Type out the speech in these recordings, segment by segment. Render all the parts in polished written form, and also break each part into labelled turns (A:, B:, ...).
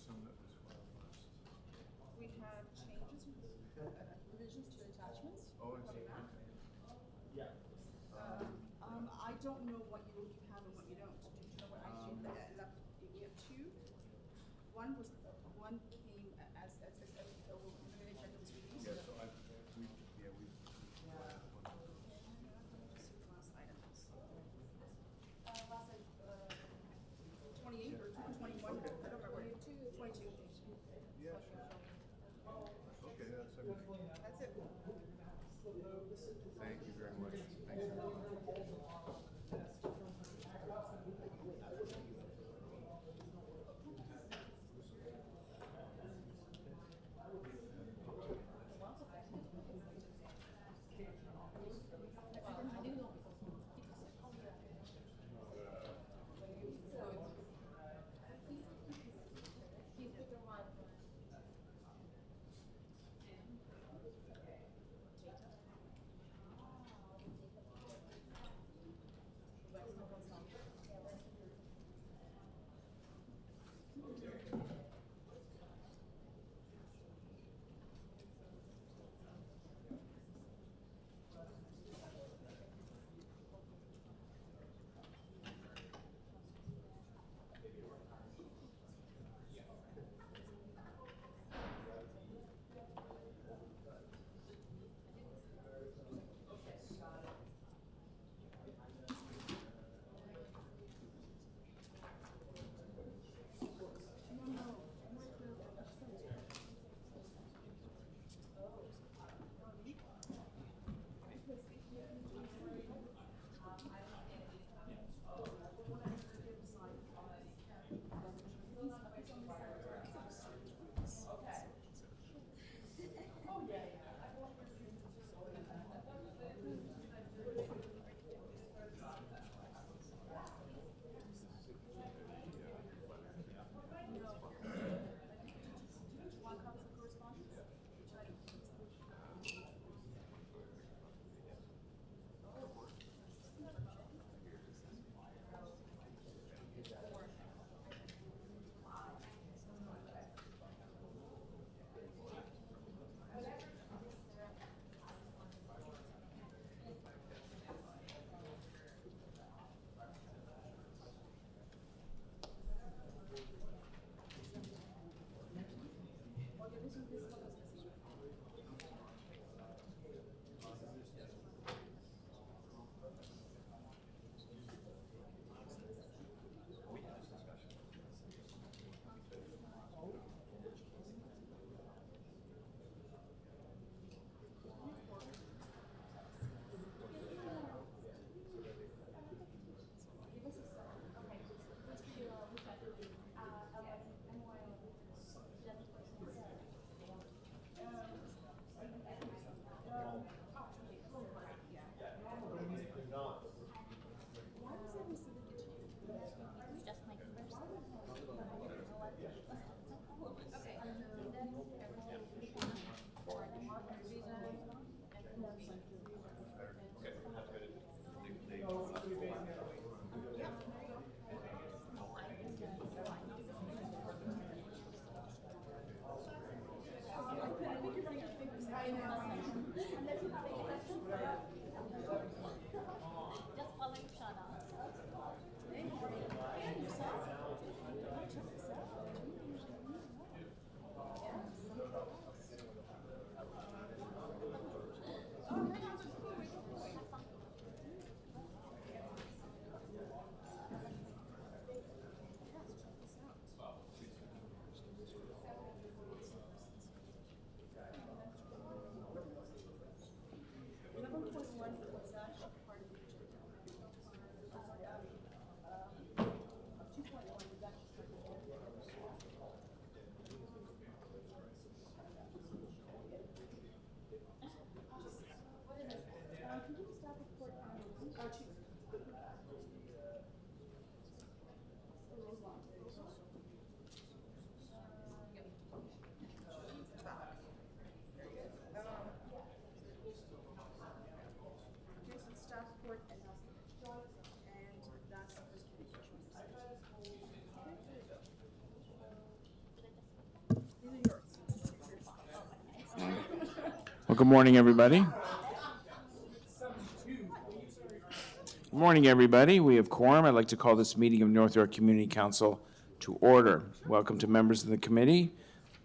A: some that was filed last?
B: We have changes, revisions to attachments.
A: Oh, I see.
B: coming back.
C: Yeah.
B: I don't know what you have and what you don't. Do you know what I do? We have two. One came as the agenda was released.
A: Yeah, so we.
B: Just see the last item is. Last item, 28 or 21. I don't remember. 22.
A: Yeah, sure. Okay, that's everything.
B: That's it.
A: Thank you very much. Thanks, everyone.
C: good morning, everybody. Good morning, everybody. We have quorum. I'd like to call this meeting of North York Community Council to order. Welcome to members of the committee,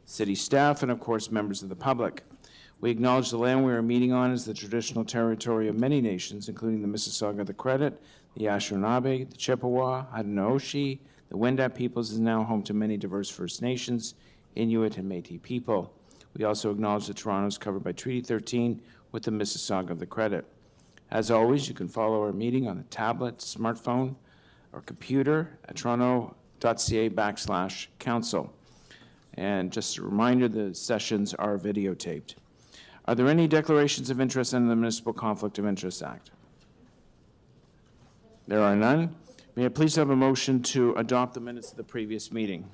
C: city staff, and of course, members of the public. We acknowledge the land we are meeting on is the traditional territory of many nations, including the Mississauga, the Credit, the Anishinaabe, the Chippewa, Haudenosaunee. The Wendat peoples is now home to many diverse First Nations, Inuit, and Métis people. We also acknowledge that Toronto is covered by Treaty 13 with the Mississauga of the Credit. As always, you can follow our meeting on a tablet, smartphone, or computer at toronto.ca/council. And just a reminder, the sessions are videotaped. Are there any declarations of interest under the Municipal Conflict of Interest Act? There are none. May I please have a motion to adopt the minutes of the previous meeting?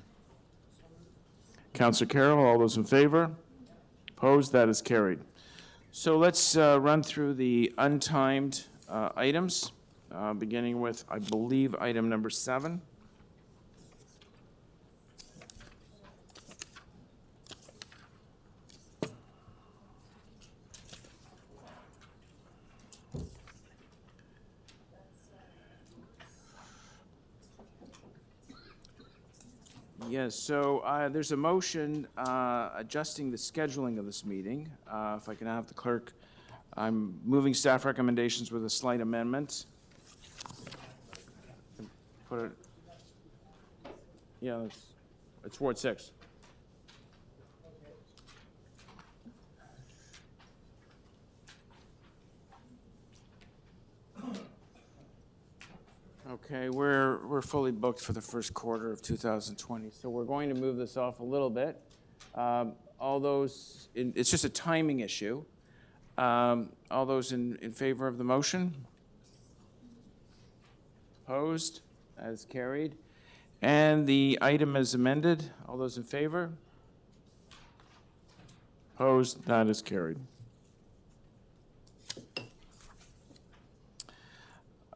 C: Councillor Carroll, all those in favor? Opposed? That is carried. So let's run through the untimed items, beginning with, I believe, item number 7. Yes, so there's a motion adjusting the scheduling of this meeting. If I can have the clerk, I'm moving staff recommendations with a slight amendment. Put it, yeah, it's Ward 6. Okay, we're fully booked for the first quarter of 2020, so we're going to move this off a little bit. All those, it's just a timing issue. All those in favor of the motion? Opposed? As carried. And the item is amended. All those in favor? Opposed? That is carried.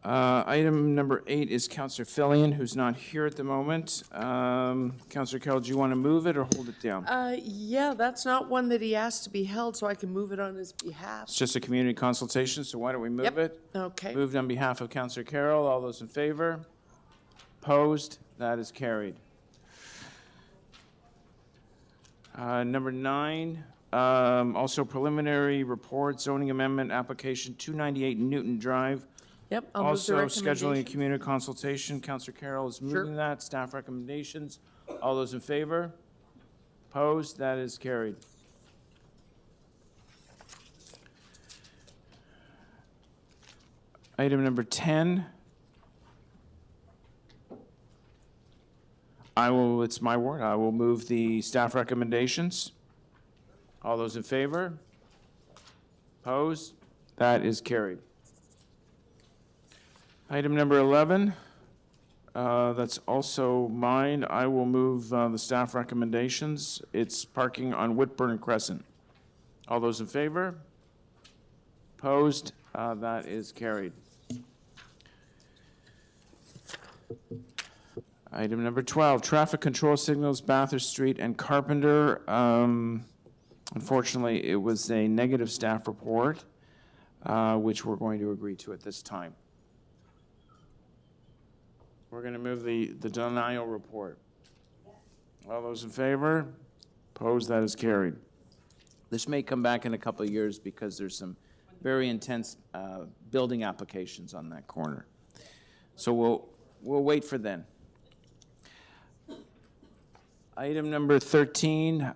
C: Item number 8 is Councillor Fillion, who's not here at the moment. Councillor Carroll, do you want to move it or hold it down?
D: Yeah, that's not one that he asked to be held, so I can move it on his behalf.
C: It's just a community consultation, so why don't we move it?
D: Okay.
C: Moved on behalf of Councillor Carroll. All those in favor? Opposed? That is carried. Number 9, also preliminary report, zoning amendment application 298 Newton Drive.
D: Yep, I'll move the
C: Also, scheduling a
D: recommendation.
C: community consultation. Councillor Carroll is moving that. Staff recommendations. All those in favor? Opposed? That is carried. Item number 10. It's my word, I will move the staff recommendations. All those in favor? Opposed? That is carried. Item number 11, that's also mine. I will move the staff recommendations. It's parking on Whitburn Crescent. All those in favor? Opposed? That is carried. Item number 12, traffic control signals, Bathurst Street and Carpenter. Unfortunately, it was a negative staff report, which we're going to agree to at this time. We're going to move the denial report. All those in favor? Opposed? That is carried. This may come back in a couple of years because there's some very intense building applications on that corner. So we'll wait for then. Item number 13,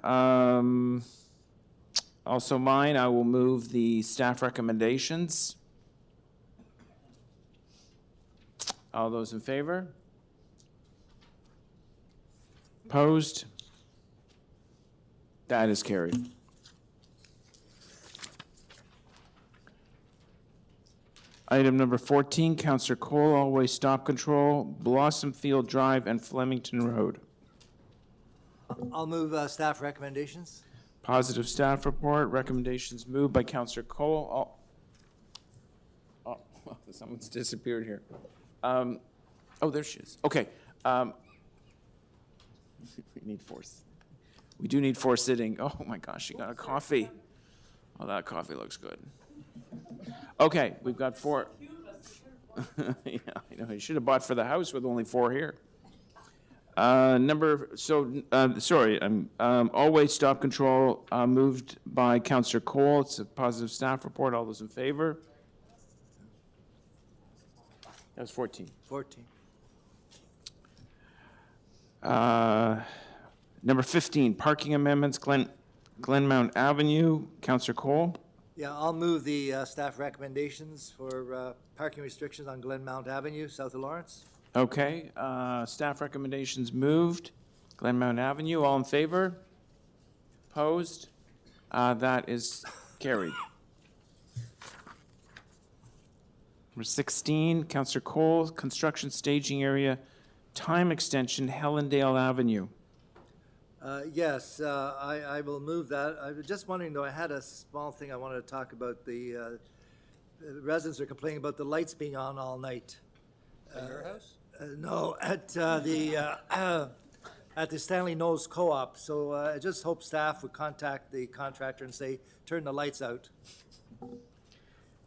C: also mine. I will move the staff recommendations. All those in favor? Opposed? That is carried. Item number 14, Councillor Cole, Always Stop Control, Blossom Field Drive and Flemington Road.
E: I'll move staff recommendations.
C: Positive staff report. Recommendations moved by Councillor Cole. Oh, someone's disappeared here. Oh, there she is. Okay. We need 4. We do need 4 sitting. Oh my gosh, she got a coffee. Well, that coffee looks good. Okay, we've got 4. Yeah, I know, you should have bought for the house with only 4 here. Always stop control, moved by Councillor Cole. It's a positive staff report. All those in favor? That was 14.
E: 14.
C: Number 15, parking amendments, Glenmount Avenue. Councillor Cole.
E: Yeah, I'll move the staff recommendations for parking restrictions on Glenmount Avenue, south of Lawrence.
C: Okay, staff recommendations moved. Glenmount Avenue, all in favor? Opposed? That is carried. Number 16, Councillor Cole, construction staging area, time extension, Hellendale Avenue.
E: Yes, I will move that. I was just wondering, though, I had a small thing I wanted to talk about. The residents are complaining about the lights being on all night.
A: At your house?
E: No, at the Stanley Knowles Co-op. So I just hope staff would contact the contractor and say, turn the lights out.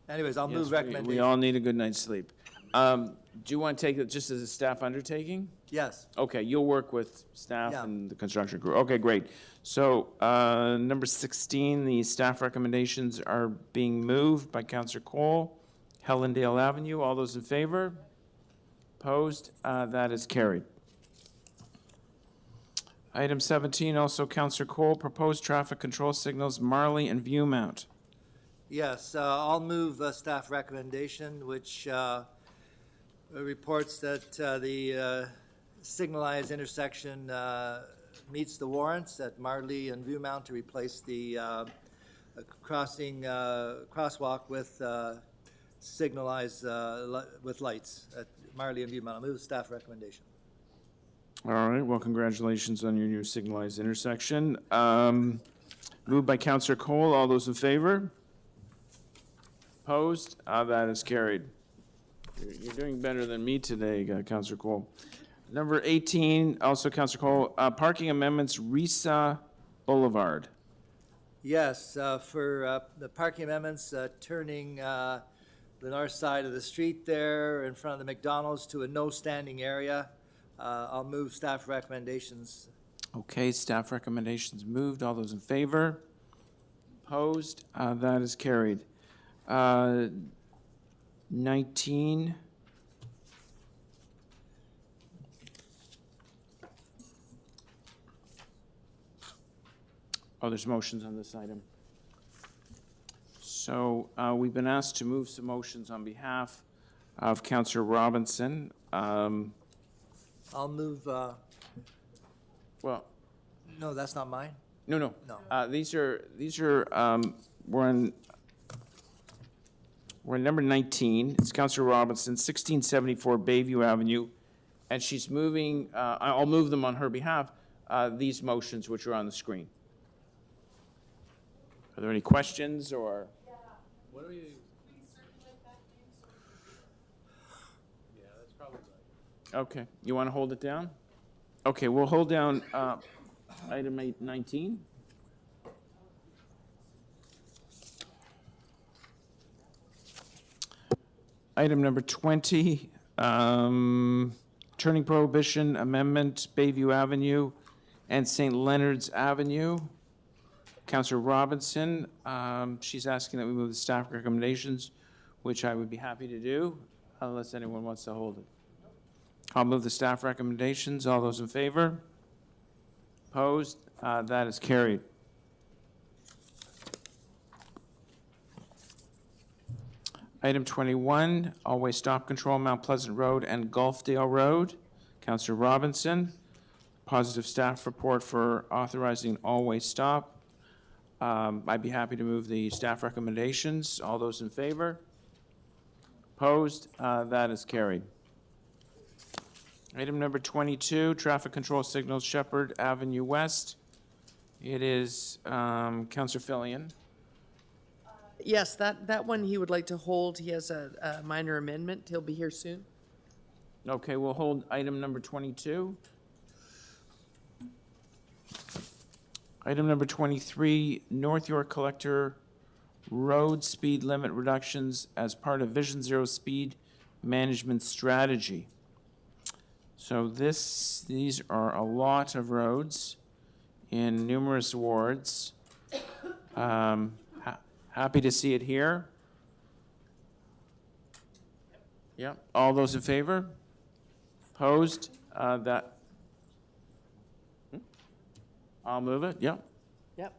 E: Anyways, I'll
C: Yes,
E: move
C: we
E: recommendation.
C: all need a good night's sleep. Do you want to take it just as a staff undertaking?
E: Yes.
C: Okay, you'll work with staff
E: Yeah.
C: and the construction crew. Okay, great. So, number 16, the staff recommendations are being moved by Councillor Cole. Hellendale Avenue, all those in favor? Opposed? That is carried. Item 17, also Councillor Cole, proposed traffic control signals, Marley and Viewmount.
E: Yes, I'll move staff recommendation, which reports that the signalized intersection meets the warrants at Marley and Viewmount to replace the crosswalk with signalized with lights at Marley and Viewmount. I'll move staff recommendation.
C: All right, well, congratulations on your new signalized intersection. Moved by Councillor Cole, all those in favor? Opposed? That is carried. You're doing better than me today, Councillor Cole. Number 18, also Councillor Cole, parking amendments, Risa Boulevard.
E: Yes, for the parking amendments, turning the north side of the street there in front of the McDonald's to a no standing area. I'll move staff recommendations.
C: Okay, staff recommendations moved. All those in favor? Opposed? That is carried. 19. Oh, there's motions on this item. So we've been asked to move some motions on behalf of Councillor Robinson.
E: I'll move,
C: Well,
E: no, that's not mine.
C: no.
E: No.
C: These are, we're in number 19. It's Councillor Robinson, 1674 Bayview Avenue. And she's moving, I'll move them on her behalf, these motions which are on the screen. Are there any questions or?
A: What are you? Yeah, that's probably right.
C: Okay, you want to hold it down? Okay, we'll hold down item 19. Item number 20, turning prohibition amendment, Bayview Avenue and St. Leonard's Avenue. Councillor Robinson, she's asking that we move the staff recommendations, which I would be happy to do, unless anyone wants to hold it. I'll move the staff recommendations. All those in favor? Opposed? That is carried. Item 21, always stop control, Mount Pleasant Road and Gulfdale Road. Councillor Robinson, positive staff report for authorizing always stop. I'd be happy to move the staff recommendations. All those in favor? Opposed? That is carried. Item number 22, traffic control signals, Shepherd Avenue West. It is Councillor Fillion.
D: Yes, that one he would like to hold. He has a minor amendment. He'll be here soon.
C: Okay, we'll hold item number 22. Item number 23, North York Collector road speed limit reductions as part of Vision Zero speed management strategy. So these are a lot of roads in numerous wards. Happy to see it here. Yeah, all those in favor? Opposed? I'll move it, yep.
D: Yep.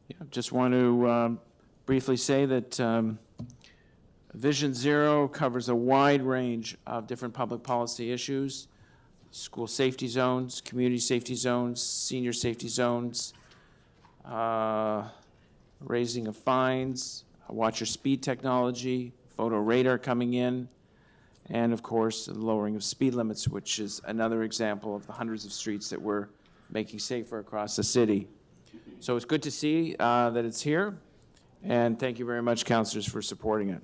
C: Yeah, just want to briefly say that Vision Zero covers a wide range of different public policy issues: school safety zones, community safety zones, senior safety zones, raising of fines, watch your speed technology, photo radar coming in, and of course, the lowering of speed limits, which is another example of the hundreds of streets that we're making safer across the city. So it's good to see that it's here, and thank you very much, councillors, for supporting it.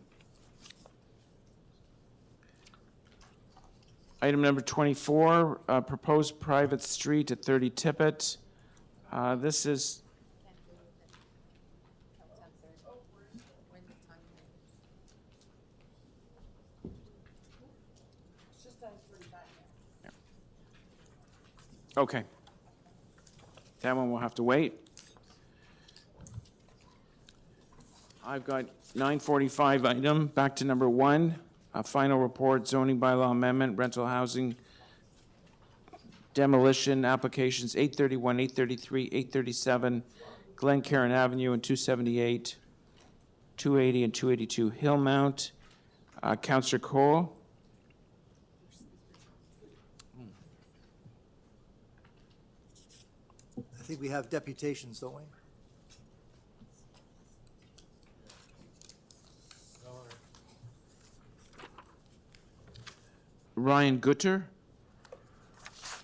C: Item number 24, proposed private street at 30 Tippett. This is okay. That one will have to wait. I've got 9:45 item, back to number 1, final report, zoning bylaw amendment, rental housing, demolition applications, 831, 833, 837, Glen Karen Avenue and 278, 280 and 282 Hillmount. Councillor Cole.
E: I think we have deputations, don't we?
C: Ryan Gutter.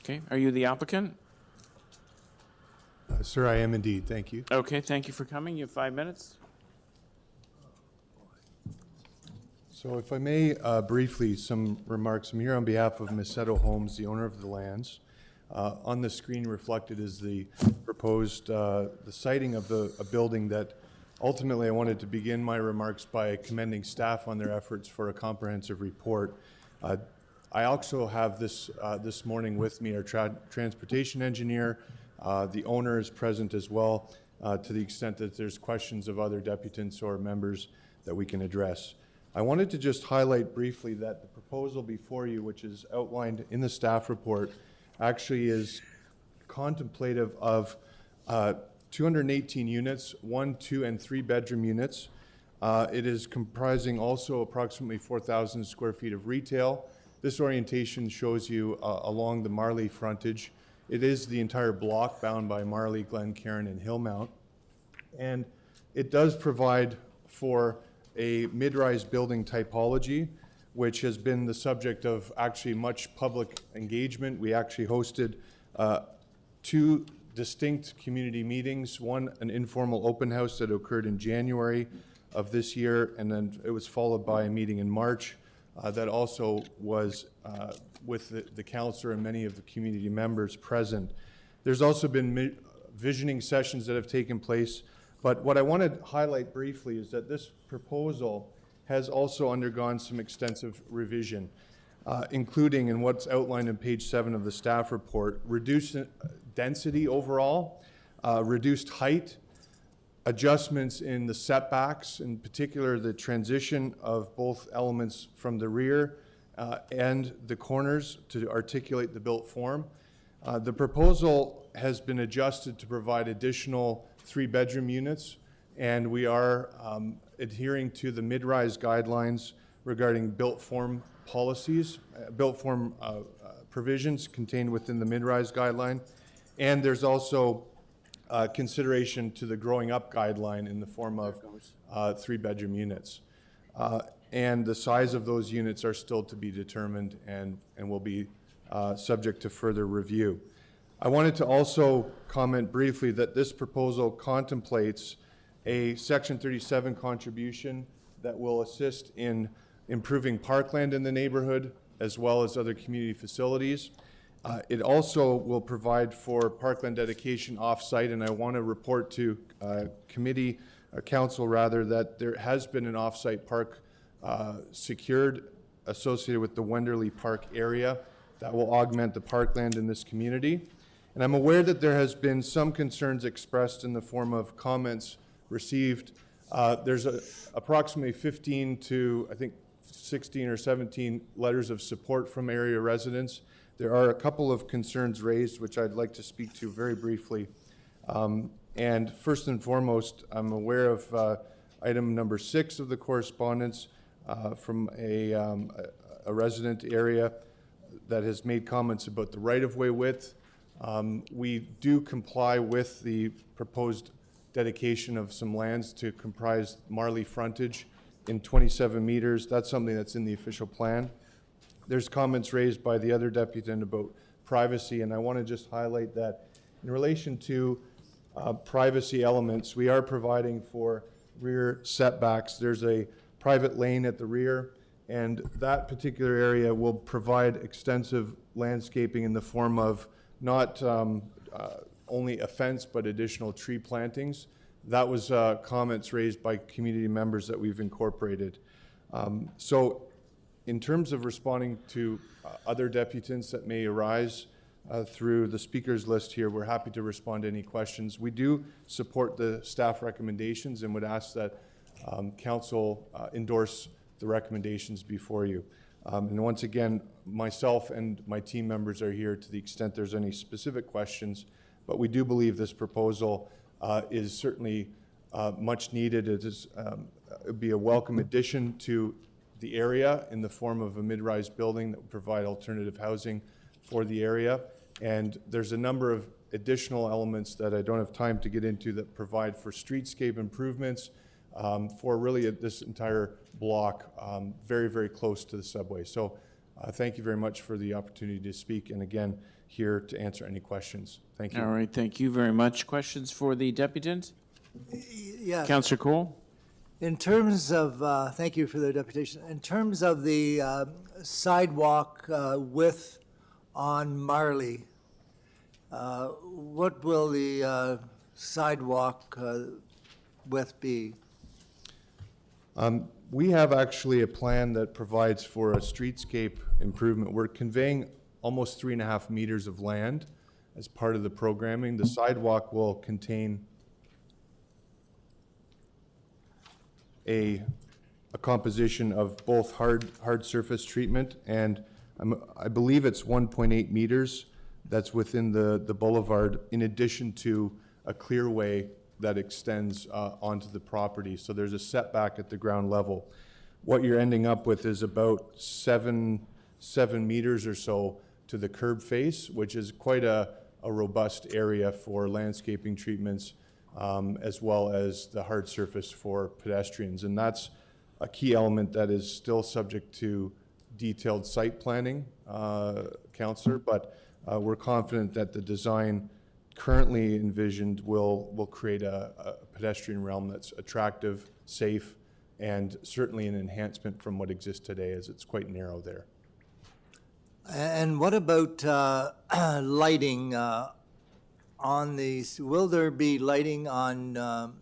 C: Okay, are you the applicant?
F: Sir, I am indeed. Thank you.
C: Okay, thank you for coming. You have 5 minutes.
F: So if I may, briefly, some remarks. I'm here on behalf of Macedo Homes, the owner of the lands. On the screen reflected is the proposed, the siting of a building that ultimately I wanted to begin my remarks by commending staff on their efforts for a comprehensive report. I also have this morning with me our transportation engineer. The owner is present as well, to the extent that there's questions of other deputants or members that we can address. I wanted to just highlight briefly that the proposal before you, which is outlined in the staff report, actually is contemplative of 218 units, 1, 2, and 3 bedroom units. It is comprising also approximately 4,000 square feet of retail. This orientation shows you along the Marley frontage. It is the entire block bound by Marley, Glen Karen, and Hillmount. And it does provide for a mid-rise building typology, which has been the subject of actually much public engagement. We actually hosted 2 distinct community meetings, one an informal open house that occurred in January of this year, and then it was followed by a meeting in March that also was with the councillor and many of the community members present. There's also been visioning sessions that have taken place, but what I want to highlight briefly is that this proposal has also undergone some extensive revision, including in what's outlined in page 7 of the staff report: reduced density overall, reduced height, adjustments in the setbacks, in particular the transition of both elements from the rear and the corners to articulate the built form. The proposal has been adjusted to provide additional 3-bedroom units, and we are adhering to the mid-rise guidelines regarding built form policies, built form provisions contained within the mid-rise guideline. And there's also consideration to the growing up guideline in the form of 3-bedroom units. And the size of those units are still to be determined and will be subject to further review. I wanted to also comment briefly that this proposal contemplates a Section 37 contribution that will assist in improving parkland in the neighborhood as well as other community facilities. It also will provide for parkland dedication off-site, and I want to report to committee council rather, that there has been an off-site park secured associated with the Wenderley Park area that will augment the parkland in this community. And I'm aware that there has been some concerns expressed in the form of comments received. There's approximately 15 to, I think, 16 or 17 letters of support from area residents. There are a couple of concerns raised, which I'd like to speak to very briefly. And first and foremost, I'm aware of item number 6 of the correspondence from a resident area that has made comments about the right-of-way width. We do comply with the proposed dedication of some lands to comprise Marley frontage in 27 meters. That's something that's in the official plan. There's comments raised by the other deputant about privacy, and I want to just highlight that in relation to privacy elements, we are providing for rear setbacks. There's a private lane at the rear, and that particular area will provide extensive landscaping in the form of not only a fence, but additional tree plantings. That was comments raised by community members that we've incorporated. So in terms of responding to other deputants that may arise through the speakers list here, we're happy to respond to any questions. We do support the staff recommendations and would ask that council endorse the recommendations before you. And once again, myself and my team members are here to the extent there's any specific questions, but we do believe this proposal is certainly much needed. It would be a welcome addition to the area in the form of a mid-rise building that would provide alternative housing for the area. And there's a number of additional elements that I don't have time to get into that provide for streetscape improvements for really this entire block, very, very close to the subway. So thank you very much for the opportunity to speak, and again, here to answer any questions. Thank you.
C: All right, thank you very much. Questions for the deputant?
E: Yeah.
C: Councillor Cole?
E: In terms of, thank you for the deputation. In terms of the sidewalk width on Marley, what will the sidewalk width be?
F: We have actually a plan that provides for a streetscape improvement. We're conveying almost 3.5 meters of land as part of the programming. The sidewalk will contain a composition of both hard surface treatment, and I believe it's 1.8 meters that's within the boulevard, in addition to a clearway that extends onto the property. So there's a setback at the ground level. What you're ending up with is about seven meters or so to the curb face, which is quite a robust area for landscaping treatments, as well as the hard surface for pedestrians. And that's a key element that is still subject to detailed site planning, Councillor, but we're confident that the design currently envisioned will create a pedestrian realm that's attractive, safe, and certainly an enhancement from what exists today, as it's quite narrow there.
E: And what about lighting on these? Will there be lighting on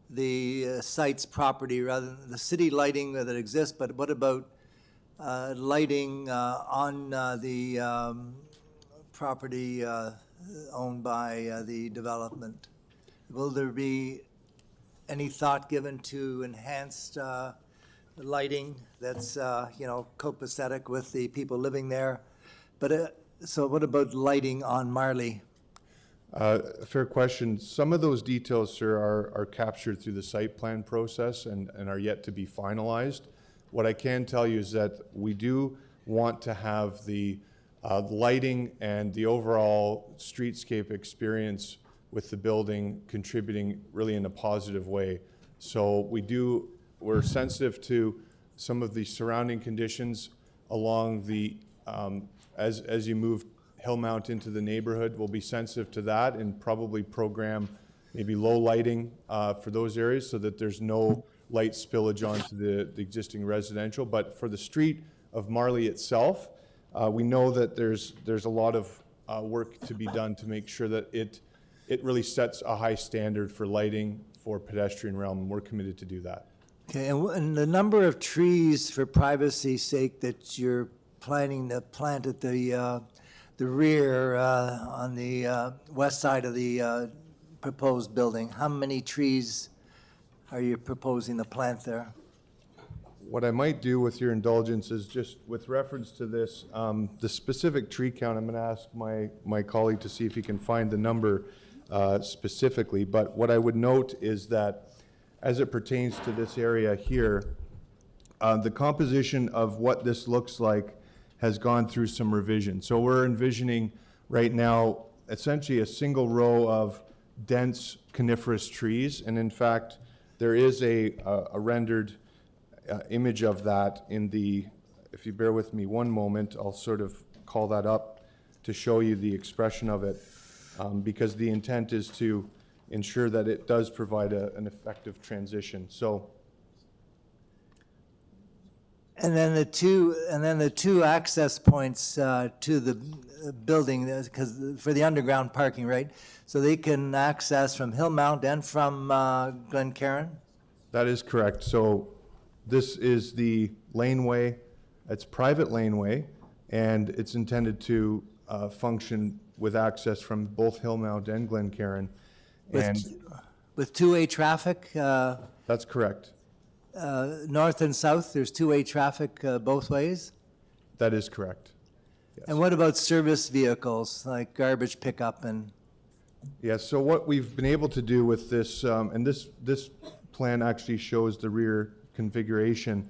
E: the site's property rather than the city lighting that exists? But what about lighting on the property owned by the development? Will there be any thought given to enhanced lighting that's copacetic with the people living there? But so what about lighting on Marley?
F: A fair question. Some of those details, sir, are captured through the site plan process and are yet to be finalized. What I can tell you is that we do want to have the lighting and the overall streetscape experience with the building contributing really in a positive way. So we're sensitive to some of the surrounding conditions along the, as you move Hillmount into the neighborhood. We'll be sensitive to that and probably program maybe low lighting for those areas so that there's no light spillage onto the existing residential. But for the street of Marley itself, we know that there's a lot of work to be done to make sure that it it really sets a high standard for lighting for pedestrian realm, and we're committed to do that.
E: Okay, and the number of trees for privacy's sake that you're planning to plant at the rear on the west side of the proposed building, how many trees are you proposing to plant there?
F: What I might do with your indulgence is just with reference to this, the specific tree count, I'm going to ask my colleague to see if he can find the number specifically. But what I would note is that as it pertains to this area here, the composition of what this looks like has gone through some revision. So we're envisioning right now essentially a single row of dense coniferous trees. And in fact, there is a rendered image of that in the, if you bear with me one moment, I'll sort of call that up to show you the expression of it, because the intent is to ensure that it does provide an effective transition. So,
E: And then the two access points to the building, because for the underground parking, right? So they can access from Hillmount and from Glen Karen?
F: that is correct. So this is the laneway, it's private laneway, and it's intended to function with access from both Hillmount and Glen Karen. And
E: With two-way traffic,
F: that's correct.
E: north and south, there's two-way traffic both ways?
F: That is correct.
E: And what about service vehicles, like garbage pickup and?
F: Yeah, so what we've been able to do with this, and this plan actually shows the rear configuration.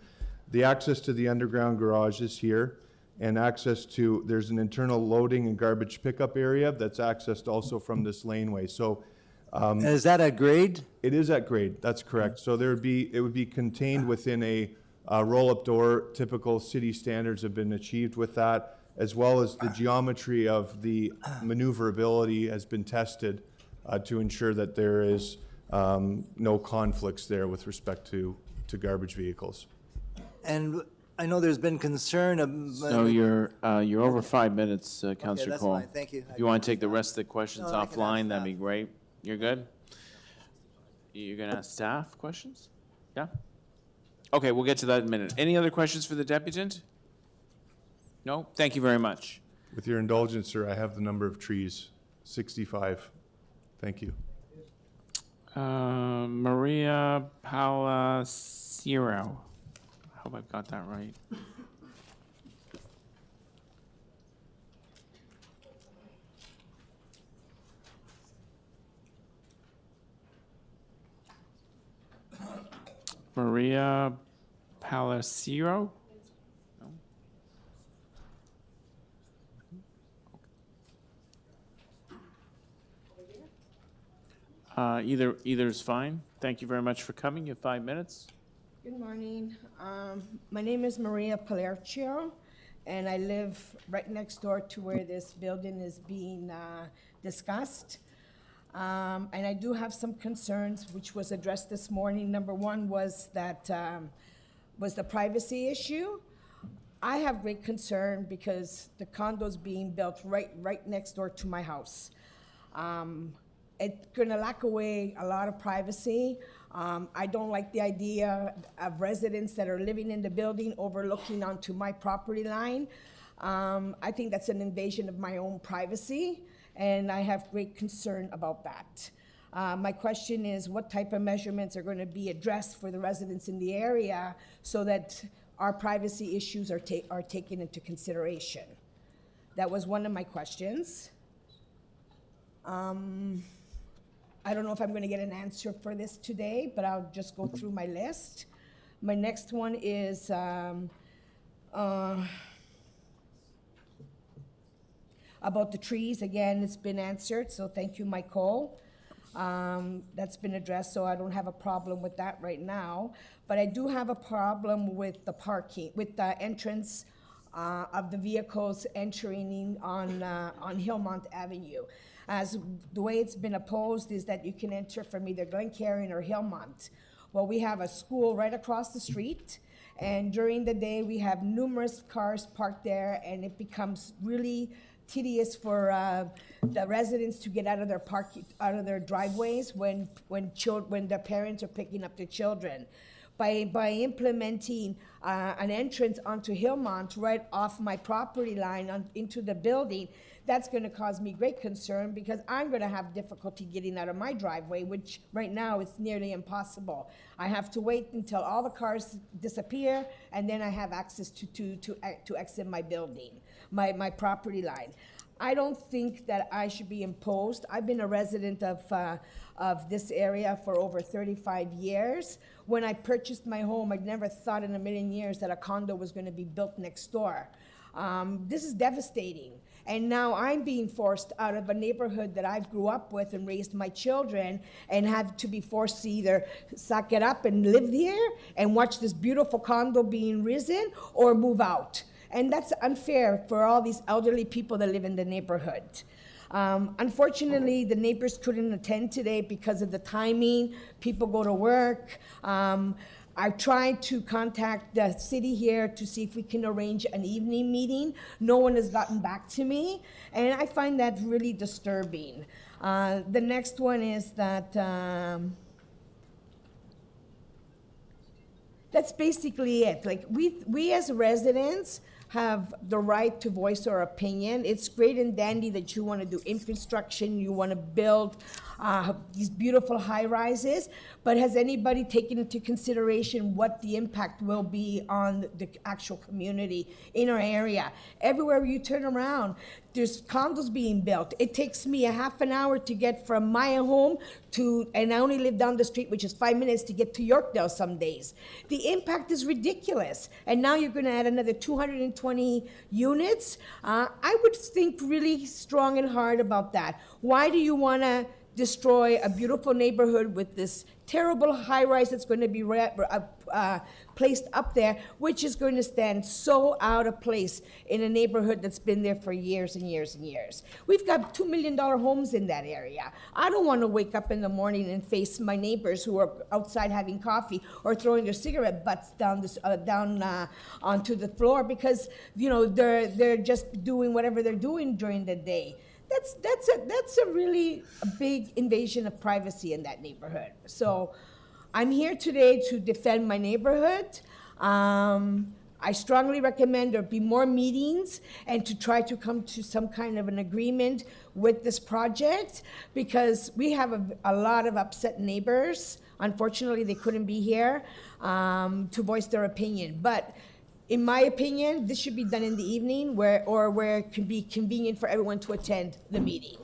F: The access to the underground garage is here, and access to, there's an internal loading and garbage pickup area that's accessed also from this laneway. So
E: And is that at grade?
F: it is at grade, that's correct. So it would be contained within a roll-up door. Typical city standards have been achieved with that, as well as the geometry of the maneuverability has been tested to ensure that there is no conflicts there with respect to garbage vehicles.
E: And I know there's been concern of.
C: So you're over 5 minutes, Councillor
E: that's
C: Cole.
E: fine, thank you.
C: If you want to take the rest of the questions
E: No, I can
C: offline,
E: ask
C: that'd
E: that.
C: be great. You're good? You're going to ask staff questions? Yeah? Okay, we'll get to that in a minute. Any other questions for the deputant? No? Thank you very much.
F: With your indulgence, sir, I have the number of trees, 65. Thank you.
C: Maria Palaciro. I hope I've got that right. Maria Palaciro? Either is fine. Thank you very much for coming. You have 5 minutes.
G: Good morning. My name is Maria Palercio, and I live right next door to where this building is being discussed. And I do have some concerns, which was addressed this morning. Number one was that was the privacy issue. I have great concern because the condo's being built right next door to my house. It's gonna lack away a lot of privacy. I don't like the idea of residents that are living in the building overlooking onto my property line. I think that's an invasion of my own privacy, and I have great concern about that. My question is, what type of measurements are gonna be addressed for the residents in the area so that our privacy issues are taken into consideration? That was one of my questions. I don't know if I'm going to get an answer for this today, but I'll just go through my list. My next one is about the trees. Again, it's been answered, so thank you, Michael. That's been addressed, so I don't have a problem with that right now. But I do have a problem with the parking, with the entrance of the vehicles entering in on Hillmount Avenue. As the way it's been opposed is that you can enter from either Glen Karen or Hillmount. Well, we have a school right across the street, and during the day we have numerous cars parked there, and it becomes really tedious for the residents to get out of their driveways when their parents are picking up their children. By implementing an entrance onto Hillmount right off my property line into the building, that's going to cause me great concern because I'm going to have difficulty getting out of my driveway, which right now is nearly impossible. I have to wait until all the cars disappear, and then I have access to exit my building, my property line. I don't think that I should be imposed. I've been a resident of this area for over 35 years. When I purchased my home, I'd never thought in a million years that a condo was going to be built next door. This is devastating. And now I'm being forced out of a neighborhood that I grew up with and raised my children, and have to be forced to either suck it up and live here and watch this beautiful condo being risen, or move out. And that's unfair for all these elderly people that live in the neighborhood. Unfortunately, the neighbors couldn't attend today because of the timing. People go to work. I tried to contact the city here to see if we can arrange an evening meeting. No one has gotten back to me, and I find that really disturbing. The next one is that that's basically it. Like, we as residents have the right to voice our opinion. It's great and dandy that you want to do infrastructure, you want to build these beautiful high-rises, but has anybody taken into consideration what the impact will be on the actual community in our area? Everywhere you turn around, there's condos being built. It takes me a half an hour to get from my home and I only live down the street, which is 5 minutes to get to Yorkdale some days. The impact is ridiculous. And now you're going to add another 220 units. I would think really strong and hard about that. Why do you want to destroy a beautiful neighborhood with this terrible high-rise that's going to be placed up there, which is going to stand so out of place in a neighborhood that's been there for years and years and years. We've got $2 million homes in that area. I don't want to wake up in the morning and face my neighbors who are outside having coffee or throwing their cigarette butts down onto the floor because, you know, they're just doing whatever they're doing during the day. That's a really big invasion of privacy in that neighborhood. So I'm here today to defend my neighborhood. I strongly recommend there be more meetings and to try to come to some kind of an agreement with this project, because we have a lot of upset neighbors. Unfortunately, they couldn't be here to voice their opinion. But in my opinion, this should be done in the evening where it can be convenient for everyone to attend the meeting.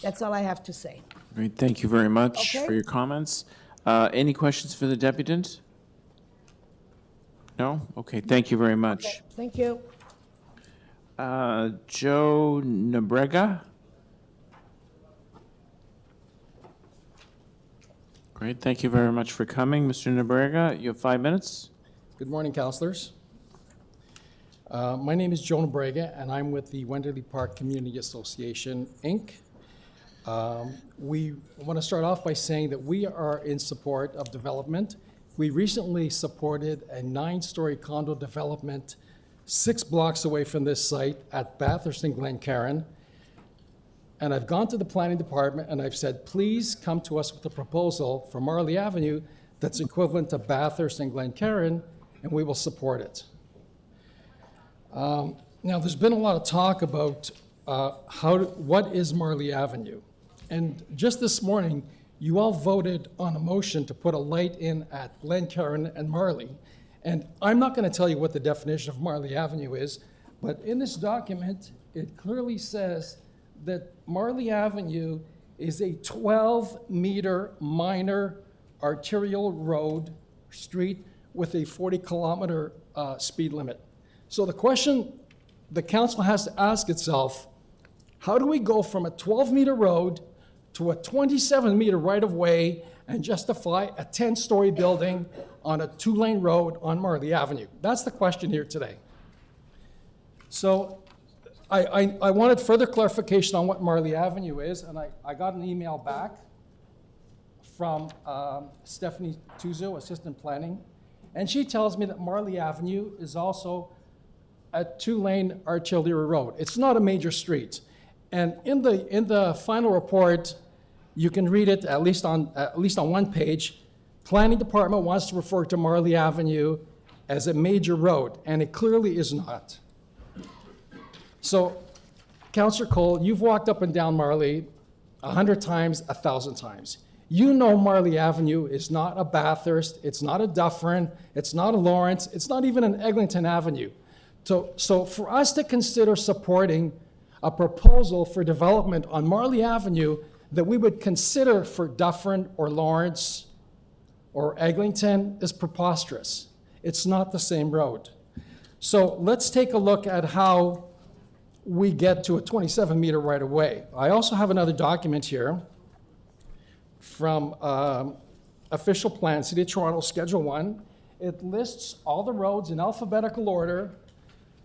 G: That's all I have to say.
C: Great, thank you very much
G: Okay.
C: for your comments. Any questions for the deputant? No? Okay, thank you very much.
G: Okay, thank you.
C: Joe Nebrega? Great, thank you very much for coming. Mr. Nebrega, you have 5 minutes.
H: Good morning, councilors. My name is Joe Nebrega, and I'm with the Wenderley Park Community Association, Inc. We want to start off by saying that we are in support of development. We recently supported a 9-story condo development 6 blocks away from this site at Bathurst and Glen Karen. And I've gone to the planning department and I've said, please come to us with a proposal for Marley Avenue that's equivalent to Bathurst and Glen Karen, and we will support it. Now, there's been a lot of talk about what is Marley Avenue? And just this morning, you all voted on a motion to put a light in at Glen Karen and Marley. And I'm not going to tell you what the definition of Marley Avenue is, but in this document, it clearly says that Marley Avenue is a 12-meter minor arterial road, street, with a 40-kilometer speed limit. So the question the council has to ask itself, how do we go from a 12-meter road to a 27-meter right-of-way and justify a 10-story building on a 2-lane road on Marley Avenue? That's the question here today. So I wanted further clarification on what Marley Avenue is, and I got an email back from Stephanie Tuzo, Assistant Planning, and she tells me that Marley Avenue is also a 2-lane arterial road. It's not a major street. And in the final report, you can read it at least on one page. Planning Department wants to refer to Marley Avenue as a major road, and it clearly is not. So, Councillor Cole, you've walked up and down Marley 100 times, 1,000 times. You know Marley Avenue is not a Bathurst, it's not a Dufferin, it's not a Lawrence, it's not even an Eglinton Avenue. So for us to consider supporting a proposal for development on Marley Avenue that we would consider for Dufferin or Lawrence or Eglinton is preposterous. It's not the same road. So let's take a look at how we get to a 27-meter right-of-way. I also have another document here from official plan, City of Toronto, Schedule 1. It lists all the roads in alphabetical order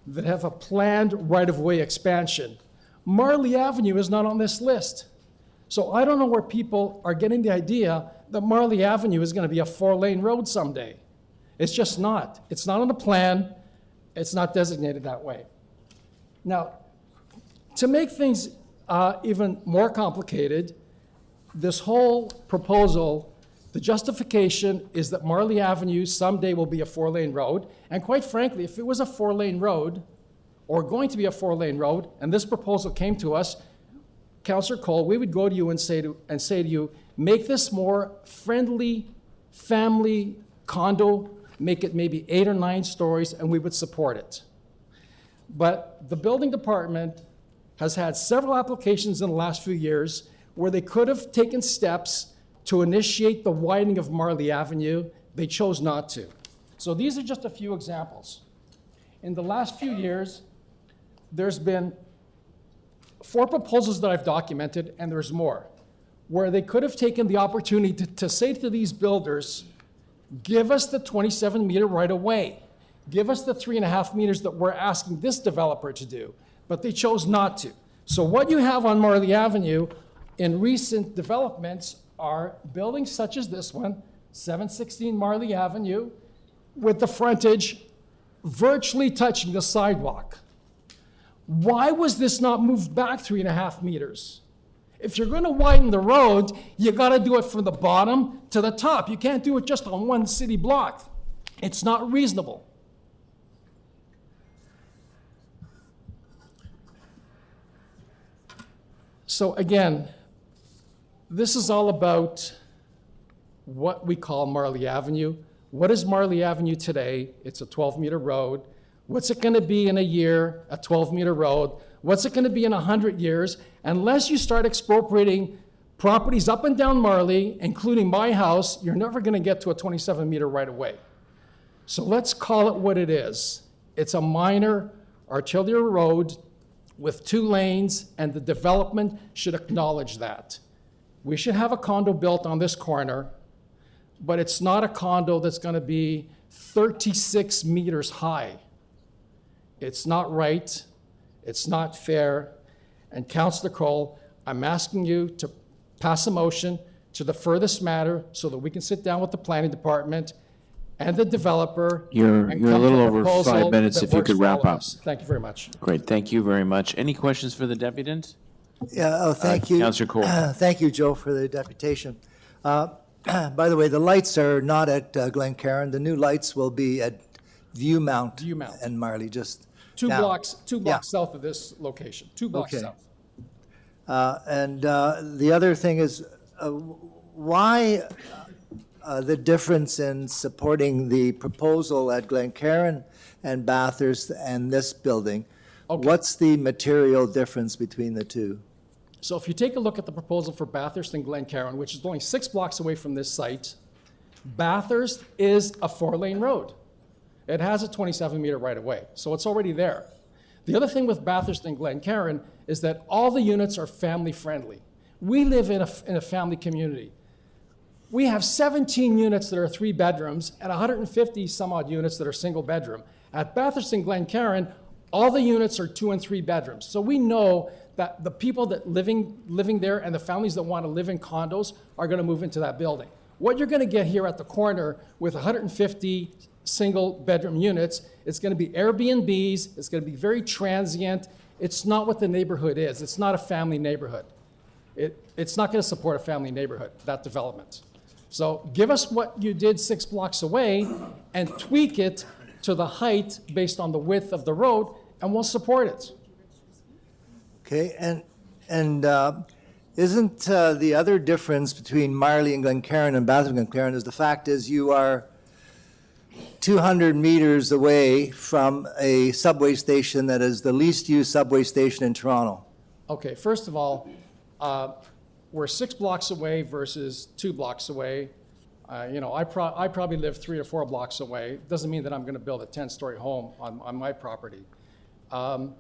H: that have a planned right-of-way expansion. Marley Avenue is not on this list. So I don't know where people are getting the idea that Marley Avenue is going to be a 4-lane road someday. It's just not. It's not on the plan. It's not designated that way. Now, to make things even more complicated, this whole proposal, the justification is that Marley Avenue someday will be a 4-lane road. And quite frankly, if it was a 4-lane road, or going to be a 4-lane road, and this proposal came to us, Councillor Cole, we would go to you and say to you, make this more friendly, family condo, make it maybe 8 or 9 stories, and we would support it. But the building department has had several applications in the last few years where they could have taken steps to initiate the widening of Marley Avenue. They chose not to. So these are just a few examples. In the last few years, there's been 4 proposals that I've documented, and there's more, where they could have taken the opportunity to say to these builders, give us the 27-meter right away. Give us the 3.5 meters that we're asking this developer to do. But they chose not to. So what you have on Marley Avenue in recent developments are buildings such as this one, 716 Marley Avenue, with the frontage virtually touching the sidewalk. Why was this not moved back 3.5 meters? If you're going to widen the road, you got to do it from the bottom to the top. You can't do it just on one city block. It's not reasonable. So again, this is all about what we call Marley Avenue. What is Marley Avenue today? It's a 12-meter road. What's it going to be in a year, a 12-meter road? What's it going to be in 100 years? Unless you start expropriating properties up and down Marley, including my house, you're never going to get to a 27-meter right away. So let's call it what it is. It's a minor arterial road with 2 lanes, and the development should acknowledge that. We should have a condo built on this corner, but it's not a condo that's going to be 36 meters high. It's not right. It's not fair. And Councillor Cole, I'm asking you to pass a motion to defer this matter so that we can sit down with the planning department and the developer.
C: You're a little over 5 minutes if you could wrap up.
H: Thank you very much.
C: Great, thank you very much. Any questions for the deputant?
E: Yeah, thank you.
C: Councillor Cole.
E: Thank you, Joe, for the deputation. By the way, the lights are not at Glencairn. The new lights will be at Hillmount and Marley, just
H: Two
E: down.
H: blocks
E: Yeah.
H: south of this location, 2 blocks
E: Okay.
H: south.
E: And the other thing is, why the difference in supporting the proposal at Glen Karen and Bathurst and this building?
H: Okay.
E: What's the material difference between the two?
H: So if you take a look at the proposal for Bathurst and Glen Karen, which is only 6 blocks away from this site, Bathurst is a 4-lane road. It has a 27-meter right-of-way, so it's already there. The other thing with Bathurst and Glen Karen is that all the units are family-friendly. We live in a family community. We have 17 units that are 3 bedrooms and 150 some odd units that are single bedroom. At Bathurst and Glen Karen, all the units are 2 and 3 bedrooms. So we know that the people that living there and the families that want to live in condos are going to move into that building. What you're going to get here at the corner with 150 single bedroom units, it's going to be Airbnbs, it's going to be very transient, It's not what the neighborhood is. It's not a family neighborhood. It's not going to support a family neighborhood, that development. So give us what you did 6 blocks away and tweak it to the height based on the width of the road, and we'll support it.
E: Okay, and isn't the other difference between Marley and Glencairn and Bathurst and Glencairn is the fact is you are 200 meters away from a subway station that is the least used subway station in Toronto.
H: Okay, first of all, we're 6 blocks away versus 2 blocks away. I probably live 3 or 4 blocks away. Doesn't mean that I'm going to build a 10-story home on my property. Glen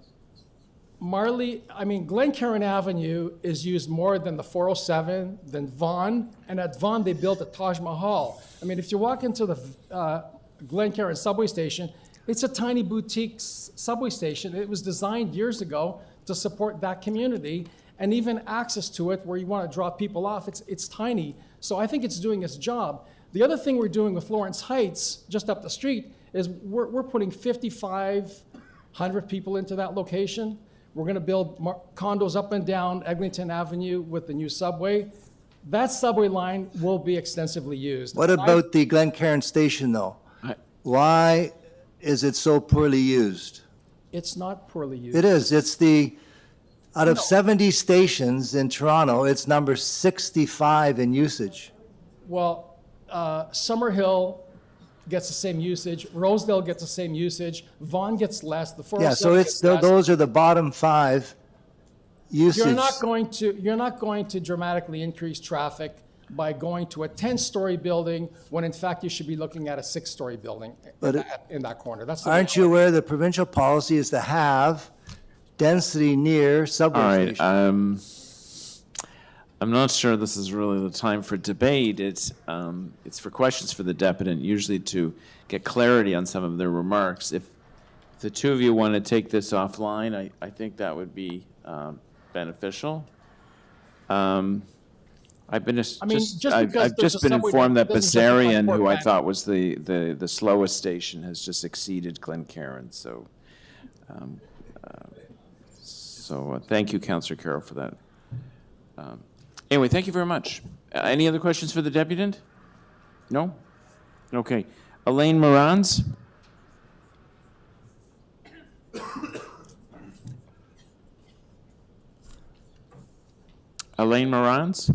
H: Avenue is used more than the 407, than Vaughan, and at Vaughan they built a Taj Mahal. If you walk into the Glen Karen subway station, it's a tiny boutique subway station. It was designed years ago to support that community, and even access to it where you want to drop people off, it's tiny. So I think it's doing its job. The other thing we're doing with Florence Heights, just up the street, is we're putting 5,500 people into that location. We're going to build condos up and down Eglinton Avenue with the new subway. That subway line will be extensively used.
E: What about the Glencairn station, though? Why is it so poorly used?
H: It's not poorly used.
E: It is. It's out of 70 stations in Toronto, it's number 65 in usage.
H: Well, Summerhill gets the same usage. Rosedale gets the same usage. Vaughan gets less. The 407
E: Yeah, so
H: gets less.
E: those are the bottom 5 usage.
H: You're not going to dramatically increase traffic by going to a 10-story building when in fact you should be looking at a 6-story building in that corner. That's the
E: Aren't you aware the provincial policy is to have density near subway stations?
C: All right. I'm not sure this is really the time for debate. It's for questions for the deputant, usually to get clarity on some of their remarks. If the two of you want to take this offline, I think that would be beneficial. I've just been informed that Bessarion, who I thought was the slowest station, has just exceeded Glencairn. So, thank you, Councillor Carroll, for that. Anyway, thank you very much. Any other questions for the deputant? No? Okay. Elaine Morans? Elaine Morans?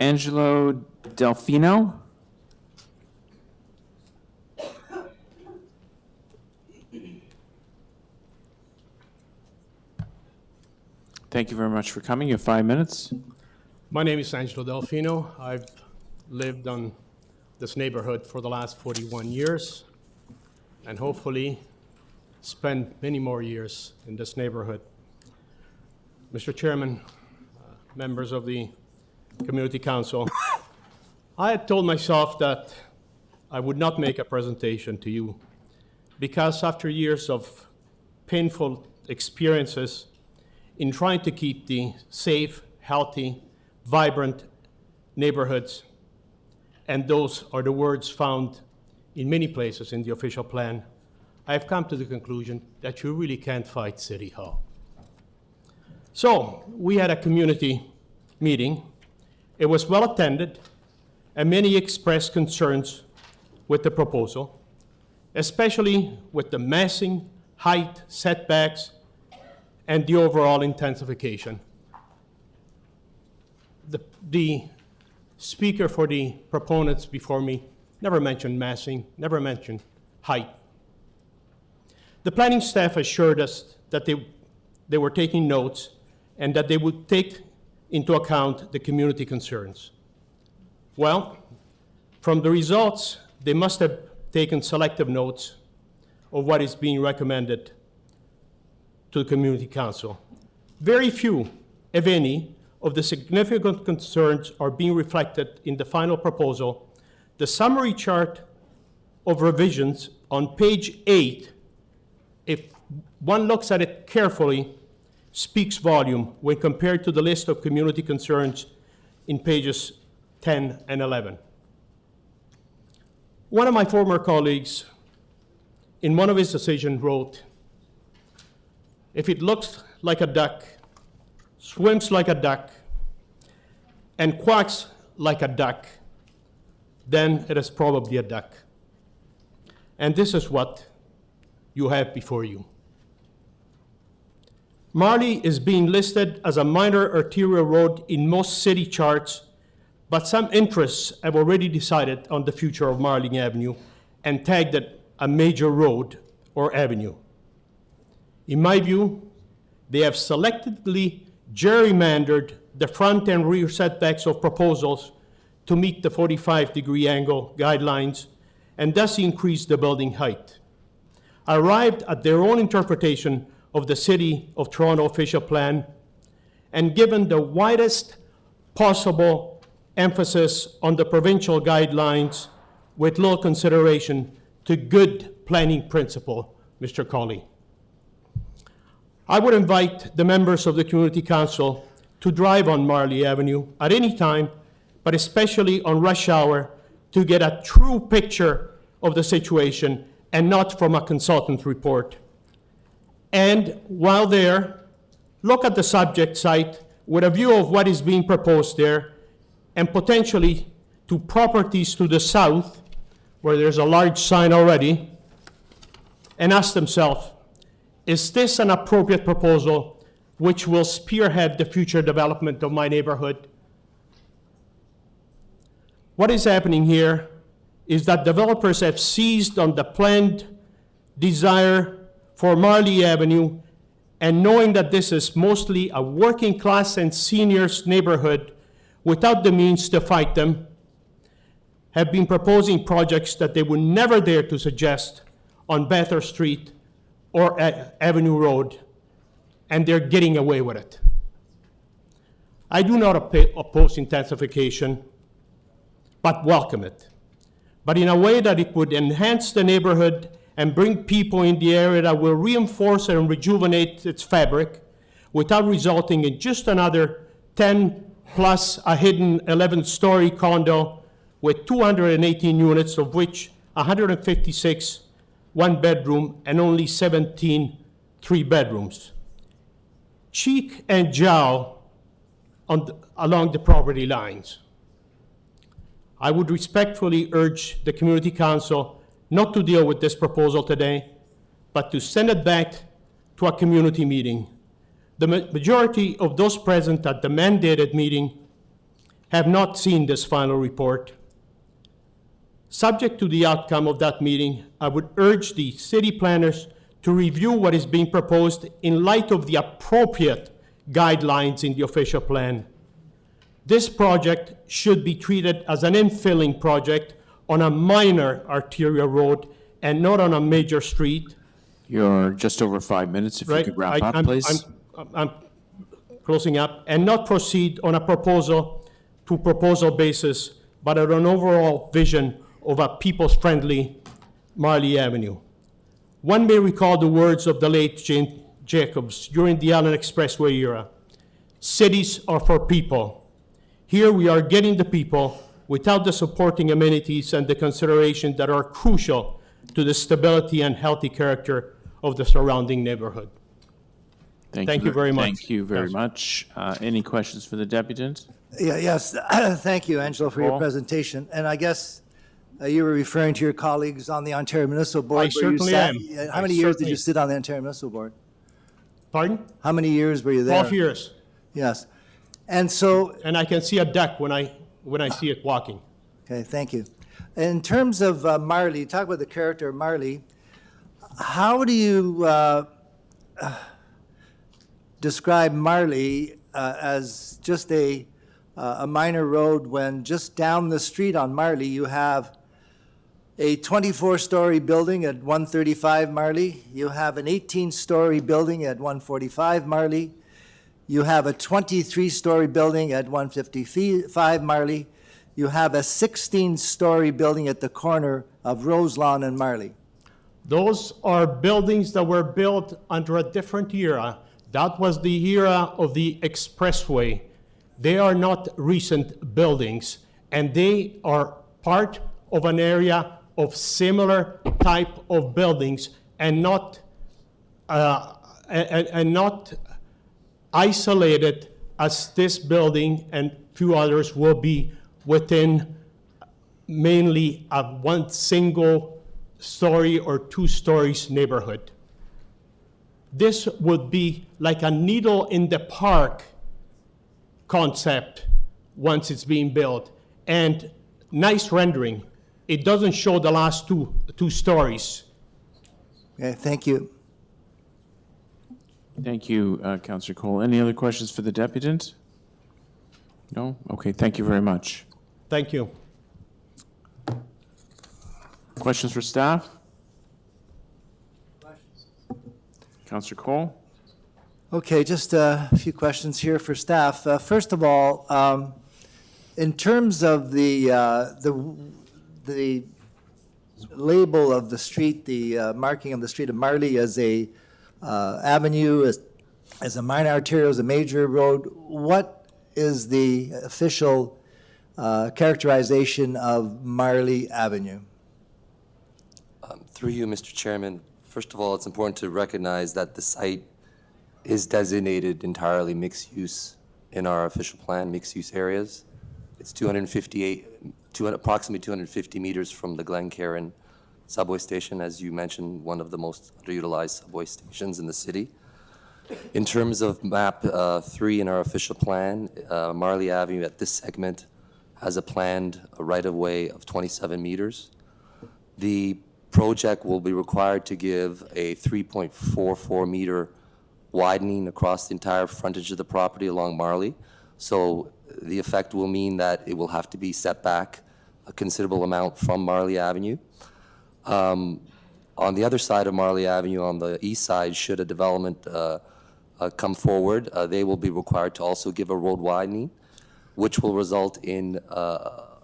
C: Angelo Delfino? Thank you very much for coming. You have 5 minutes.
A: My name is Angelo Delfino. I've lived on this neighborhood for the last 41 years and hopefully spend many more years in this neighborhood. Mr. Chairman, members of the Community Council, I had told myself that I would not make a presentation to you because after years of painful experiences in trying to keep the safe, healthy, vibrant neighborhoods, and those are the words found in many places in the official plan, I have come to the conclusion that you really can't fight City Hall. So we had a community meeting. It was well attended, and many expressed concerns with the proposal, especially with the massing, height, setbacks, and the overall intensification. The speaker for the proponents before me never mentioned massing, never mentioned height. The planning staff assured us that they were taking notes and that they would take into account the community concerns. Well, from the results, they must have taken selective notes of what is being recommended to the Community Council. Very few, if any, of the significant concerns are being reflected in the final proposal. The summary chart of revisions on page 8, if one looks at it carefully, speaks volume when compared to the list of community concerns in pages 10 and 11. One of my former colleagues in one of his decisions, wrote, "If it looks like a duck, swims like a duck, and quacks like a duck, then it is probably a duck." And this is what you have before you. Marley is being listed as a minor arterial road in most city charts, but some interests have already decided on the future of Marley Avenue and tagged it a major road or avenue. In my view, they have selectively gerrymandered the front and rear setbacks of proposals to meet the 45-degree angle guidelines and thus increase the building height. Arrived at their own interpretation of the City of Toronto official plan, and given the widest possible emphasis on the provincial guidelines with little consideration to good planning principle, Mr. Colley. I would invite the members of the Community Council to drive on Marley Avenue at any time, but especially on rush hour, to get a true picture of the situation and not from a consultant report. And while there, look at the subject site with a view of what is being proposed there, and potentially to properties to the south, where there's a large sign already, and ask themselves, is this an appropriate proposal which will spearhead the future development of my neighborhood? What is happening here is that developers have seized on the planned desire for Marley Avenue, and knowing that this is mostly a working class and seniors neighborhood without the means to fight them, have been proposing projects that they would never dare to suggest on Bathurst Street or Avenue Road, and they're getting away with it. I do not oppose intensification, but welcome it, but in a way that it would enhance the neighborhood and bring people in the area that will reinforce and rejuvenate its fabric without resulting in just another 10 plus a hidden 11-story condo with 218 units, of which 156 one-bedroom and only 17 three-bedrooms. Cheek and jowl along the property lines. I would respectfully urge the Community Council not to deal with this proposal today, but to send it back to a community meeting. The majority of those present at the mandated meeting have not seen this final report. Subject to the outcome of that meeting, I would urge the city planners to review what is being proposed in light of the appropriate guidelines in the official plan. This project should be treated as an infilling project on a minor arterial road and not on a major street.
C: You're just over 5 minutes, if you could wrap up, please.
A: I'm closing up, and not proceed on a proposal basis, but on an overall vision of a people's-friendly Marley Avenue. One may recall the words of the late Jane Jacobs during the Allen Expressway era. Cities are for people. Here we are getting the people without the supporting amenities and the consideration that are crucial to the stability and healthy character of the surrounding neighborhood. Thank you very much.
C: Thank you very much. Any questions for the deputant?
E: Yes, thank you, Angelo, for your
C: Paul?
E: presentation. And I guess you were referring to your colleagues on the Ontario Municipal Board.
A: I certainly am.
E: How many years did you sit on the Ontario Municipal Board?
A: Pardon?
E: How many years were you there?
A: 12 years.
E: Yes. And so,
A: And I can see a duck when I see it walking.
E: okay, thank you. In terms of Marley, talk about the character of Marley. How do you describe Marley as just a minor road when just down the street on Marley you have a 24-story building at 135 Marley, you have an 18-story building at 145 Marley, you have a 23-story building at 155 Marley, you have a 16-story building at the corner of Roselawn and Marley.
A: Those are buildings that were built under a different era. That was the era of the expressway. They are not recent buildings, and they are part of an area of similar type of buildings and not isolated as this building and few others will be within mainly a one single story or 2 stories neighborhood. This would be like a needle in the park concept once it's being built. And nice rendering. It doesn't show the last two stories.
E: Okay, thank you.
C: Thank you, Councillor Cole. Any other questions for the deputant? No? Okay, thank you very much.
A: Thank you.
C: Questions for staff? Councillor Cole?
E: Okay, just a few questions here for staff. First of all, in terms of the label of the street, the marking of the street of Marley as a avenue, as a minor arterial, as a major road, what is the official characterization of Marley Avenue?
I: Through you, Mr. Chairman, first of all, it's important to recognize that the site is designated entirely mixed use in our official plan, mixed use areas. It's approximately 250 meters from the Glen Karen subway station, as you mentioned, one of the most underutilized subway stations in the city. In terms of map 3 in our official plan, Marley Avenue at this segment has a planned right-of-way of 27 meters. The project will be required to give a 3.44 meter widening across the entire frontage of the property along Marley. So the effect will mean that it will have to be set back a considerable amount from Marley Avenue. On the other side of Marley Avenue, on the east side, should a development come forward, they will be required to also give a road widening, which will result in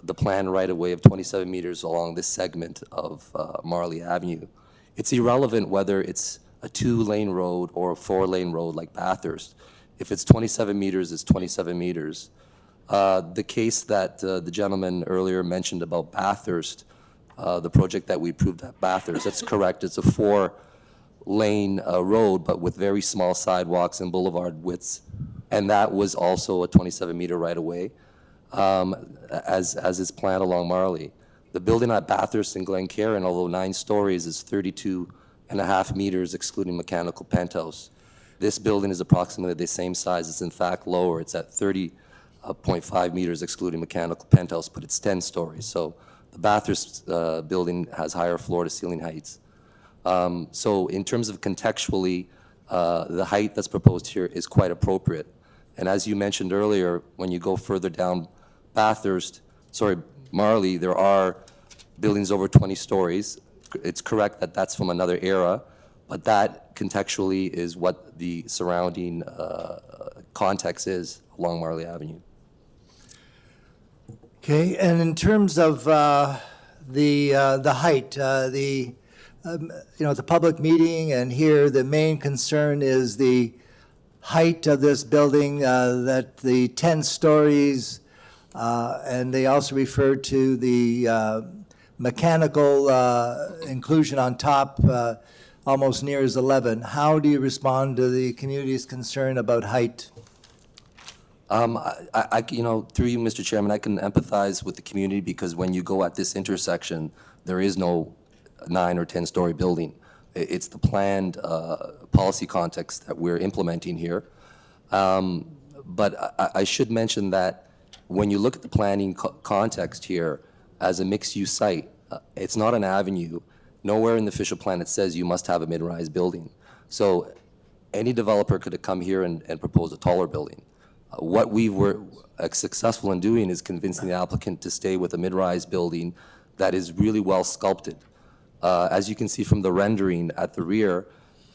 I: the planned right-of-way of 27 meters along this segment of Marley Avenue. It's irrelevant whether it's a 2-lane road or a 4-lane road like Bathurst. If it's 27 meters, it's 27 meters. The case that the gentleman earlier mentioned about Bathurst, the project that we approved at Bathurst, that's correct. It's a 4-lane road, but with very small sidewalks and boulevard widths. And that was also a 27-meter right-of-way, as is planned along Marley. The building at Bathurst and Glen Karen, although 9 stories, is 32.5 meters, excluding mechanical penthouse. This building is approximately the same size. It's in fact lower. It's at 30.5 meters, excluding mechanical penthouse, but it's 10 stories. So the Bathurst building has higher floor-to-ceiling heights. So in terms of contextually, the height that's proposed here is quite appropriate. And as you mentioned earlier, when you go further down Marley, there are buildings over 20 stories. It's correct that that's from another era, but that contextually is what the surrounding context is along Marley Avenue.
E: Okay, and in terms of the height, the public meeting and here, the main concern is the height of this building, that the 10 stories, and they also refer to the mechanical inclusion on top, almost near as 11. How do you respond to the community's concern about height? Through you, Mr. Chairman, I can empathize with the community because when you go at this intersection, there is no 9 or 10-story building. It's the planned policy context that we're implementing here. But I should mention that when you look at the planning context here as a mixed-use site, it's not an avenue. Nowhere in the official plan it says you must have a mid-rise building. So any developer could have come here and proposed a taller building. What we were successful in doing is convincing the applicant to stay with a mid-rise building that is really well sculpted. As you can see from the rendering at the rear,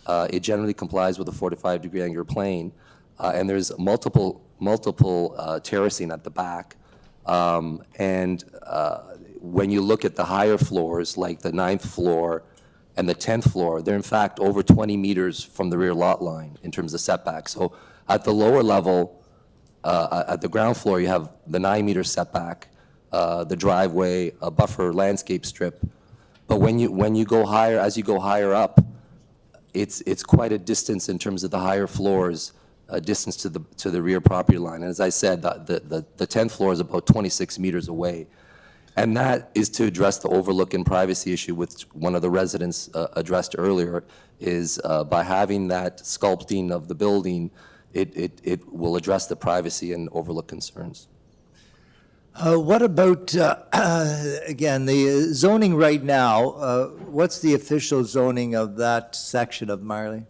E: it generally complies with a 45-degree angular plane, and there's multiple terracing at the back. When you look at the higher floors, like the 9th floor and the 10th floor, they're in fact over 20 meters from the rear lot line in terms of setback. So at the lower level, at the ground floor, you have the 9-meter setback, the driveway, a buffer landscape strip.
I: But when you go higher, as you go higher up, it's quite a distance in terms of the higher floors, a distance to the rear property line. And as I said, the 10th floor is about 26 meters away. And that is to address the overlook and privacy issue, which one of the residents addressed earlier, is by having that sculpting of the building, it will address the privacy and overlook concerns.
E: What about, again, the zoning right now? What's the official zoning of that section of Marley?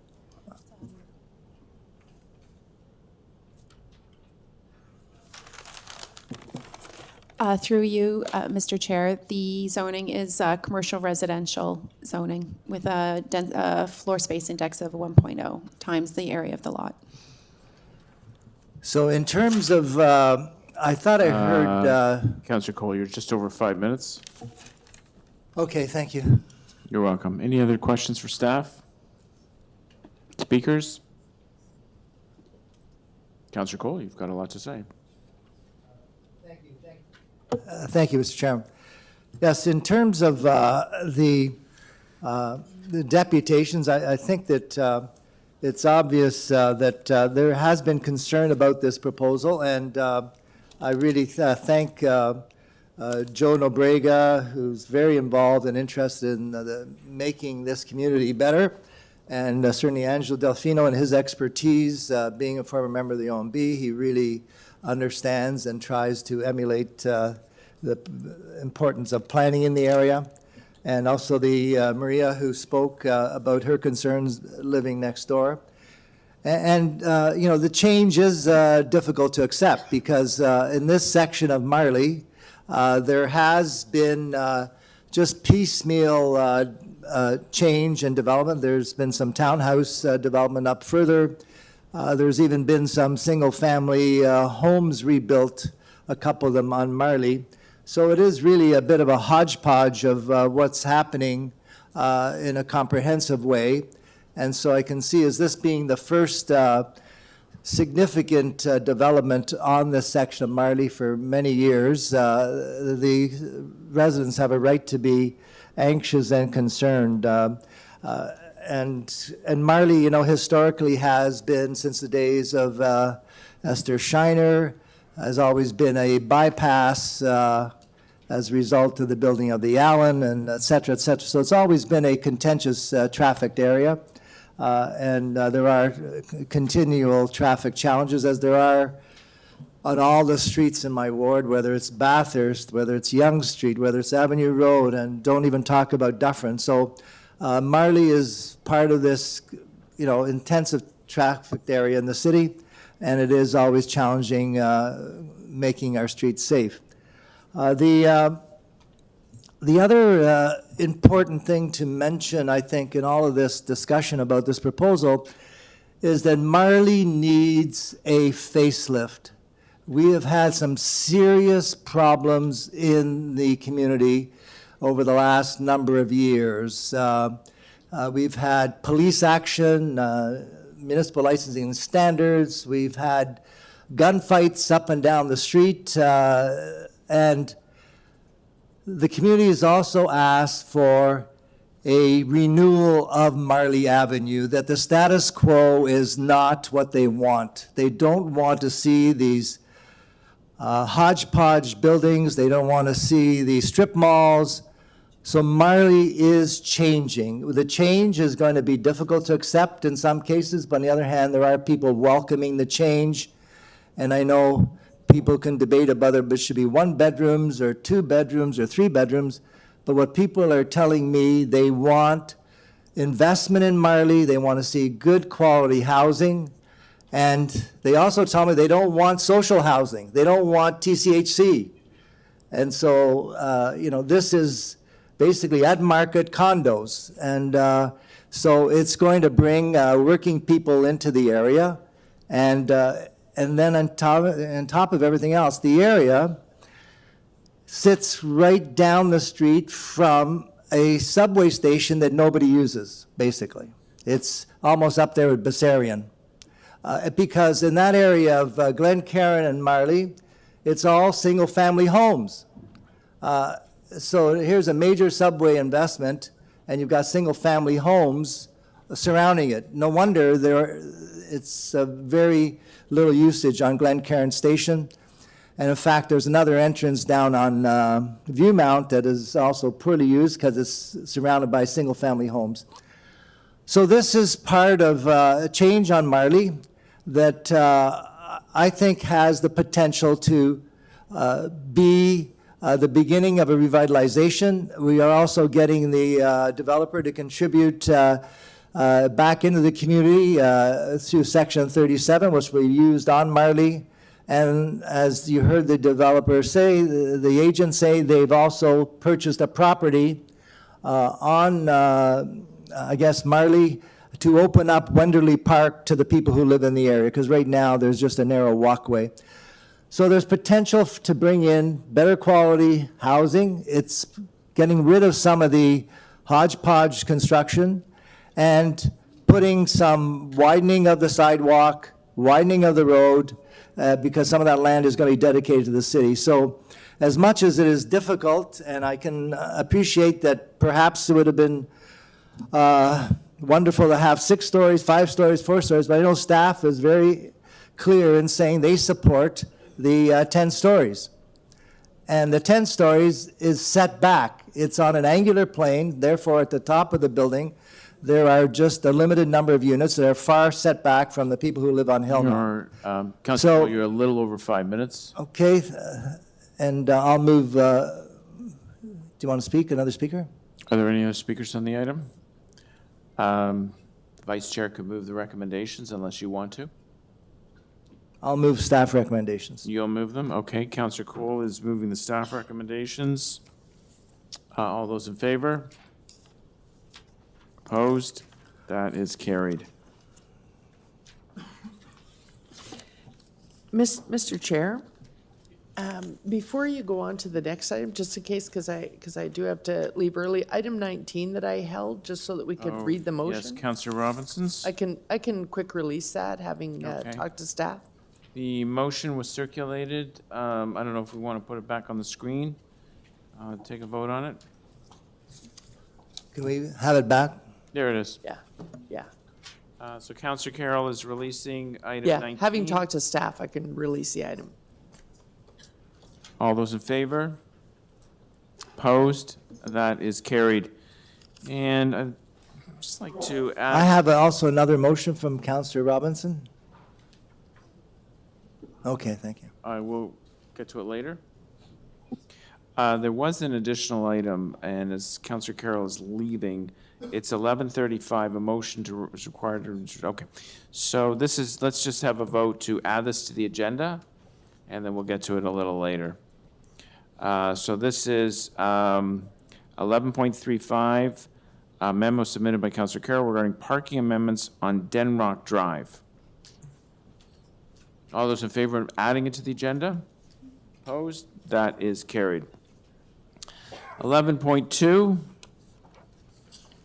J: Through you, Mr. Chair, the zoning is commercial residential zoning with a floor space index of 1.0 times the area of the lot.
E: So in terms of, I thought I heard,
C: Councillor Cole, you're just over 5 minutes.
E: okay, thank you.
C: You're welcome. Any other questions for staff? Speakers? Councillor Cole, you've got a lot to say.
E: Thank you, Mr. Chairman. Yes, in terms of the deputations, I think that it's obvious that there has been concern about this proposal, and I really thank Joe Nobrega, who's very involved and interested in making this community better, and certainly Angelo Delfino and his expertise, being a former member of the OMB, he really understands and tries to emulate the importance of planning in the area. And also the Maria, who spoke about her concerns living next door. And you know, the change is difficult to accept because in this section of Marley, there has been just piecemeal change and development. There's been some townhouse development up further. There's even been some single-family homes rebuilt, a couple of them on Marley. So it is really a bit of a hodgepodge of what's happening in a comprehensive way. And so I can see as this being the first significant development on this section of Marley for many years, the residents have a right to be anxious and concerned. And Marley, you know, historically has been, since the days of Esther Shiner, has always been a bypass as a result of the building of the Allen, and et cetera, et cetera. So it's always been a contentious trafficked area. And there are continual traffic challenges, as there are on all the streets in my ward, whether it's Bathurst, whether it's Yonge Street, whether it's Avenue Road, and don't even talk about Dufferin. So Marley is part of this, you know, intensive trafficked area in the city, and it is always challenging making our streets safe. The other important thing to mention, I think, in all of this discussion about this proposal is that Marley needs a facelift. We have had some serious problems in the community over the last number of years. We've had police action, municipal licensing standards, we've had gunfights up and down the street, and the community has also asked for a renewal of Marley Avenue, that the status quo is not what they want. They don't want to see these hodgepodge buildings. They don't want to see these strip malls. So Marley is changing. The change is going to be difficult to accept in some cases, but on the other hand, there are people welcoming the change. And I know people can debate about whether it should be 1 bedrooms or 2 bedrooms or 3 bedrooms, but what people are telling me, they want investment in Marley, they want to see good quality housing, and they also tell me they don't want social housing, they don't want TCHC. And so, you know, this is basically at market condos, and so it's going to bring working people into the area, and then on top of everything else, the area sits right down the street from a subway station that nobody uses, basically. It's almost up there with Bessarion. Because in that area of Glen Karen and Marley, it's all single-family homes. So here's a major subway investment, and you've got single-family homes surrounding it. No wonder it's very little usage on Glen Karen Station. And in fact, there's another entrance down on Viewmount that is also poorly used because it's surrounded by single-family homes. So this is part of a change on Marley that I think has the potential to be the beginning of a revitalization. We are also getting the developer to contribute back into the community through Section 37, which we used on Marley. And as you heard the developer say, the agent say, they've also purchased a property on, I guess, Marley, to open up Wenderley Park to the people who live in the area, because right now there's just a narrow walkway. So there's potential to bring in better quality housing. It's getting rid of some of the hodgepodge construction and putting some widening of the sidewalk, widening of the road, because some of that land is going to be dedicated to the city. So as much as it is difficult, and I can appreciate that perhaps it would have been wonderful to have 6 stories, 5 stories, 4 stories, but I know staff is very clear in saying they support the 10 stories. And the 10 stories is set back. It's on an angular plane, therefore at the top of the building, there are just a limited number of units that are far set back from the people who live on Hillmount.
C: Councilor, you're a little over 5 minutes.
E: Okay, and I'll move, do you want to speak, another speaker?
C: Are there any other speakers on the item? Vice Chair could move the recommendations unless you want to.
E: I'll move staff recommendations.
C: You'll move them? Okay. Councilor Cole is moving the staff recommendations. All those in favor? Opposed? That is carried.
D: Mr. Chair, before you go on to the next item, just in case, because I do have to leave early, item 19 that I held, just so that we could read the motion.
C: Yes, Councilor Robinson's.
D: I can quick release that, having
C: Okay.
D: talked to staff.
C: The motion was circulated. I don't know if we want to put it back on the screen. Take a vote on it.
E: Can we have it back?
C: There it is.
D: Yeah.
C: So Councilor Carroll is releasing item
D: Yeah,
C: 19.
D: having talked to staff, I can release the item.
C: All those in favor? Opposed? That is carried. And I'd just like to
E: I
C: add,
E: have also another motion from Councillor Robinson. Okay, thank you.
C: I will get to it later. There was an additional item, and as Councilor Carroll is leaving, it's 11:35, a motion is required to, okay. So this is, let's just have a vote to add this to the agenda, and then we'll get to it a little later. So this is 11.35, a memo submitted by Councilor Carroll regarding parking amendments on Denrock Drive. All those in favor of adding it to the agenda? Opposed? That is carried. 11.2,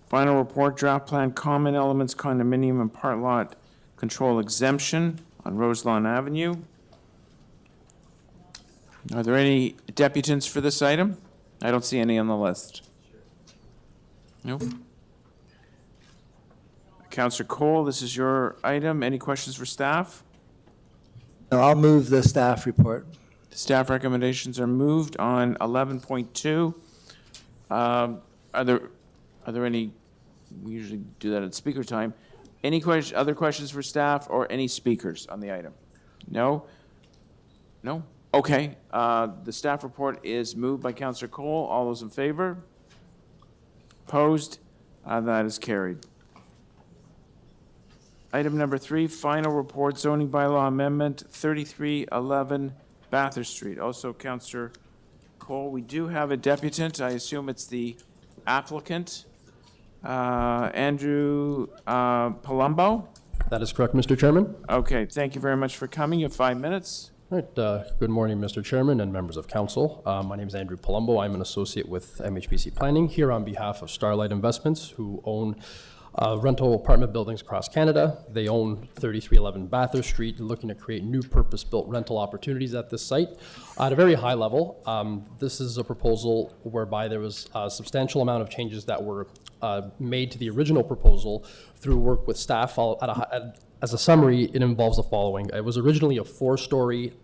C: final report, draft plan, common elements, condominium, and part lot control exemption on Roselawn Avenue. Are there any deputants for this item? I don't see any on the list. Nope. Councilor Cole, this is your item. Any questions for staff?
E: No, I'll move the staff report.
C: The staff recommendations are moved on 11.2. Are there any, we usually do that at speaker time. Any other questions for staff or any speakers on the item? No? No? Okay. The staff report is moved by Councilor Cole. All those in favor? Opposed? That is carried. Item number 3, final report, zoning bylaw amendment, 3311 Bathurst Street. Also, Councilor Cole, we do have a deputant. I assume it's the applicant, Andrew Palumbo.
K: That is correct, Mr. Chairman.
C: Okay, thank you very much for coming. You have 5 minutes.
K: All right, good morning, Mr. Chairman and members of council. My name is Andrew Palumbo. I'm an associate with MHBC Planning here on behalf of Starlight Investments, who own rental apartment buildings across Canada. They own 3311 Bathurst Street, looking to create new purpose-built rental opportunities at this site. At a very high level, this is a proposal whereby there was a substantial amount of changes that were made to the original proposal through work with staff. As a summary, it involves the following. It was originally a 4-story,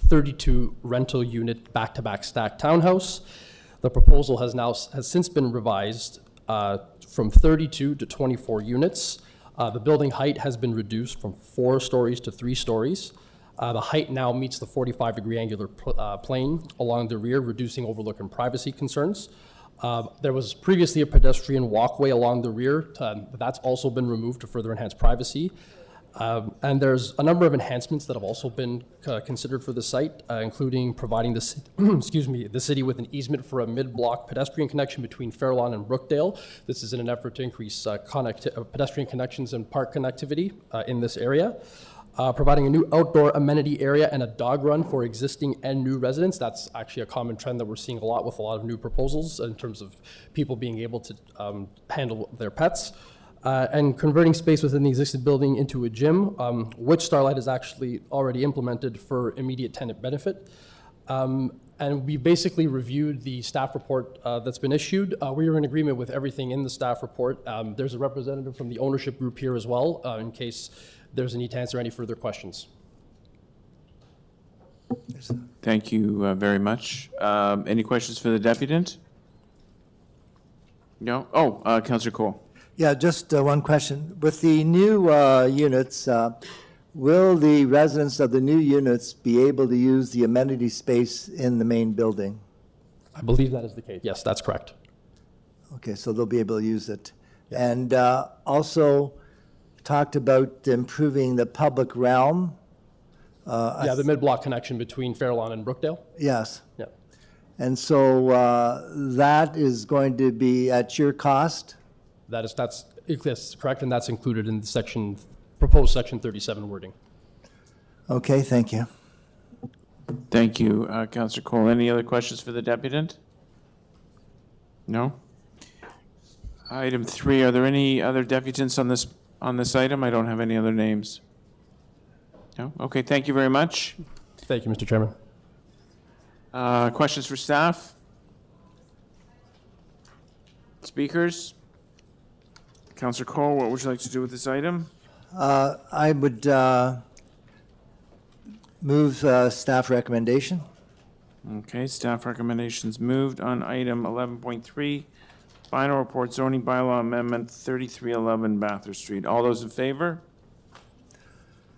K: 32 rental unit back-to-back stacked townhouse. The proposal has since been revised from 32 to 24 units. The building height has been reduced from 4 stories to 3 stories. The height now meets the 45-degree angular plane along the rear, reducing overlook and privacy concerns. There was previously a pedestrian walkway along the rear. But that's also been removed to further enhance privacy. And there's a number of enhancements that have also been considered for the site, including providing the city with an easement for a mid-block pedestrian connection between Fairlawn and Brookdale. This is in an effort to increase pedestrian connections and park connectivity in this area. Providing a new outdoor amenity area and a dog run for existing and new residents. That's actually a common trend that we're seeing a lot with a lot of new proposals in terms of people being able to handle their pets. And converting space within the existing building into a gym, which Starlight is actually already implemented for immediate tenant benefit. And we basically reviewed the staff report that's been issued. We were in agreement with everything in the staff report. There's a representative from the ownership group here as well, in case there's a need to answer any further questions.
C: Thank you very much. Any questions for the deputant? No? Oh, Councillor Cole.
E: Yeah, just one question. With the new units, will the residents of the new units be able to use the amenity space in the main building?
K: I believe that is the case. Yes, that's correct.
E: Okay, so they'll be able to use it. And also talked about improving the public realm.
K: Yeah, the mid-block connection between Fairlawn and Brookdale.
E: Yes.
K: Yeah.
E: And so that is going to be at your cost?
K: That's correct, and that's included in the proposed section 37 wording.
E: Okay, thank you.
C: Thank you, Councillor Cole. Any other questions for the deputant? No? Item 3, are there any other deputants on this item? I don't have any other names. No? Okay, thank you very much.
K: Thank you, Mr. Chairman.
C: Questions for staff? Speakers? Councillor Cole, what would you like to do with this item?
E: I would move staff recommendation.
C: Okay, staff recommendations moved on item 11.3, final report zoning bylaw amendment 3311 Bathurst Street. All those in favor?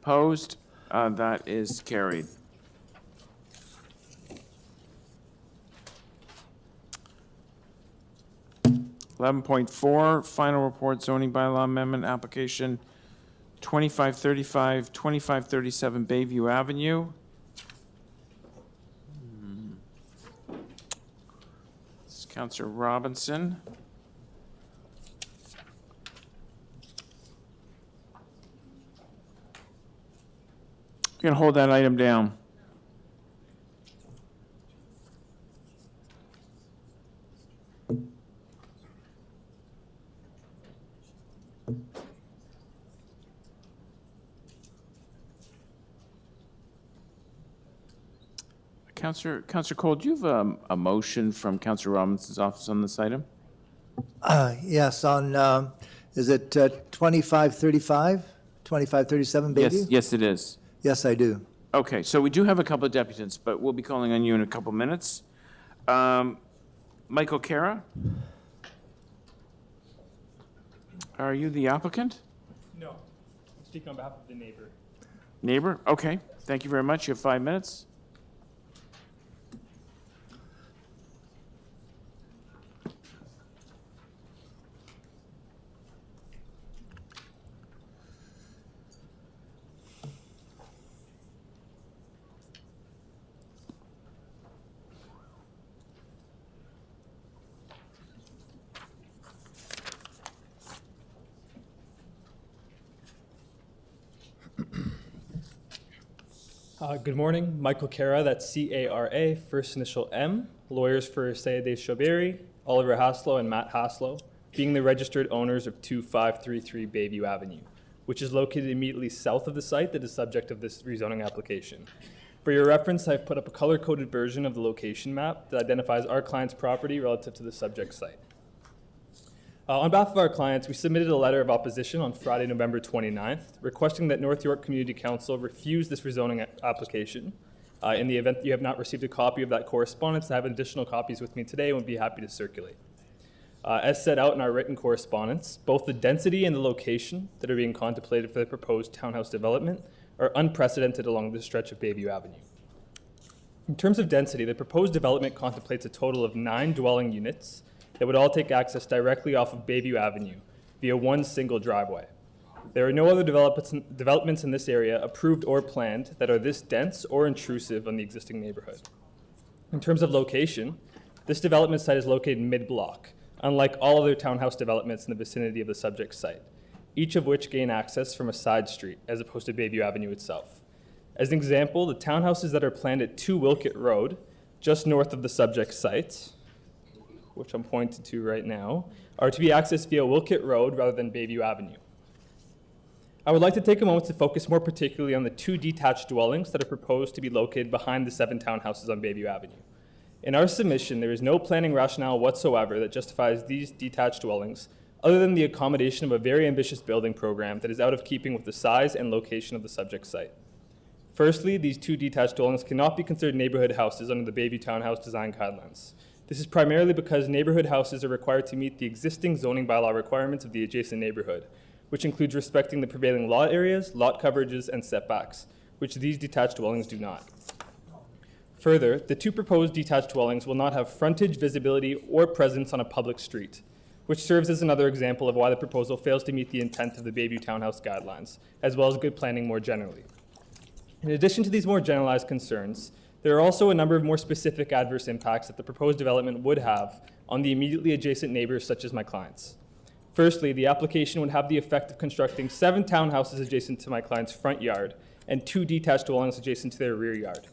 C: Opposed? That is carried. (11.4) Final report zoning bylaw amendment application 2535, 2537 Bayview Avenue. This is Councillor Robinson. We're going to hold that item down. Councillor Cole, do you have a motion from Councillor Robinson's office on this item?
E: Yes, on, is it 2535, 2537 Bayview?
C: Yes, it is.
E: Yes, I do.
C: Okay, so we do have a couple of deputants, but we'll be calling on you in a couple minutes. Michael Kara? Are you the applicant?
L: No, I'm speaking on behalf of the neighbor.
C: Neighbor? Okay, thank you very much. You have 5 minutes.
L: Good morning, Michael Kara, that's C-A-R-A, first initial M, lawyers for Sayede Shobiri, Oliver Haslow, and Matt Haslow, being the registered owners of 2533 Bayview Avenue, which is located immediately south of the site that is subject of this rezoning application. For your reference, I've put up a color-coded version of the location map that identifies our client's property relative to the subject site. On behalf of our clients, we submitted a letter of opposition on Friday, November 29th, requesting that North York Community Council refuse this rezoning application. In the event that you have not received a copy of that correspondence, I have additional copies with me today and would be happy to circulate. As set out in our written correspondence, both the density and the location that are being contemplated for the proposed townhouse development are unprecedented along this stretch of Bayview Avenue. In terms of density, the proposed development contemplates a total of 9 dwelling units that would all take access directly off of Bayview Avenue via one single driveway. There are no other developments in this area approved or planned that are this dense or intrusive on the existing neighborhood. In terms of location, this development site is located mid-block, unlike all other townhouse developments in the vicinity of the subject site, each of which gain access from a side street as opposed to Bayview Avenue itself. As an example, the townhouses that are planned at 2 Wilkett Road, just north of the subject site, which I'm pointing to right now, are to be accessed via Wilkett Road rather than Bayview Avenue. I would like to take a moment to focus more particularly on the 2 detached dwellings that are proposed to be located behind the 7 townhouses on Bayview Avenue. In our submission, there is no planning rationale whatsoever that justifies these detached dwellings other than the accommodation of a very ambitious building program that is out of keeping with the size and location of the subject site. Firstly, these 2 detached dwellings cannot be considered neighborhood houses under the Bayview Townhouse Design Guidelines. This is primarily because neighborhood houses are required to meet the existing zoning bylaw requirements of the adjacent neighborhood, which includes respecting the prevailing lot areas, lot coverages, and setbacks, which these detached dwellings do not. Further, the 2 proposed detached dwellings will not have frontage, visibility, or presence on a public street, which serves as another example of why the proposal fails to meet the intent of the Bayview Townhouse Guidelines, as well as good planning more generally. In addition to these more generalized concerns, there are also a number of more specific adverse impacts that the proposed development would have on the immediately adjacent neighbors such as my clients. Firstly, the application would have the effect of constructing 7 townhouses adjacent to my client's front yard and 2 detached dwellings adjacent to their rear yard.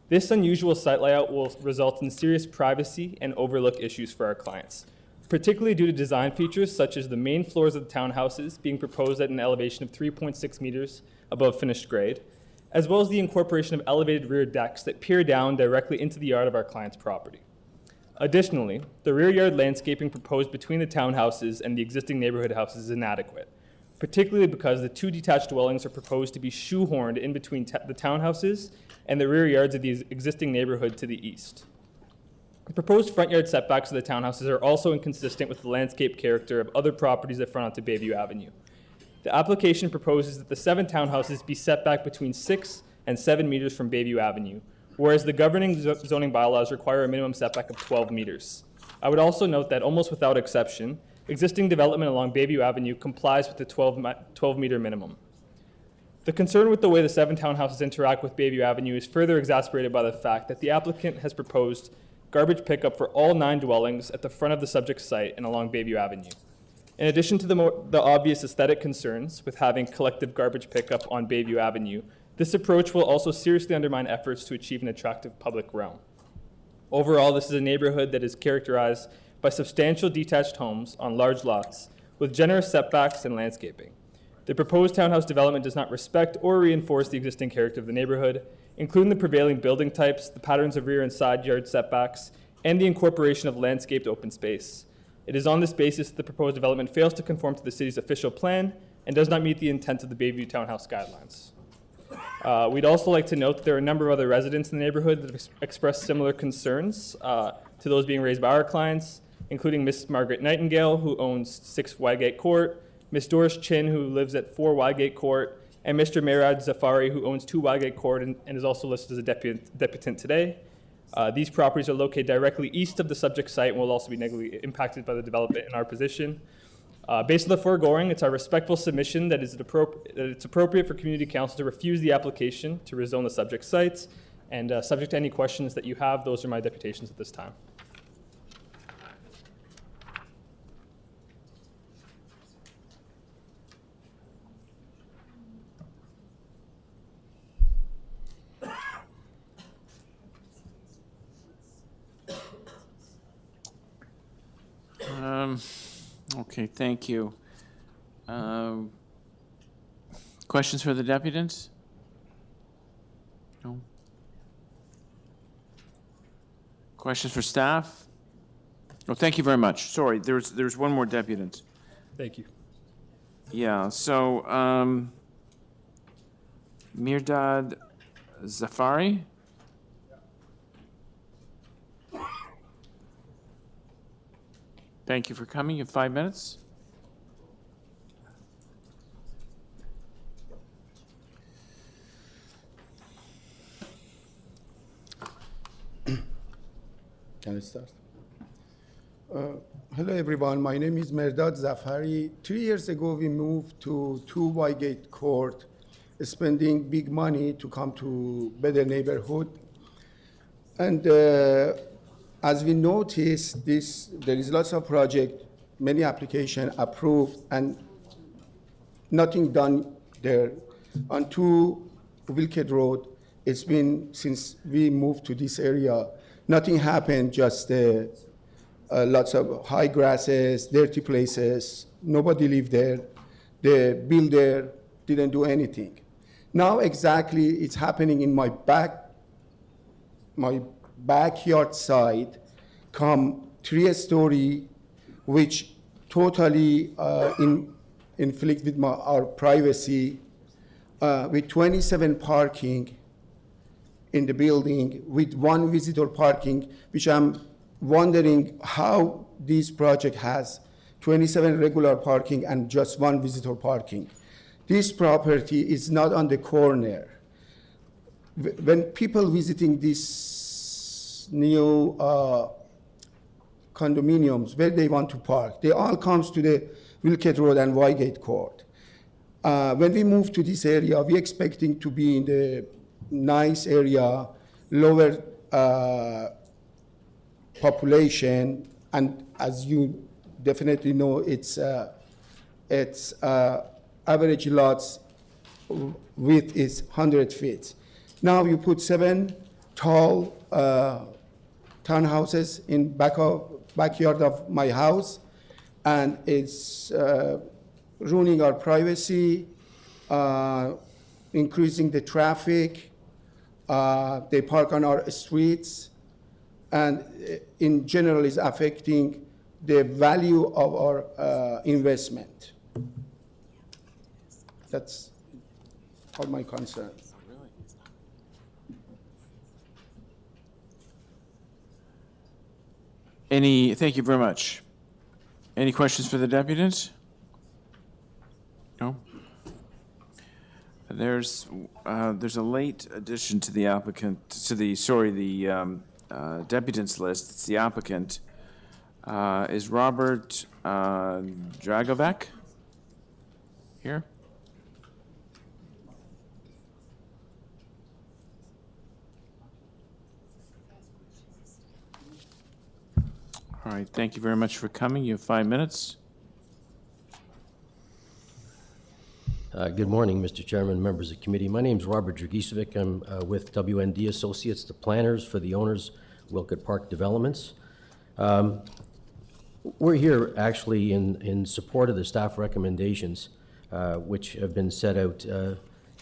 L: This unusual site layout will result in serious privacy and overlook issues for our clients, particularly due to design features such as the main floors of the townhouses being proposed at an elevation of 3.6 meters above finished grade, as well as the incorporation of elevated rear decks that peer down directly into the yard of our client's property. Additionally, the rear yard landscaping proposed between the townhouses and the existing neighborhood houses is inadequate, particularly because the 2 detached dwellings are proposed to be shoehorned in between the townhouses and the rear yards of the existing neighborhood to the east. The proposed front yard setbacks of the townhouses are also inconsistent with the landscape character of other properties that front onto Bayview Avenue. The application proposes that the 7 townhouses be set back between 6 and 7 meters from Bayview Avenue, whereas the governing zoning bylaws require a minimum setback of 12 meters. I would also note that almost without exception, existing development along Bayview Avenue complies with the 12-meter minimum. The concern with the way the 7 townhouses interact with Bayview Avenue is further exacerbated by the fact that the applicant has proposed garbage pickup for all 9 dwellings at the front of the subject site and along Bayview Avenue. In addition to the obvious aesthetic concerns with having collective garbage pickup on Bayview Avenue, this approach will also seriously undermine efforts to achieve an attractive public realm. Overall, this is a neighborhood that is characterized by substantial detached homes on large lots with generous setbacks and landscaping. The proposed townhouse development does not respect or reinforce the existing character of the neighborhood, including the prevailing building types, the patterns of rear and side yard setbacks, and the incorporation of landscaped open space. It is on this basis that the proposed development fails to conform to the city's official plan and does not meet the intent of the Bayview Townhouse Guidelines. We'd also like to note that there are a number of other residents in the neighborhood that have expressed similar concerns to those being raised by our clients, including Miss Margaret Nightingale, who owns 6 Wygate Court, Miss Doris Chin, who lives at 4 Wygate Court, and Mr. Merad Zafari, who owns 2 Wygate Court and is also listed as a deputant today. These properties are located directly east of the subject site and will also be negatively impacted by the development in our position. Based on the foregoing, it's our respectful submission that it's appropriate for Community Council to refuse the application to rezone the subject sites. And subject to any questions that you have, those are my deputations at this time.
C: Okay, thank you. Questions for the deputants? No? Questions for staff? Oh, thank you very much. Sorry, there's one more deputant.
L: Thank you.
C: Yeah, so, Mirdad Zafari? Thank you for coming. You have 5 minutes.
M: Can I start? Hello, everyone. My name is Mirdad Zafari. 3 years ago, we moved to 2 Wygate Court, spending big money to come to better neighborhood. And as we noticed, there is lots of project, many application approved, and nothing done there. On 2 Wilkett Road, it's been since we moved to this area. Nothing happened, just lots of high grasses, dirty places, nobody lived there. The builder didn't do anything. Now exactly it's happening in my backyard side, come 3-story, which totally inflict with our privacy, with 27 parking in the building, with 1 visitor parking, which I'm wondering how this project has 27 regular parking and just 1 visitor parking. This property is not on the corner. When people visiting this new condominiums, where they want to park, they all comes to the Wilkett Road and Wygate Court. When we move to this area, we're expecting to be in the nice area, lower population, and as you definitely know, it's average lots width is 100 feet. Now you put 7 tall townhouses in backyard of my house, and it's ruining our privacy, increasing the traffic. They park on our streets, and in general is affecting the value of our investment. That's all my concerns.
C: Thank you very much. Any questions for the deputant? No? There's a late addition to the applicant, to the deputant's list. It's the applicant. Is Robert Dragovec here? All right, thank you very much for coming. You have 5 minutes.
N: Good morning, Mr. Chairman, members of the committee. My name is Robert Dragicevic. I'm with WND Associates, the planners for the owners, Wilkett Park Developments. We're here actually in support of the staff recommendations, which have been set out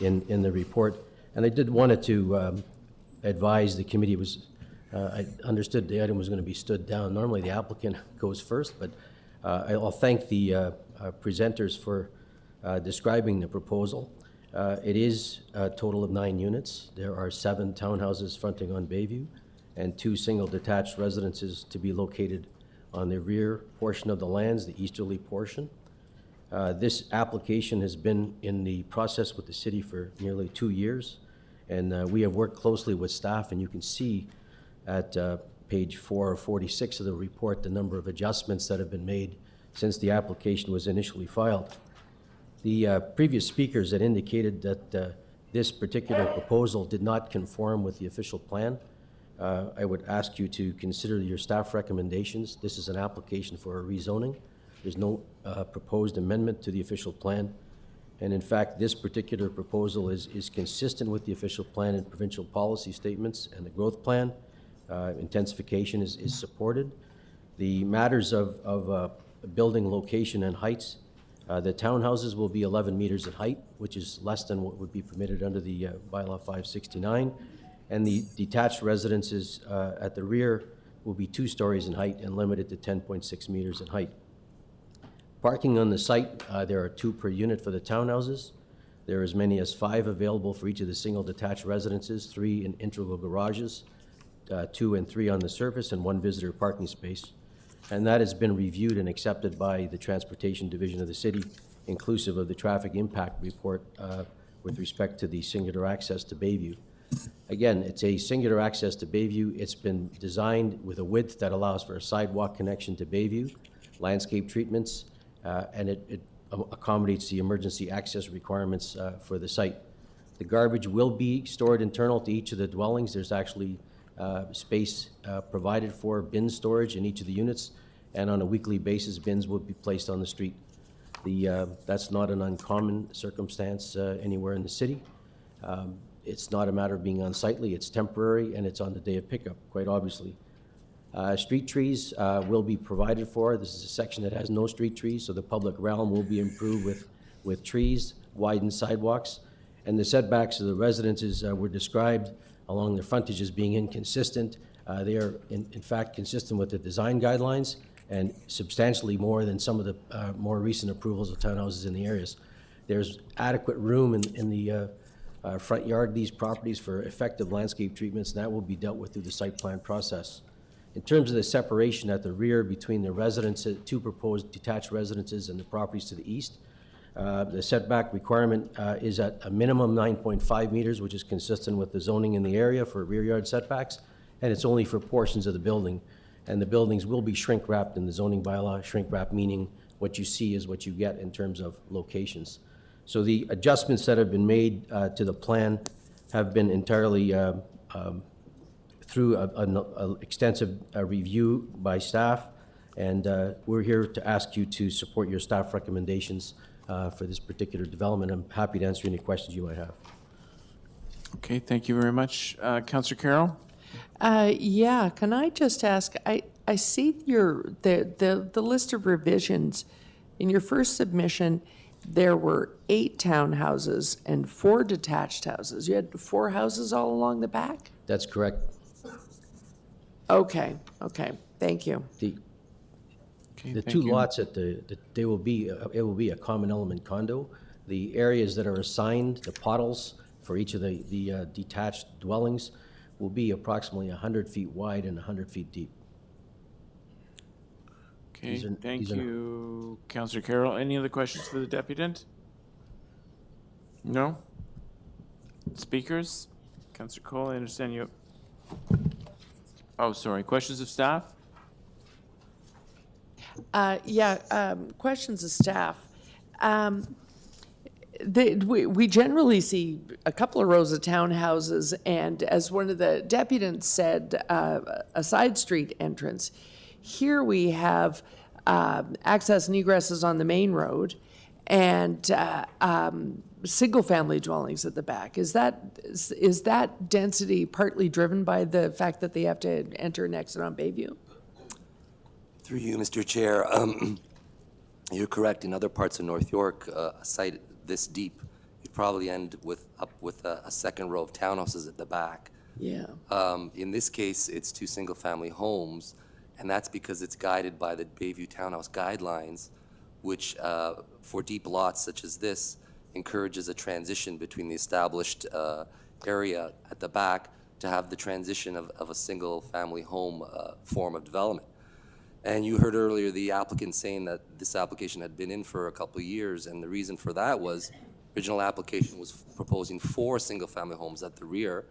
N: in the report. And I did wanted to advise the committee I understood the item was going to be stood down. Normally the applicant goes first, but I'll thank the presenters for describing the proposal. It is a total of 9 units. There are 7 townhouses fronting on Bayview and 2 single detached residences to be located on the rear portion of the lands, the easterly portion. This application has been in the process with the city for nearly 2 years, and we have worked closely with staff, and you can see at page 446 of the report the number of adjustments that have been made since the application was initially filed. The previous speakers had indicated that this particular proposal did not conform with the official plan. I would ask you to consider your staff recommendations. This is an application for a rezoning. There's no proposed amendment to the official plan. And in fact, this particular proposal is consistent with the official plan and provincial policy statements and the growth plan. Intensification is supported. The matters of building location and heights. The townhouses will be 11 meters in height, which is less than what would be permitted under the bylaw 569. And the detached residences at the rear will be 2 stories in height and limited to 10.6 meters in height. Parking on the site, there are 2 per unit for the townhouses. There are as many as 5 available for each of the single detached residences, 3 in integral garages, 2 and 3 on the surface, and 1 visitor parking space. And that has been reviewed and accepted by the Transportation Division of the city, inclusive of the traffic impact report with respect to the singular access to Bayview. Again, it's a singular access to Bayview. It's been designed with a width that allows for a sidewalk connection to Bayview, landscape treatments, and it accommodates the emergency access requirements for the site. The garbage will be stored internal to each of the dwellings. There's actually space provided for bin storage in each of the units, and on a weekly basis, bins will be placed on the street. That's not an uncommon circumstance anywhere in the city. It's not a matter of being unsightly, it's temporary, and it's on the day of pickup, quite obviously. Street trees will be provided for. This is a section that has no street trees, so the public realm will be improved with trees, widened sidewalks, and the setbacks of the residences were described along their frontage as being inconsistent. They are, in fact, consistent with the design guidelines and substantially more than some of the more recent approvals of townhouses in the areas. There's adequate room in the front yard of these properties for effective landscape treatments, and that will be dealt with through the site plan process. In terms of the separation at the rear between the residences, 2 proposed detached residences and the properties to the east, the setback requirement is at a minimum 9.5 meters, which is consistent with the zoning in the area for rear yard setbacks, and it's only for portions of the building. And the buildings will be shrink wrapped in the zoning bylaw, shrink wrap meaning what you see is what you get in terms of locations. So the adjustments that have been made to the plan have been entirely through an extensive review by staff, and we're here to ask you to support your staff recommendations for this particular development. I'm happy to answer any questions you might have.
C: Okay, thank you very much. Councillor Carroll?
D: Yeah, can I just ask, I see the list of revisions. In your first submission, there were 8 townhouses and 4 detached houses. You had 4 houses all along the back?
N: That's correct.
D: Okay, thank you.
N: The 2 lots at it will be a common element condo. The areas that are assigned, the pottles for each of the detached dwellings will be approximately 100 feet wide and 100 feet deep.
C: Okay, thank you, Councillor Carroll. Any other questions for the deputant? No? Speakers? Councillor Cole, I understand you. Oh, sorry. Questions of staff?
D: Questions of staff. We generally see a couple of rows of townhouses, and as one of the deputants said, a side street entrance. Here we have access and egresses on the main road, and single-family dwellings at the back. Is that density partly driven by the fact that they have to enter and exit on Bayview?
I: Through you, Mr. Chair, you're correct. In other parts of North York, a site this deep, you'd probably end up with a second row of townhouses at the back.
D: Yeah.
I: In this case, it's 2 single-family homes, and that's because it's guided by the Bayview Townhouse Guidelines, which, for deep lots such as this, encourages a transition between the established area at the back to have the transition of a single-family home form of development. And you heard earlier the applicant saying that this application had been in for a couple of years, and the reason for that was original application was proposing 4 single-family homes at the rear,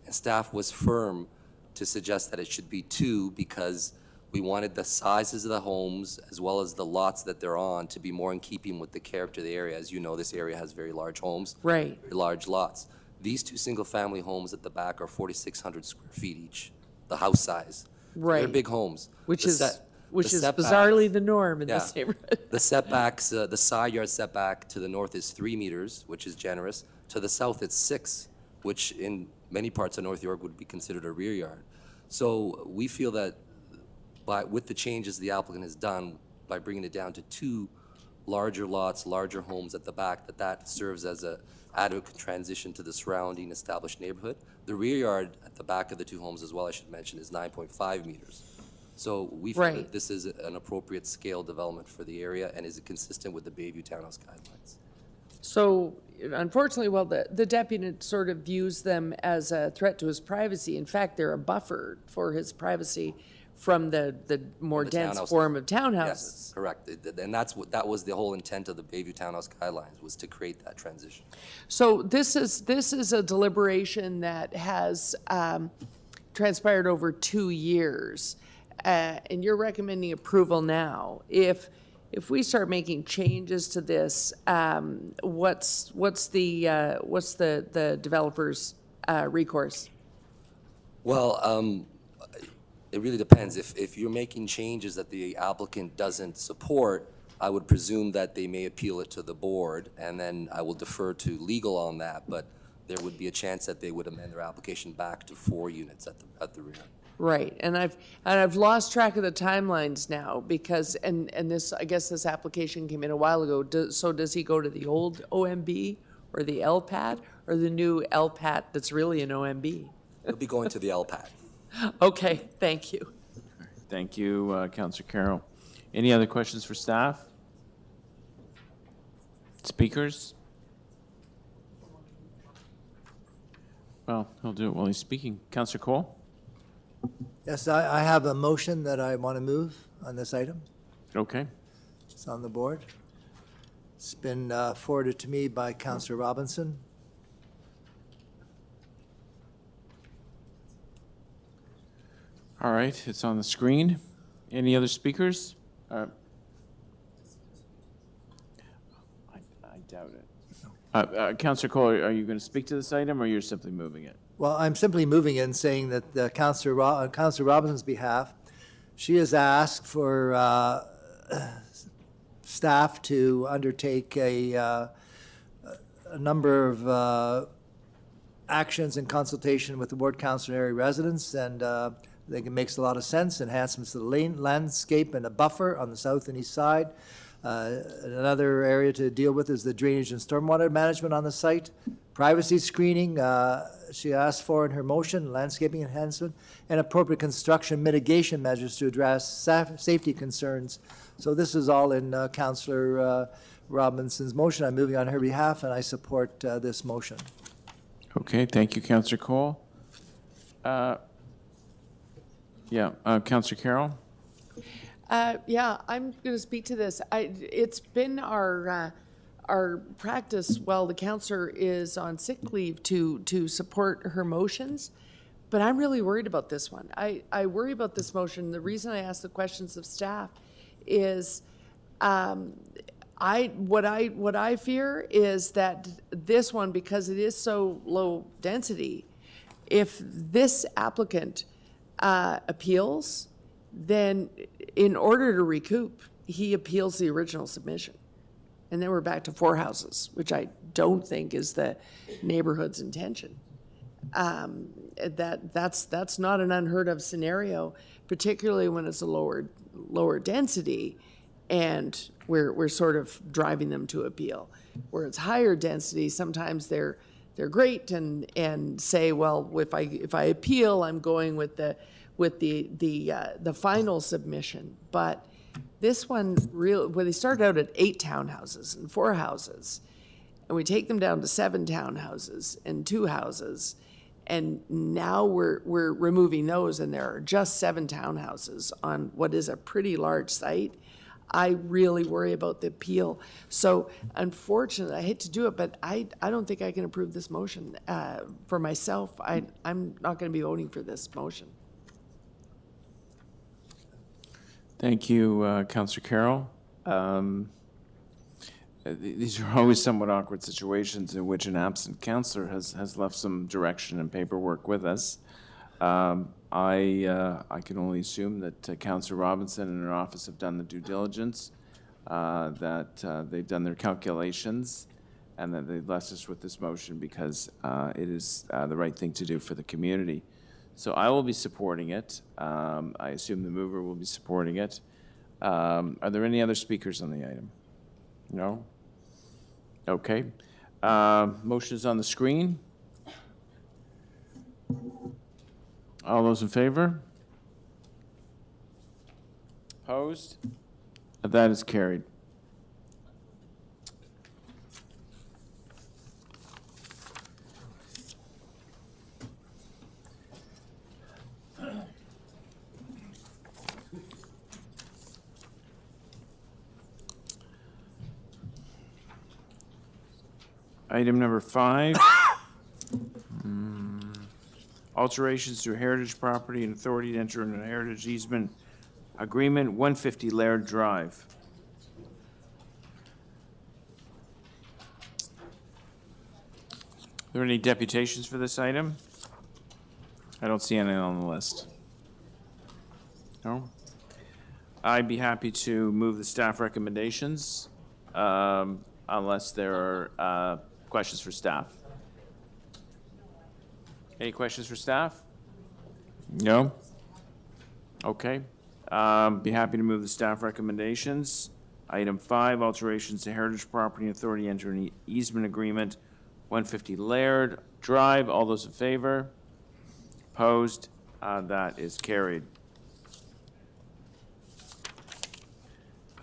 I: and staff was firm to suggest that it should be 2 because we wanted the sizes of the homes as well as the lots that they're on to be more in keeping with the character of the area. As you know, this area has very large homes,
D: right,
I: very large lots. These 2 single-family homes at the back are 4,600 square feet each, the house size.
D: Right.
I: They're big homes.
D: Which is bizarrely the norm in this neighborhood.
I: The setbacks, the side yard setback to the north is 3 meters, which is generous. To the south, it's 6, which in many parts of North York would be considered a rear yard. So we feel that with the changes the applicant has done, by bringing it down to 2 larger lots, larger homes at the back, that serves as a adequate transition to the surrounding established neighborhood. The rear yard at the back of the 2 homes as well, I should mention, is 9.5 meters. So we feel
D: Right.
I: that this is an appropriate scale development for the area and is consistent with the Bayview Townhouse guidelines.
D: So unfortunately, well, the deputy sort of views them as a threat to his privacy. In fact, they're a buffer for his privacy from the more
I: The
D: dense
I: townhouses.
D: form of townhouses.
I: Yes, correct. And that was the whole intent of the Bayview Townhouse guidelines, was to create that transition.
D: So this is a deliberation that has transpired over 2 years, and you're recommending approval now. If we start making changes to this, what's the developer's recourse?
I: Well, it really depends. If you're making changes that the applicant doesn't support, I would presume that they may appeal it to the board, and then I will defer to legal on that, but there would be a chance that they would amend their application back to 4 units at the rear.
D: Right, and I've lost track of the timelines now because, and this, I guess this application came in a while ago. So does he go to the old OMB or the LPAT or the new LPAT that's really an OMB?
I: It'll be going to the LPAT.
D: Okay, thank you.
C: Thank you, Councillor Carroll. Any other questions for staff? Speakers? Well, he'll do it while he's speaking. Councillor Cole?
E: Yes, I have a motion that I want to move on this item.
C: Okay.
E: It's on the board. It's been forwarded to me by Councillor Robinson.
C: All right, it's on the screen. Any other speakers? I doubt it. Councillor Cole, are you going to speak to this item, or you're simply moving it?
E: Well, I'm simply moving it and saying that Councillor Robinson's behalf, she has asked for staff to undertake a number of actions in consultation with the ward council and area residents, and I think it makes a lot of sense. Enhancements to the landscape and a buffer on the south and east side. Another area to deal with is the drainage and stormwater management on the site. Privacy screening, she asked for in her motion, landscaping enhancement, and appropriate construction mitigation measures to address safety concerns. So this is all in Councillor Robinson's motion. I'm moving on her behalf, and I support this motion.
C: Okay, thank you, Councillor Cole. Councillor Carroll?
D: Yeah, I'm going to speak to this. It's been our practice while the councillor is on sick leave to support her motions, but I'm really worried about this one. I worry about this motion. The reason I ask the questions of staff is what I fear is that this one, because it is so low density, if this applicant appeals, then in order to recoup, he appeals the original submission. And then we're back to 4 houses, which I don't think is the neighborhood's intention. That's not an unheard of scenario, particularly when it's a lower density, and we're sort of driving them to appeal. Where it's higher density, sometimes they're great and say, well, if I appeal, I'm going with the final submission. But this one, where they started out at 8 townhouses and 4 houses, and we take them down to 7 townhouses and 2 houses, and now we're removing those, and there are just 7 townhouses on what is a pretty large site. I really worry about the appeal. So unfortunately, I hate to do it, but I don't think I can approve this motion. For myself, I'm not going to be voting for this motion.
C: Thank you, Councillor Carroll. These are always somewhat awkward situations in which an absent councillor has left some direction and paperwork with us. I can only assume that Councillor Robinson and her office have done the due diligence, that they've done their calculations, and that they've blessed us with this motion because it is the right thing to do for the community. So I will be supporting it. I assume the mover will be supporting it. Are there any other speakers on the item? No? Okay. Motion is on the screen. All those in favor? Opposed? That is carried. Item number 5. Alterations to heritage property and authority to enter into a heritage easement agreement, 150 Laird Drive. Are there any deputations for this item? I don't see any on the list. No? I'd be happy to move the staff recommendations, unless there are questions for staff. Any questions for staff? No? Okay. Be happy to move the staff recommendations. Item 5, alterations to heritage property authority enter an easement agreement, 150 Laird Drive. All those in favor? Opposed? That is carried.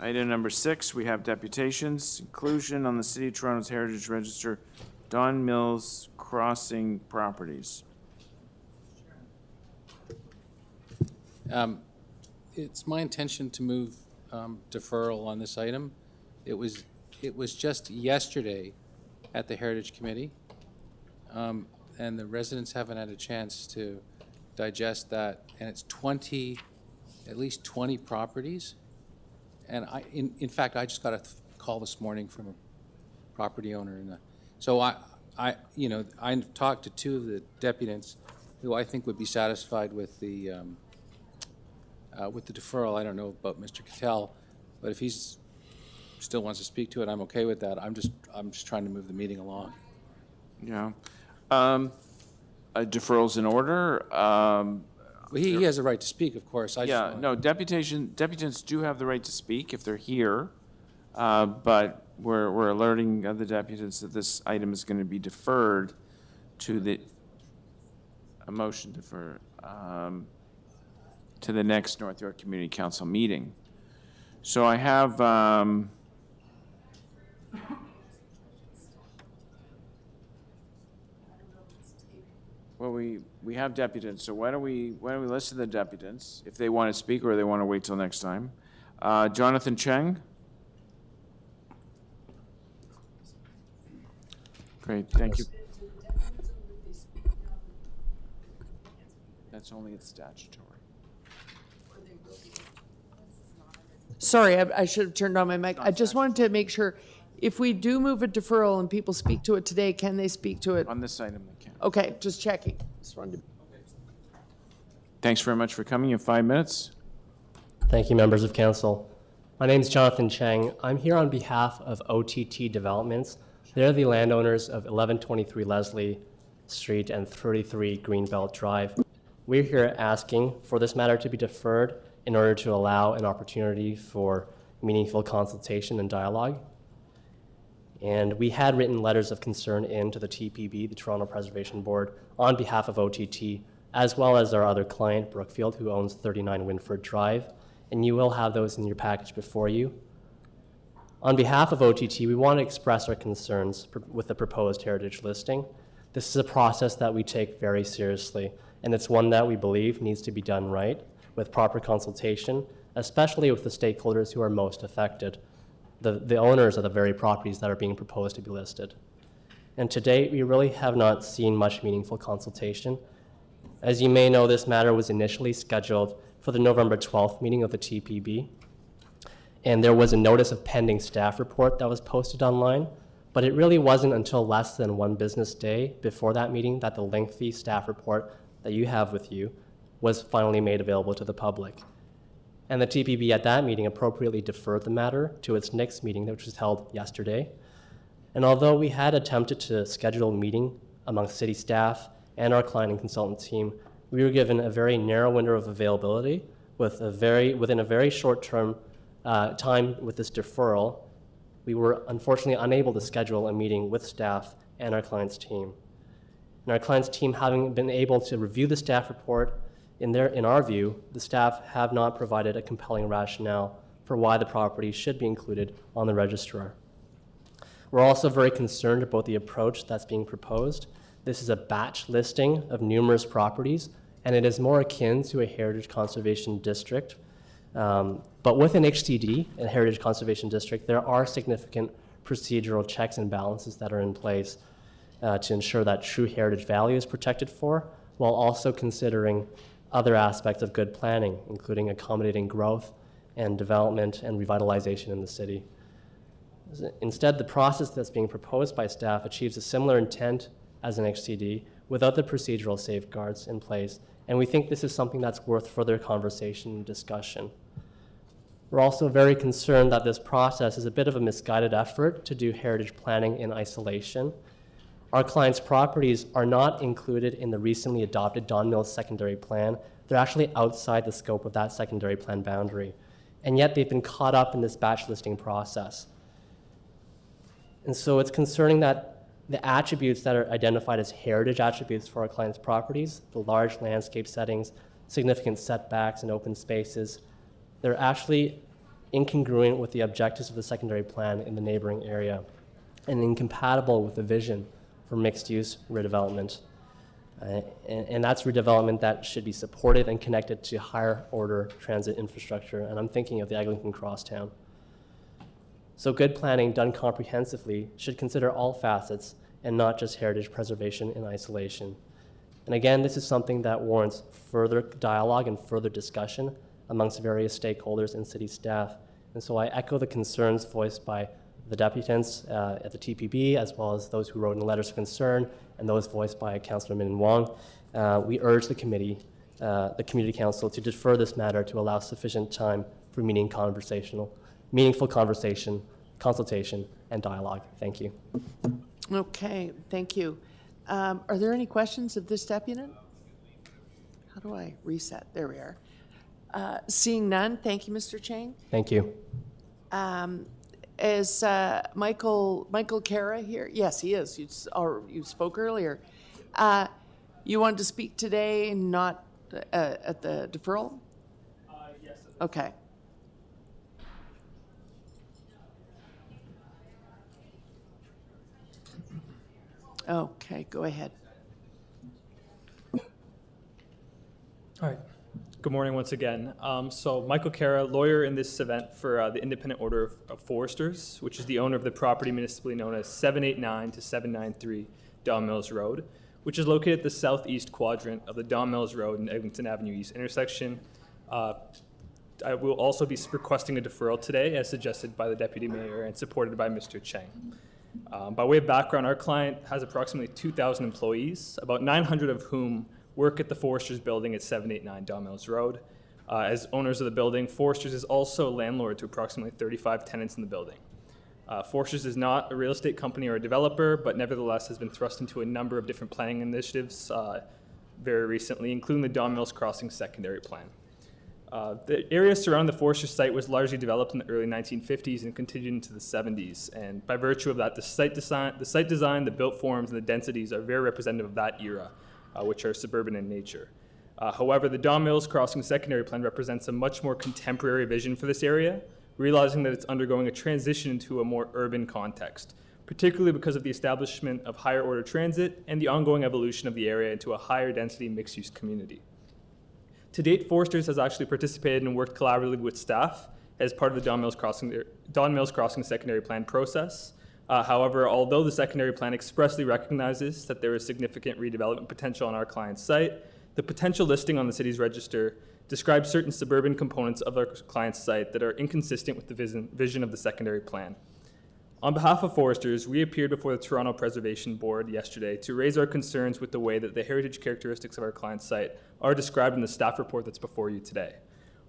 C: Item number 6, we have deputations. Inclusion on the City of Toronto's Heritage Register, Don Mills Crossing properties.
O: It's my intention to move deferral on this item. It was just yesterday at the Heritage Committee, and the residents haven't had a chance to digest that, and it's at least 20 properties. And in fact, I just got a call this morning from a property owner, and so I talked to 2 of the deputants who I think would be satisfied with the deferral. I don't know about Mr. Cattell, but if he's still wants to speak to it, I'm okay with that. I'm just trying to move the meeting along.
C: Yeah. Deferral's in order.
O: Well, he has a right to speak, of course.
C: Deputants do have the right to speak if they're here, but we're alerting the deputants that this item is going to be deferred to a motion defer to the next North York Community Council meeting. So I have well, we have deputants, so why don't we listen to the deputants if they want to speak or they want to wait till next time. Jonathan Cheng. Great, thank you. That's only at statutory.
D: Sorry, I should have turned on my mic. I just wanted to make sure, if we do move a deferral and people speak to it today, can they speak to it?
C: On this item, they can.
D: Okay, just checking. Just wanted to.
C: Thanks very much for coming. You have 5 minutes.
K: Thank you, members of council. My name is Jonathan Cheng. I'm here on behalf of OTT Developments. They're the landowners of 1123 Leslie Street and 33 Greenbelt Drive. We're here asking for this matter to be deferred in order to allow an opportunity for meaningful consultation and dialogue. And we had written letters of concern into the TPB, the Toronto Preservation Board, on behalf of OTT, as well as our other client, Brookfield, who owns 39 Winford Drive. And you will have those in your package before you. On behalf of OTT, we want to express our concerns with the proposed heritage listing. This is a process that we take very seriously, and it's one that we believe needs to be done right, with proper consultation, especially with the stakeholders who are most affected, the owners of the very properties that are being proposed to be listed. And to date, we really have not seen much meaningful consultation. As you may know, this matter was initially scheduled for the November 12th meeting of the TPB, and there was a notice of pending staff report that was posted online, but it really wasn't until less than 1 business day before that meeting that the lengthy staff report that you have with you was finally made available to the public. And the TPB at that meeting appropriately deferred the matter to its next meeting, which was held yesterday. And although we had attempted to schedule a meeting among city staff and our client and consultant team, we were given a very narrow window of availability within a very short term time with this deferral, we were unfortunately unable to schedule a meeting with staff and our client's team. And our client's team, having been able to review the staff report, in our view, the staff have not provided a compelling rationale for why the property should be included on the registrar. We're also very concerned about the approach that's being proposed. This is a batch listing of numerous properties, and it is more akin to a heritage conservation district. But with an HCD, a heritage conservation district, there are significant procedural checks and balances that are in place to ensure that true heritage value is protected for, while also considering other aspects of good planning, including accommodating growth and development and revitalization in the city. Instead, the process that's being proposed by staff achieves a similar intent as an HCD without the procedural safeguards in place, and we think this is something that's worth further conversation and discussion. We're also very concerned that this process is a bit of a misguided effort to do heritage planning in isolation. Our clients' properties are not included in the recently adopted Don Mills secondary plan. They're actually outside the scope of that secondary plan boundary, and yet they've been caught up in this batch listing process. And so it's concerning that the attributes that are identified as heritage attributes for our clients' properties, the large landscape settings, significant setbacks and open spaces, they're actually incongruent with the objectives of the secondary plan in the neighboring area and incompatible with the vision for mixed-use redevelopment. And that's redevelopment that should be supported and connected to higher order transit infrastructure, and I'm thinking of the Eglinton Crosstown. So good planning done comprehensively should consider all facets and not just heritage preservation in isolation. And again, this is something that warrants further dialogue and further discussion amongst various stakeholders and city staff. And so I echo the concerns voiced by the deputants at the TPB, as well as those who wrote in the letters of concern and those voiced by Councillor Min Wong. We urge the committee, the Community Council, to defer this matter to allow sufficient time for meaningful conversation, consultation, and dialogue. Thank you.
D: Okay, thank you. Are there any questions of this deputant? How do I reset? There we are. Seeing none, thank you, Mr. Chang.
K: Thank you.
D: Is Michael Kara here? Yes, he is. You spoke earlier. You wanted to speak today, not at the deferral?
L: Yes.
D: Okay. Okay, go ahead.
L: All right. Good morning once again. So Michael Kara, lawyer in this event for the Independent Order of Foresters, which is the owner of the property municipally known as 789 to 793 Don Mills Road, which is located at the southeast quadrant of the Don Mills Road and Eglinton Avenue East intersection. I will also be requesting a deferral today, as suggested by the Deputy Mayor and supported by Mr. Chang. By way of background, our client has approximately 2,000 employees, about 900 of whom work at the Foresters building at 789 Don Mills Road. As owners of the building, Foresters is also a landlord to approximately 35 tenants in the building. Foresters is not a real estate company or a developer, but nevertheless has been thrust into a number of different planning initiatives very recently, including the Don Mills Crossing secondary plan. The area surrounding the Foresters site was largely developed in the early 1950s and continued into the 70s. And by virtue of that, the site design, the built forms, and the densities are very representative of that era, which are suburban in nature. However, the Don Mills Crossing secondary plan represents a much more contemporary vision for this area, realizing that it's undergoing a transition into a more urban context, particularly because of the establishment of higher order transit and the ongoing evolution of the area into a higher density mixed-use community. To date, Foresters has actually participated and worked collaboratively with staff as part of the Don Mills Crossing secondary plan process. However, although the secondary plan expressly recognizes that there is significant redevelopment potential on our client's site, the potential listing on the city's register describes certain suburban components of our client's site that are inconsistent with the vision of the secondary plan. On behalf of Foresters, we appeared before the Toronto Preservation Board yesterday to raise our concerns with the way that the heritage characteristics of our client's site are described in the staff report that's before you today.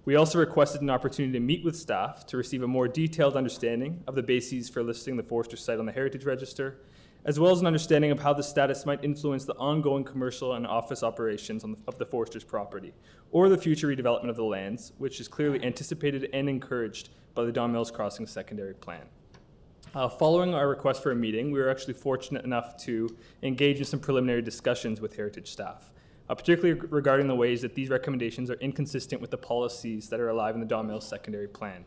L: We also requested an opportunity to meet with staff to receive a more detailed understanding of the bases for listing the Foresters site on the Heritage Register, as well as an understanding of how the status might influence the ongoing commercial and office operations of the Foresters property, or the future redevelopment of the lands, which is clearly anticipated and encouraged by the Don Mills Crossing secondary plan. Following our request for a meeting, we were actually fortunate enough to engage in some preliminary discussions with Heritage staff, particularly regarding the ways that these recommendations are inconsistent with the policies that are alive in the Don Mills secondary plan.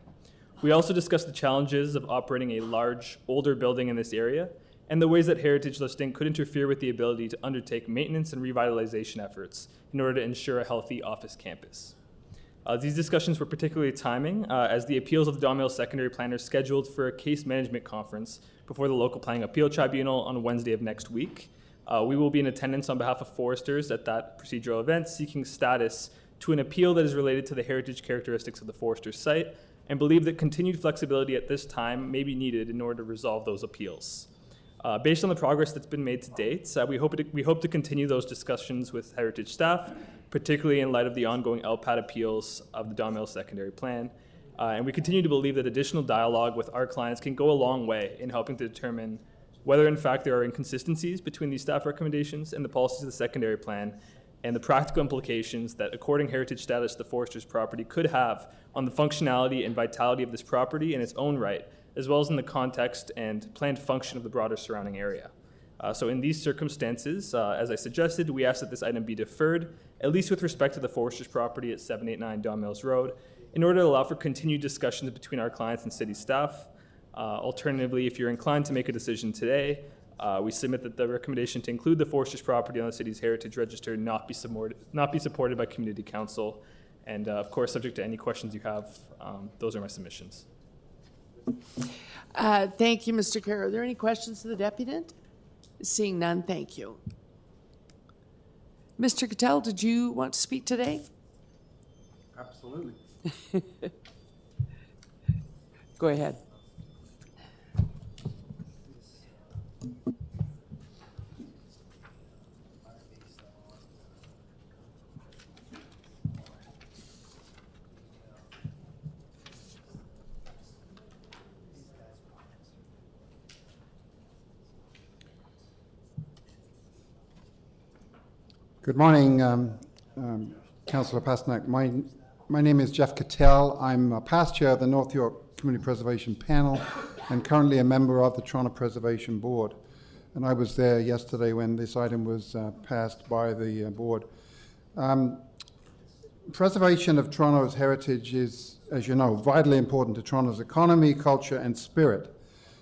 L: We also discussed the challenges of operating a large, older building in this area and the ways that Heritage listing could interfere with the ability to undertake maintenance and revitalization efforts in order to ensure a healthy office campus. These discussions were particularly timing as the appeals of the Don Mills secondary plan are scheduled for a case management conference before the local planning appeal tribunal on Wednesday of next week. We will be in attendance on behalf of foresters at that procedural event seeking status to an appeal that is related to the heritage characteristics of the forester site and believe that continued flexibility at this time may be needed in order to resolve those appeals. Based on the progress that's been made to date, we hope to continue those discussions with Heritage staff, particularly in light of the ongoing LPAT appeals of the Don Mills secondary plan. And we continue to believe that additional dialogue with our clients can go a long way in helping to determine whether in fact there are inconsistencies between these staff recommendations and the policies of the secondary plan, and the practical implications that according heritage status the forester's property could have on the functionality and vitality of this property in its own right, as well as in the context and planned function of the broader surrounding area. So in these circumstances, as I suggested, we ask that this item be deferred, at least with respect to the forester's property at 789 Don Mills Road, in order to allow for continued discussions between our clients and city staff. Alternatively, if you're inclined to make a decision today, we submit that the recommendation to include the forester's property on the city's heritage register not be supported by community council. And of course, subject to any questions you have, those are my submissions.
D: Thank you, Mr. Kerr. Are there any questions to the deputant? Seeing none, thank you. Mr. Cattell, did you want to speak today?
P: Absolutely.
D: Go ahead.
P: Good morning, Councillor Pasternak. My name is Jeff Cattell. I'm a past chair of the North York Community Preservation Panel and currently a member of the Toronto Preservation Board. And I was there yesterday when this item was passed by the board. Preservation of Toronto's heritage is, as you know, vitally important to Toronto's economy, culture, and spirit.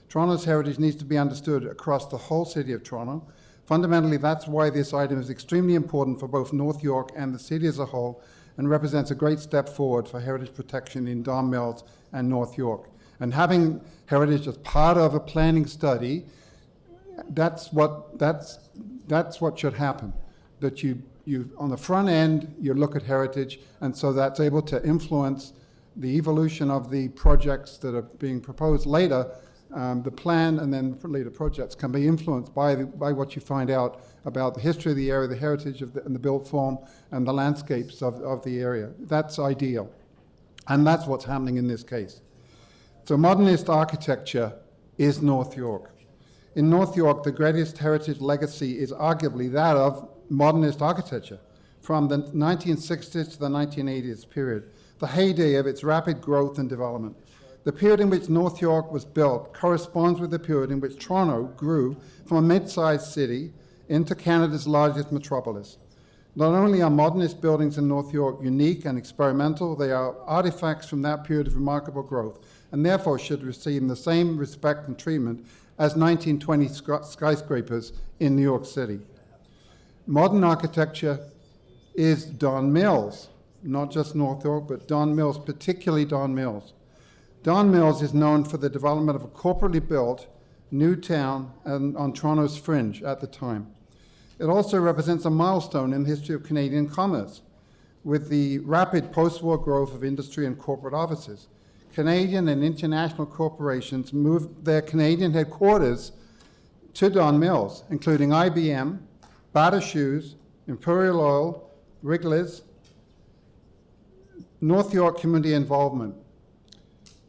P: Toronto's heritage needs to be understood across the whole city of Toronto. Fundamentally, that's why this item is extremely important for both North York and the city as a whole, and represents a great step forward for heritage protection in Don Mills and North York. And having heritage as part of a planning study, that's what should happen. That you on the front end, you look at heritage, and so that's able to influence the evolution of the projects that are being proposed later. The plan and then later projects can be influenced by what you find out about the history of the area, the heritage of and the built form, and the landscapes of the area. That's ideal. And that's what's happening in this case. So modernist architecture is North York. In North York, the greatest heritage legacy is arguably that of modernist architecture from the 1960s to the 1980s period, the heyday of its rapid growth and development. The period in which North York was built corresponds with the period in which Toronto grew from a mid-sized city into Canada's largest metropolis. Not only are modernist buildings in North York unique and experimental, they are artifacts from that period of remarkable growth, and therefore should receive the same respect and treatment as 1920 skyscrapers in New York City. Modern architecture is Don Mills, not just North York, but Don Mills, particularly Don Mills. Don Mills is known for the development of a corporately built new town on Toronto's fringe at the time. It also represents a milestone in the history of Canadian commerce, with the rapid post-war growth of industry and corporate offices. Canadian and international corporations moved their Canadian headquarters to Don Mills, including IBM, Bata Shoes, Imperial Oil, Wrigley's, North York community involvement.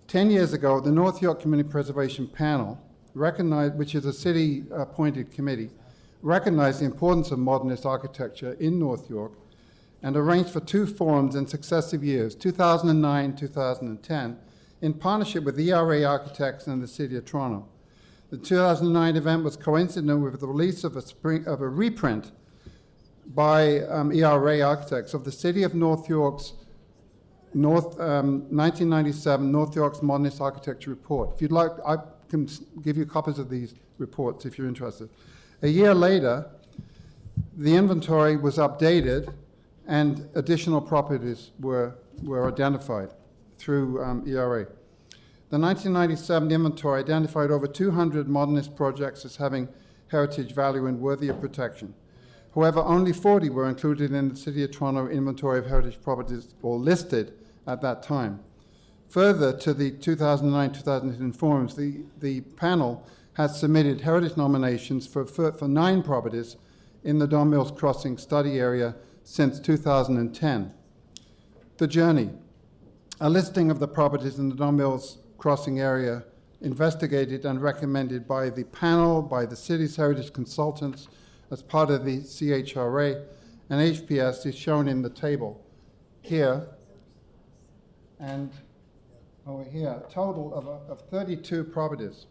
P: 10 years ago, the North York Community Preservation Panel, which is a city-appointed committee, recognized the importance of modernist architecture in North York and arranged for 2 forums in successive years, 2009, 2010, in partnership with ERA Architects and the City of Toronto. The 2009 event was coincident with the release of a reprint by ERA Architects of the City of North York's 1997 North York's Modernist Architecture Report. If you'd like, I can give you copies of these reports if you're interested. A year later, the inventory was updated and additional properties were identified through ERA. The 1997 inventory identified over 200 modernist projects as having heritage value and worthy of protection. However, only 40 were included in the City of Toronto inventory of heritage properties, or listed at that time. Further to the 2009-2010 forums, the panel has submitted heritage nominations for 9 properties in the Don Mills Crossing study area since 2010. The journey, a listing of the properties in the Don Mills Crossing area investigated and recommended by the panel, by the city's heritage consultants as part of the CHRA, and HPS is shown in the table here and over here, a total of 32 properties.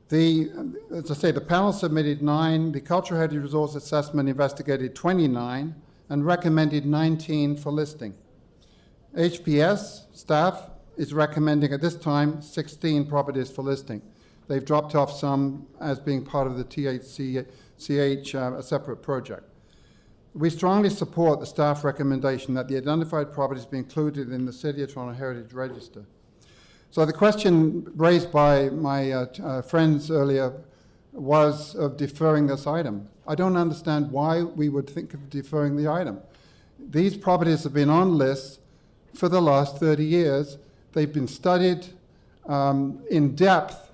P: As I say, the panel submitted 9, the Cultural Heritage Resource Assessment investigated 29, and recommended 19 for listing. HPS staff is recommending at this time 16 properties for listing. They've dropped off some as being part of the THCH, a separate project. We strongly support the staff recommendation that the identified properties be included in the City of Toronto Heritage Register. So the question raised by my friends earlier was of deferring this item. I don't understand why we would think of deferring the item. These properties have been on lists for the last 30 years. They've been studied in depth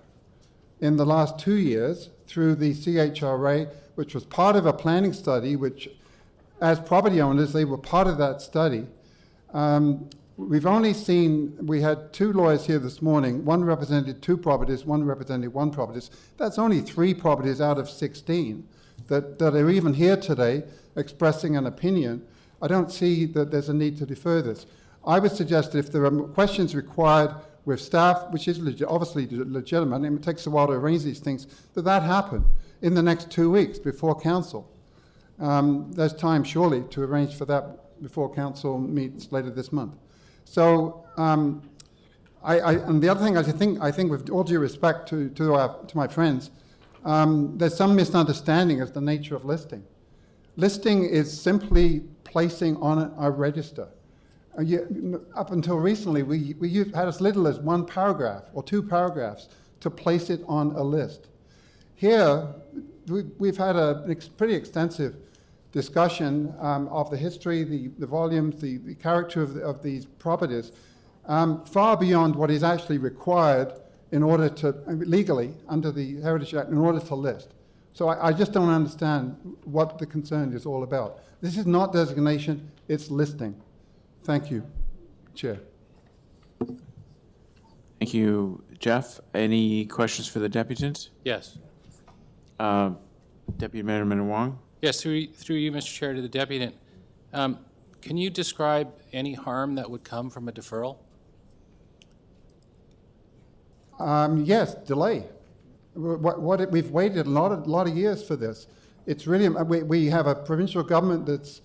P: in the last 2 years through the CHRA, which was part of a planning study, which as property owners, they were part of that study. We've only seen, we had 2 lawyers here this morning. One represented 2 properties, one represented 1 property. That's only 3 properties out of 16 that are even here today expressing an opinion. I don't see that there's a need to defer this. I would suggest that if there are questions required with staff, which is obviously legitimate, and it takes a while to arrange these things, that happen in the next 2 weeks before council. There's time surely to arrange for that before council meets later this month. So, and the other thing I think with all due respect to my friends, there's some misunderstanding of the nature of listing. Listing is simply placing on a register. Up until recently, we had as little as 1 paragraph or 2 paragraphs to place it on a list. Here, we've had a pretty extensive discussion of the history, the volumes, the character of these properties, far beyond what is actually required in order to, legally, under the Heritage Act, in order to list. So I just don't understand what the concern is all about. This is not designation, it's listing. Thank you, Chair.
C: Thank you, Jeff. Any questions for the deputant?
O: Yes.
C: Deputy Mayor Wong?
O: Yes, through you, Mr. Chair, to the deputant. Can you describe any harm that would come from a deferral?
P: Yes, delay. We've waited a lot of years for this. It's really, we have a provincial government that's,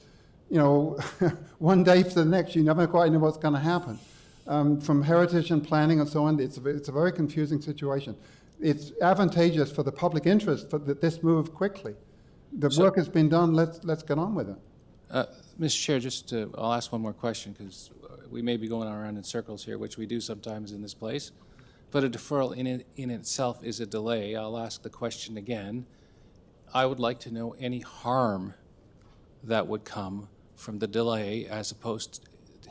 P: one day to the next, you never quite know what's going to happen. From heritage and planning and so on, it's a very confusing situation. It's advantageous for the public interest that this move quickly. The work has been done, let's get on with it.
O: Mr. Chair, I'll ask one more question, because we may be going around in circles here, which we do sometimes in this place. But a deferral in itself is a delay. I'll ask the question again. I would like to know any harm that would come from the delay as opposed to,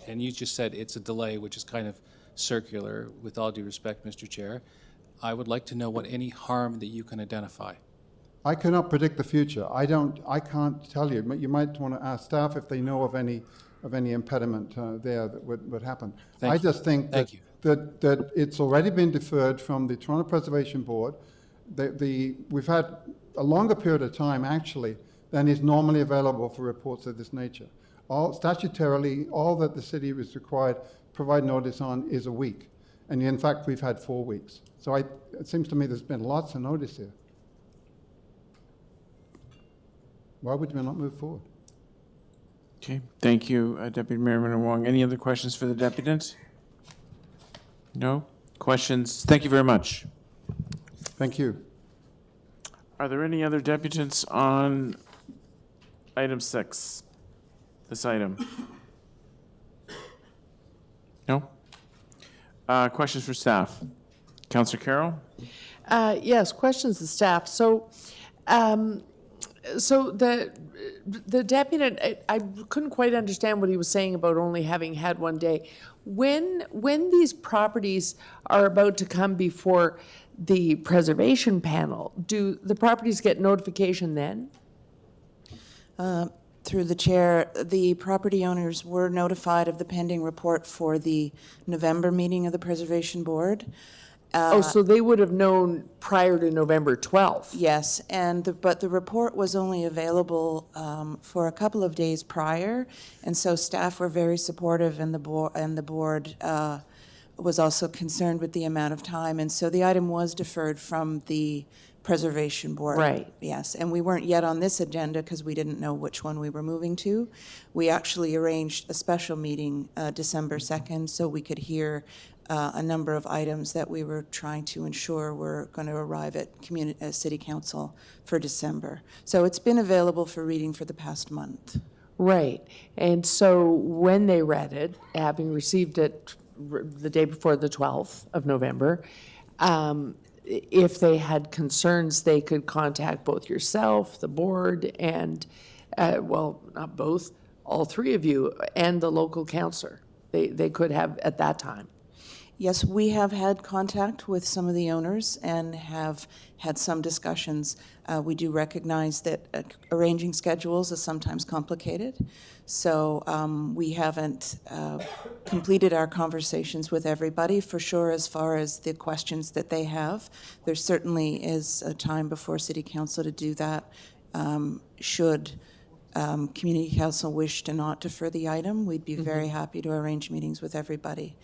O: and you just said it's a delay, which is kind of circular, with all due respect, Mr. Chair. I would like to know what any harm that you can identify.
P: I cannot predict the future. I can't tell you. You might want to ask staff if they know of any impediment there that would happen. I just think that it's already been deferred from the Toronto Preservation Board. We've had a longer period of time, actually, than is normally available for reports of this nature. Statutorily, all that the city was required to provide notice on is a week. And in fact, we've had 4 weeks. So it seems to me there's been lots of notice here. Why would we not move forward?
C: Okay, thank you, Deputy Mayor Wong. Any other questions for the deputant? No? Questions? Thank you very much.
P: Thank you.
C: Are there any other deputants on item 6, this item? No? Questions for staff? Councillor Carroll?
D: Yes, questions to staff. So the deputy, I couldn't quite understand what he was saying about only having had 1 day. When these properties are about to come before the preservation panel, do the properties get notification then?
Q: Through the chair, the property owners were notified of the pending report for the November meeting of the Preservation Board.
D: So they would have known prior to November 12th?
Q: Yes, but the report was only available for a couple of days prior, and so staff were very supportive, and the board was also concerned with the amount of time, and so the item was deferred from the Preservation Board.
D: Right.
Q: Yes, and we weren't yet on this agenda because we didn't know which one we were moving to. We actually arranged a special meeting December 2nd so we could hear a number of items that we were trying to ensure were going to arrive at City Council for December. So it's been available for reading for the past month.
D: Right. And so when they read it, having received it the day before the 12th of November, if they had concerns, they could contact both yourself, the board, and, well, not both, all three of you, and the local councillor. They could have at that time.
Q: Yes, we have had contact with some of the owners and have had some discussions. We do recognize that arranging schedules is sometimes complicated, so we haven't completed our conversations with everybody for sure as far as the questions that they have. There certainly is a time before City Council to do that. Should Community Council wish to not defer the item, we'd be very happy to arrange meetings with everybody.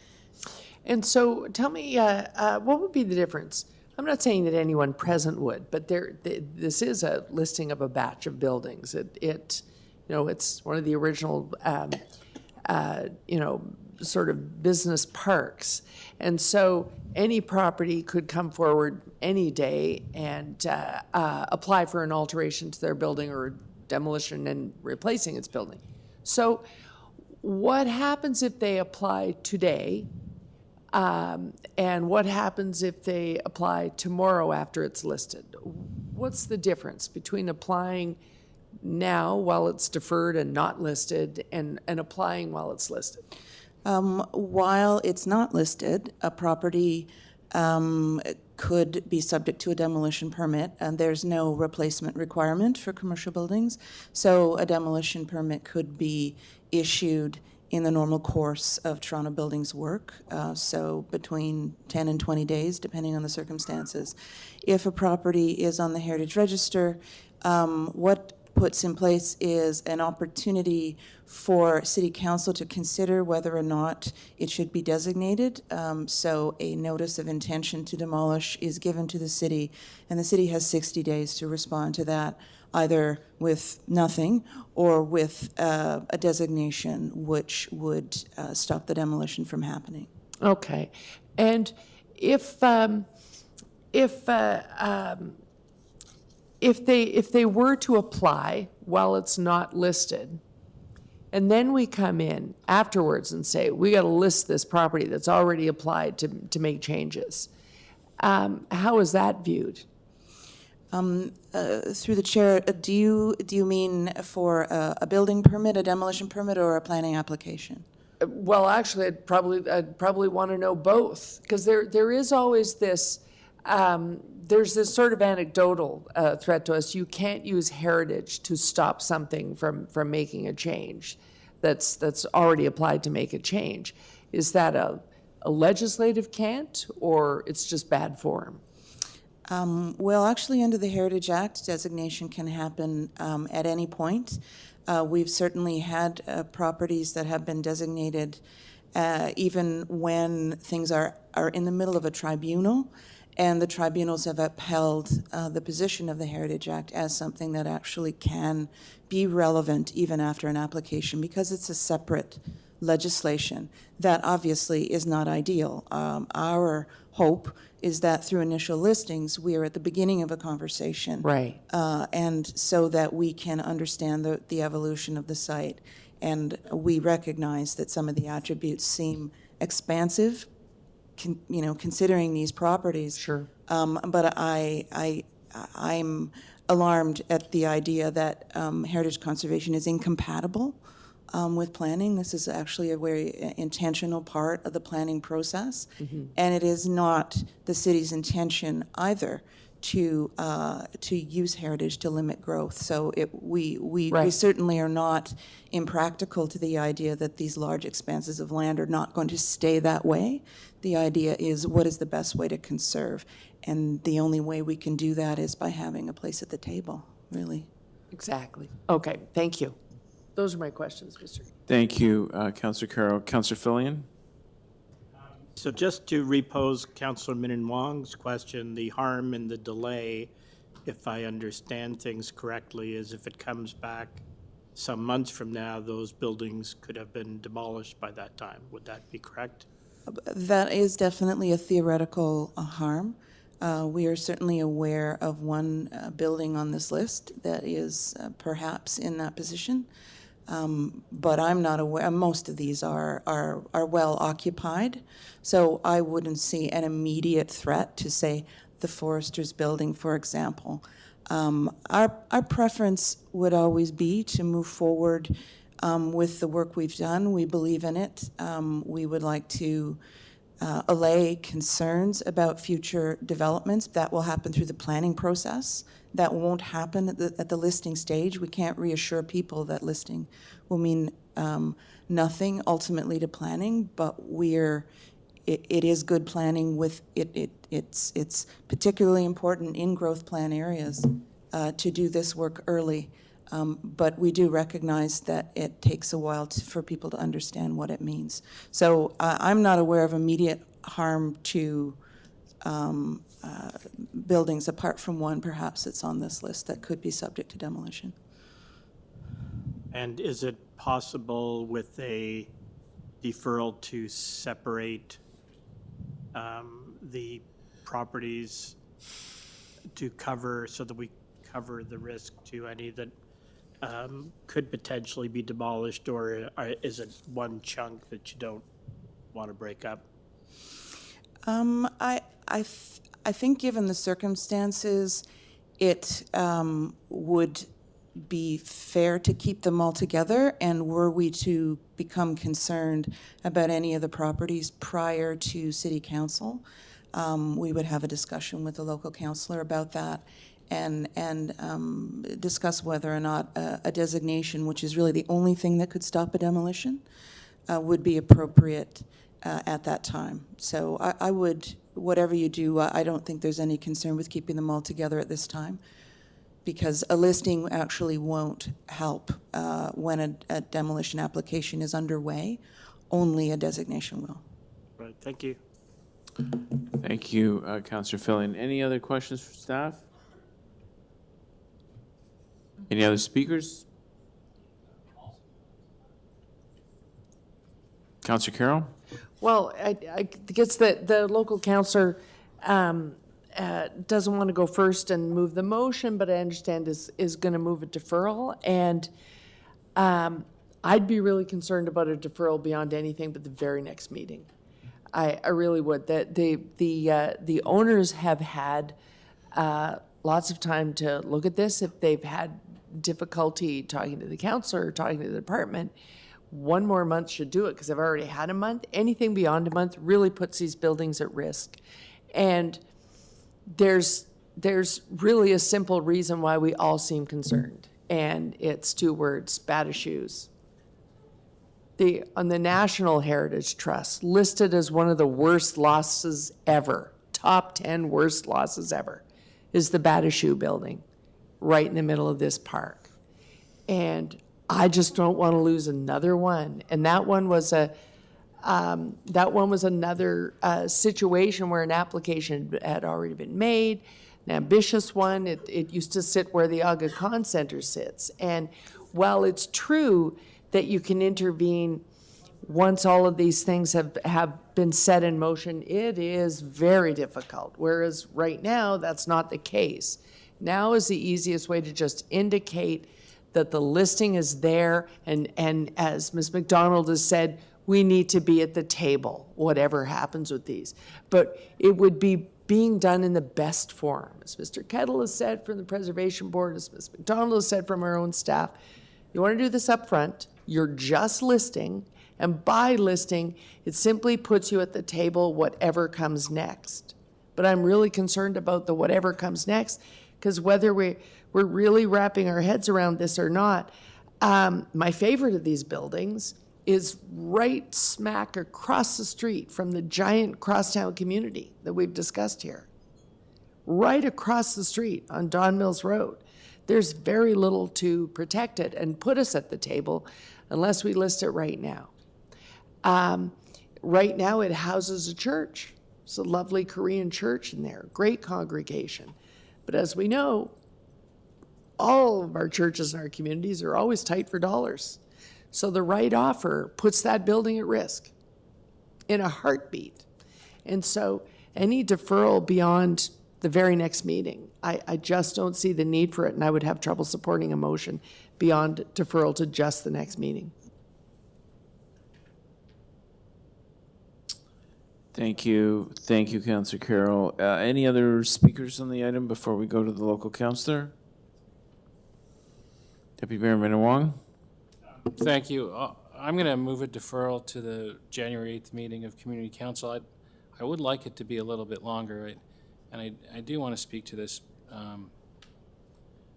D: And so tell me, what would be the difference? I'm not saying that anyone present would, but this is a listing of a batch of buildings. It's one of the original, sort of business parks. And so any property could come forward any day and apply for an alteration to their building or demolition and replacing its building. So what happens if they apply today? And what happens if they apply tomorrow after it's listed? What's the difference between applying now while it's deferred and not listed and applying while it's listed?
Q: While it's not listed, a property could be subject to a demolition permit, and there's no replacement requirement for commercial buildings. So a demolition permit could be issued in the normal course of Toronto Buildings work, so between 10 and 20 days, depending on the circumstances. If a property is on the Heritage Register, what puts in place is an opportunity for City Council to consider whether or not it should be designated. So a notice of intention to demolish is given to the city, and the city has 60 days to respond to that, either with nothing or with a designation which would stop the demolition from happening.
D: Okay. And if they were to apply while it's not listed, and then we come in afterwards and say, we got to list this property that's already applied to make changes, how is that viewed?
Q: Through the chair, do you mean for a building permit, a demolition permit, or a planning application?
D: Well, actually, I'd probably want to know both, because there is always this. There's this sort of anecdotal threat to us. You can't use heritage to stop something from making a change that's already applied to make a change. Is that a legislative can't, or it's just bad form?
Q: Well, actually, under the Heritage Act, designation can happen at any point. We've certainly had properties that have been designated even when things are in the middle of a tribunal, and the tribunals have upheld the position of the Heritage Act as something that actually can be relevant even after an application, because it's a separate legislation. That obviously is not ideal. Our hope is that through initial listings, we are at the beginning of a conversation.
D: Right.
Q: And so that we can understand the evolution of the site. And we recognize that some of the attributes seem expansive, considering these properties.
D: Sure.
Q: But I'm alarmed at the idea that heritage conservation is incompatible with planning. This is actually a very intentional part of the planning process. And it is not the city's intention either to use heritage to limit growth. So we certainly are not impractical to the idea that these large expanses of land are not going to stay that way. The idea is, what is the best way to conserve? And the only way we can do that is by having a place at the table, really.
D: Exactly. Okay, thank you. Those are my questions, Mr.
C: Thank you, Councillor Carroll. Councillor Fillion?
R: So just to repose Councillor Min Wong's question, the harm in the delay, if I understand things correctly, is if it comes back some months from now, those buildings could have been demolished by that time. Would that be correct?
Q: That is definitely a theoretical harm. We are certainly aware of one building on this list that is perhaps in that position. But I'm not aware, most of these are well occupied, so I wouldn't see an immediate threat to, say, the Forester's building, for example. Our preference would always be to move forward with the work we've done. We believe in it. We would like to allay concerns about future developments. That will happen through the planning process. That won't happen at the listing stage. We can't reassure people that listing will mean nothing ultimately to planning, but it is good planning with it's particularly important in growth plan areas to do this work early. But we do recognize that it takes a while for people to understand what it means. So I'm not aware of immediate harm to buildings, apart from one perhaps that's on this list that could be subject to demolition.
R: And is it possible with a deferral to separate the properties to cover, so that we cover the risk to any that could potentially be demolished, or is it one chunk that you don't want to break up?
Q: I think given the circumstances, it would be fair to keep them all together, and were we to become concerned about any of the properties prior to City Council, we would have a discussion with the local councillor about that and discuss whether or not a designation, which is really the only thing that could stop a demolition, would be appropriate at that time. So I would, whatever you do, I don't think there's any concern with keeping them all together at this time, because a listing actually won't help when a demolition application is underway. Only a designation will.
R: Right, thank you.
C: Thank you, Councillor Fillion. Any other questions for staff? Any other speakers? Councillor Carroll?
D: Well, I guess the local councillor doesn't want to go first and move the motion, but I understand is going to move a deferral. And I'd be really concerned about a deferral beyond anything but the very next meeting. I really would. That the owners have had lots of time to look at this. If they've had difficulty talking to the councillor or talking to the department, one more month should do it, because I've already had a month. Anything beyond a month really puts these buildings at risk. And there's really a simple reason why we all seem concerned, and it's two words: bad as shoes. On the National Heritage Trust, listed as one of the worst losses ever, top 10 worst losses ever. is the Bathurst building, right in the middle of this park. And I just don't want to lose another one. And that one was another situation where an application had already been made, an ambitious one. It used to sit where the Aga Khan Center sits. And while it's true that you can intervene once all of these things have been set in motion, it is very difficult. Whereas right now, that's not the case. Now is the easiest way to just indicate that the listing is there, and as Ms. McDonald has said, we need to be at the table, whatever happens with these. But it would be being done in the best form. As Mr. Kettle has said from the Preservation Board, as Ms. McDonald has said from our own staff, you want to do this up front, you're just listing, and by listing, it simply puts you at the table whatever comes next. But I'm really concerned about the whatever comes next, because whether we're really wrapping our heads around this or not, my favorite of these buildings is right smack across the street from the giant crosstown community that we've discussed here. Right across the street on Don Mills Road. There's very little to protect it and put us at the table unless we list it right now. Right now it houses a church. It's a lovely Korean church in there, great congregation. But as we know, all of our churches in our communities are always tight for dollars. So the right offer puts that building at risk in a heartbeat. And so any deferral beyond the very next meeting, I just don't see the need for it, and I would have trouble supporting a motion beyond deferral to just the next meeting.
C: Thank you. Thank you, Councillor Carroll. Any other speakers on the item before we go to the local councillor? Deputy Mayor Minnan-Wong?
O: Thank you. I'm going to move a deferral to the January 8th meeting of Community Council. I would like it to be a little bit longer, and I do want to speak to this.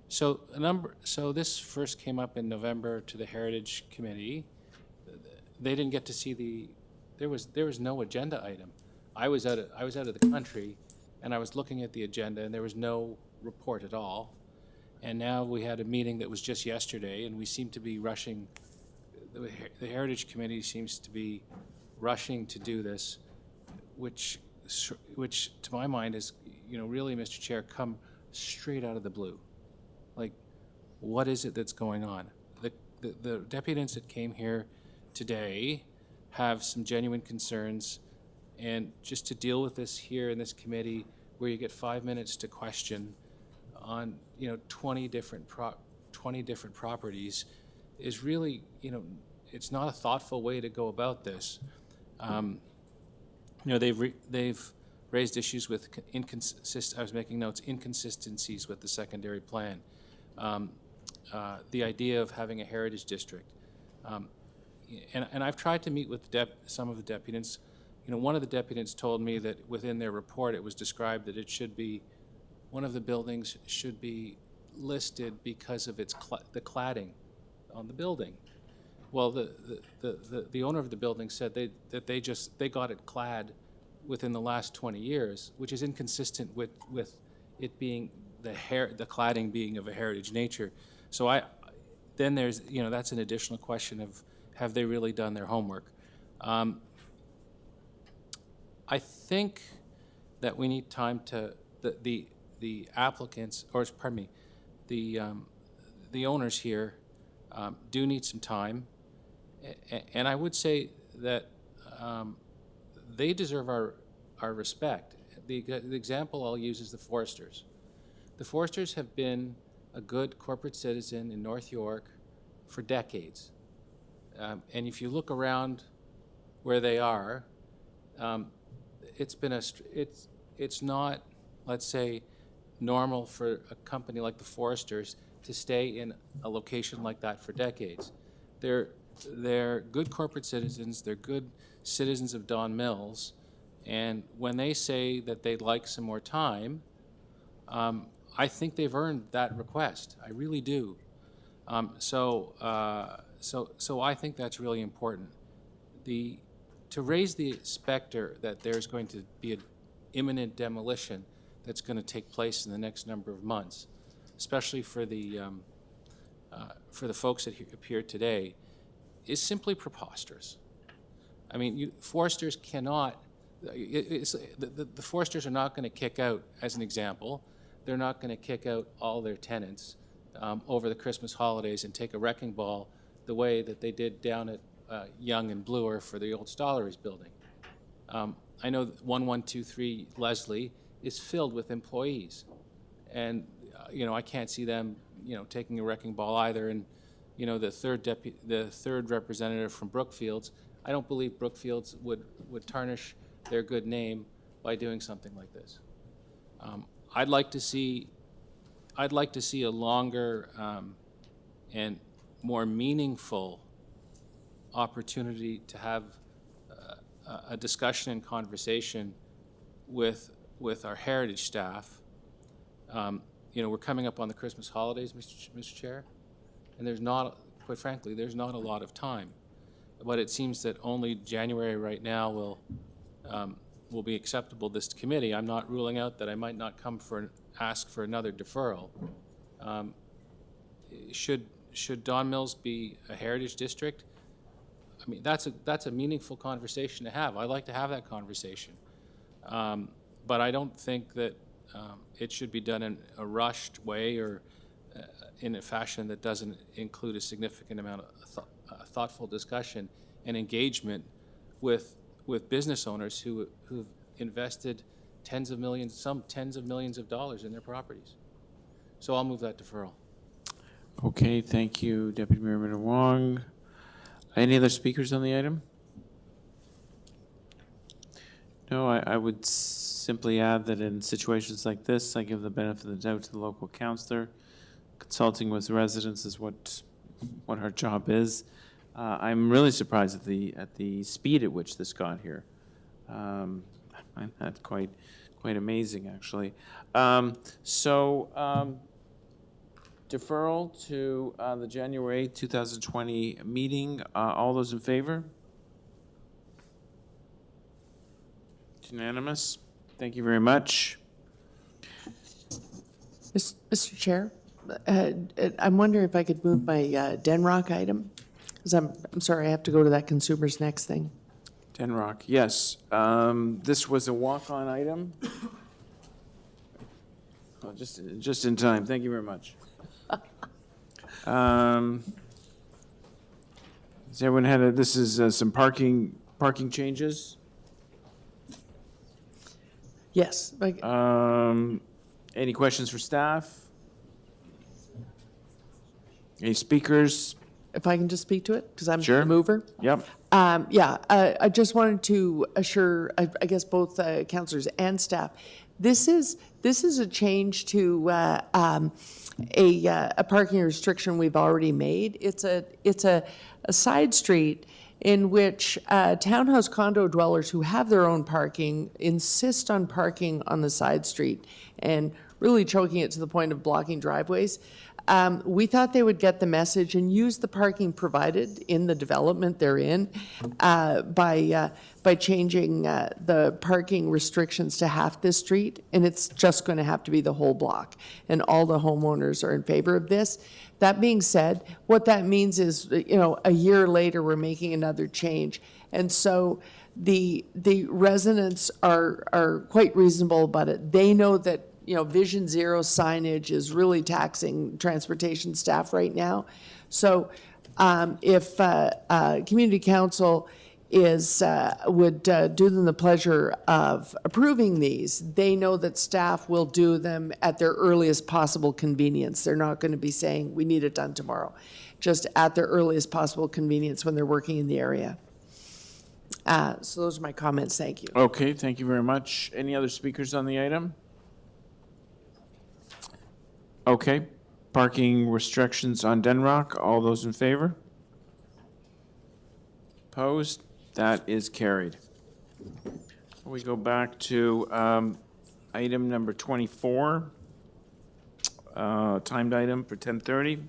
O: So this first came up in November to the Heritage Committee. They didn't get to see there was no agenda item. I was out of the country, and I was looking at the agenda, and there was no report at all. And now we had a meeting that was just yesterday, and we seem to be rushing. The Heritage Committee seems to be rushing to do this, which to my mind is, really, Mr. Chair, come straight out of the blue. Like, what is it that's going on? The deputants that came here today have some genuine concerns, and just to deal with this here in this committee, where you get 5 minutes to question on 20 different properties, is really, it's not a thoughtful way to go about this. They've raised issues with I was making notes, inconsistencies with the secondary plan. The idea of having a heritage district. And I've tried to meet with some of the deputants. One of the deputants told me that within their report it was described that it should be, one of the buildings should be listed because of its the cladding on the building. Well, the owner of the building said that they got it clad within the last 20 years, which is inconsistent with it being the cladding being of a heritage nature. So then there's that's an additional question of, have they really done their homework? I think that we need time to the applicants, or pardon me, the owners here do need some time, and I would say that they deserve our respect. The example I'll use is the Foresters. The Foresters have been a good corporate citizen in North York for decades. And if you look around where they are, it's not, let's say, normal for a company like the Foresters to stay in a location like that for decades. They're good corporate citizens. They're good citizens of Don Mills, and when they say that they'd like some more time, I think they've earned that request. I really do. So I think that's really important. To raise the specter that there's going to be an imminent demolition that's going to take place in the next number of months, especially for the folks that appeared today, is simply preposterous. I mean, foresters cannot, the foresters are not going to kick out, as an example, they're not going to kick out all their tenants over the Christmas holidays and take a wrecking ball the way that they did down at Young and Bloor for the old Stolleries building. I know that 1123 Leslie is filled with employees, and I can't see them taking a wrecking ball either. And the third representative from Brookfields, I don't believe Brookfields would tarnish their good name by doing something like this. I'd like to see a longer and more meaningful opportunity to have a discussion and conversation with our heritage staff. We're coming up on the Christmas holidays, Mr. Chair, and quite frankly, there's not a lot of time. But it seems that only January right now will be acceptable to this committee. I'm not ruling out that I might not ask for another deferral. Should Don Mills be a heritage district? I mean, that's a meaningful conversation to have. I'd like to have that conversation. But I don't think that it should be done in a rushed way or in a fashion that doesn't include a significant amount of thoughtful discussion and engagement with business owners who've invested some tens of millions of dollars in their properties. So I'll move that deferral.
C: Okay, thank you, Deputy Mayor Minnan-Wong. Any other speakers on the item? No, I would simply add that in situations like this, I give the benefit of the doubt to the local councillor. Consulting with residents is what her job is. I'm really surprised at the speed at which this got here. That's quite amazing, actually. Deferral to the January 2020 meeting. All those in favor? It's unanimous. Thank you very much.
D: Mr. Chair, I'm wondering if I could move my Denrock item, because I'm sorry, I have to go to that Consumers Next thing.
C: Denrock, yes. This was a walk-on item. Oh, just in time. Thank you very much. Has everyone had this is some parking changes?
D: Yes.
C: Any questions for staff? Any speakers?
D: If I can just speak to it, because I'm
C: Sure.
D: the mover.
C: Yep.
D: I just wanted to assure, I guess, both councillors and staff, this is a change to a parking restriction we've already made. It's a side street in which townhouse condo dwellers who have their own parking insist on parking on the side street and really choking it to the point of blocking driveways. We thought they would get the message and use the parking provided in the development they're in by changing the parking restrictions to half the street, and it's just going to have to be the whole block. And all the homeowners are in favor of this. That being said, what that means is, a year later, we're making another change. And so the residents are quite reasonable about it. They know that Vision Zero signage is really taxing transportation staff right now. So if Community Council would do them the pleasure of approving these, they know that staff will do them at their earliest possible convenience. They're not going to be saying, we need it done tomorrow, just at their earliest possible convenience when they're working in the area. So those are my comments. Thank you.
C: Okay, thank you very much. Any other speakers on the item? Okay, parking restrictions on Denrock. All those in favor? Opposed? That is carried. We go back to item number 24, timed item for 10:30.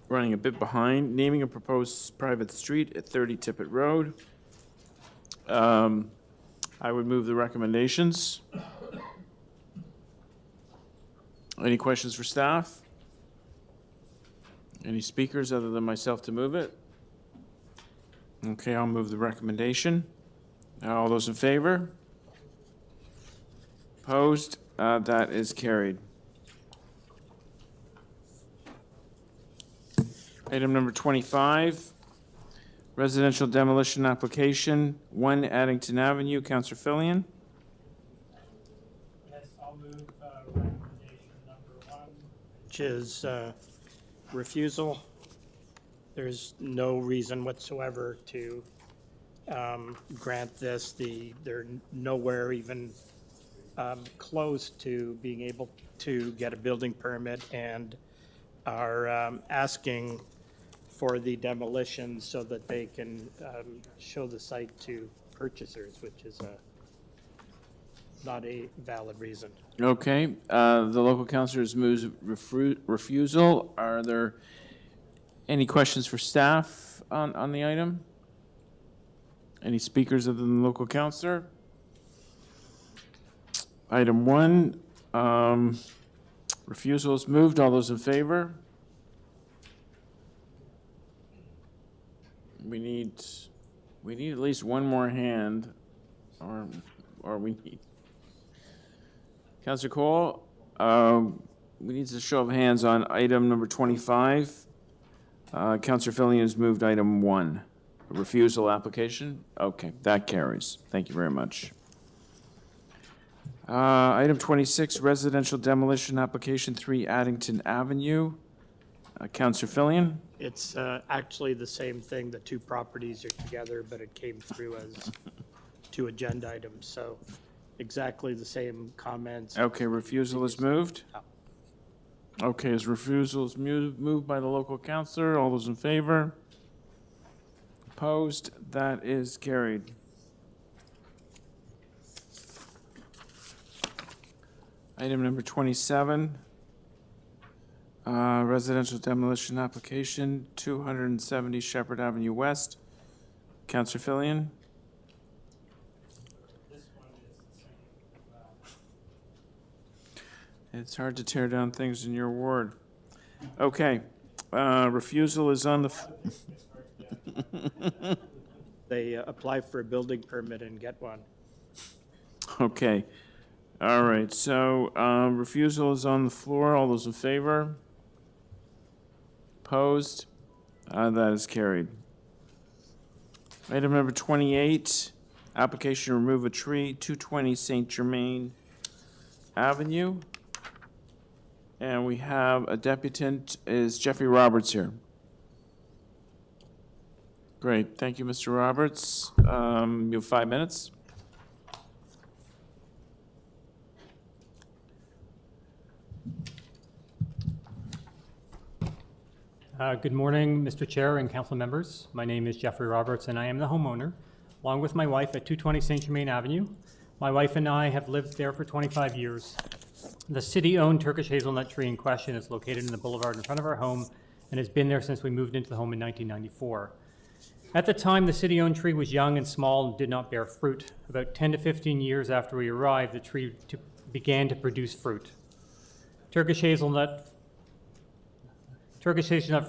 C: Running a bit behind. Naming a proposed private street at 30 Tippett Road. I would move the recommendations. Any questions for staff? Any speakers other than myself to move it? Okay, I'll move the recommendation. All those in favor? Opposed? That is carried. Item number 25, residential demolition application, 1 Addington Avenue. Councillor Fillion.
R: Yes, I'll move recommendation number 1, which is refusal. There's no reason whatsoever to grant this. They're nowhere even close to being able to get a building permit and are asking for the demolition so that they can show the site to purchasers, which is not a valid reason.
C: Okay, the local councillors moves refusal. Are there any questions for staff on the item? Any speakers other than the local councillor? Item 1, refusal is moved. All those in favor? We need at least one more hand, or we need. Councillor Cole, we need a show of hands on item number 25. Councillor Fillion has moved item 1, a refusal application. Okay, that carries. Thank you very much. Item 26, residential demolition application, 3 Addington Avenue. Councillor Fillion.
R: It's actually the same thing. The two properties are together, but it came through as 2 agenda items, so exactly the same comments.
C: Okay, refusal is moved. Okay, as refusal is moved by the local councillor. All those in favor? Opposed? That is carried. Item number 27, residential demolition application, 270 Shepherd Avenue West. Councillor Fillion. It's hard to tear down things in your ward. Okay, refusal is on the.
R: They apply for a building permit and get one.
C: Okay, all right, so refusal is on the floor. All those in favor? Opposed? That is carried. Item number 28, application to remove a tree, 220 St. Germain Avenue. And we have a deputant. Is Jeffrey Roberts here? Great, thank you, Mr. Roberts. You have 5 minutes.
S: Good morning, Mr. Chair and council members. My name is Jeffrey Roberts, and I am the homeowner, along with my wife at 220 St. Germain Avenue. My wife and I have lived there for 25 years. The city-owned Turkish hazelnut tree in question is located in the boulevard in front of our home and has been there since we moved into the home in 1994. At the time, the city-owned tree was young and small and did not bear fruit. About 10 to 15 years after we arrived, the tree began to produce fruit. Turkish hazelnut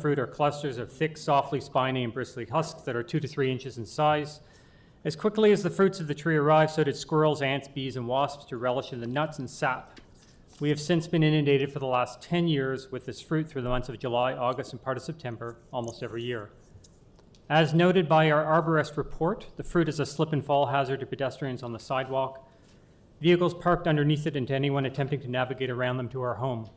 S: fruit are clusters of thick, softly spiny and bristly husks that are 2 to 3 inches in size. As quickly as the fruits of the tree arrived, so did squirrels, ants, bees, and wasps to relish in the nuts and sap. We have since been inundated for the last 10 years with this fruit through the months of July, August, and part of September, almost every year. As noted by our arborist report, the fruit is a slip and fall hazard to pedestrians on the sidewalk, vehicles parked underneath it, and to anyone attempting to navigate around them to our home.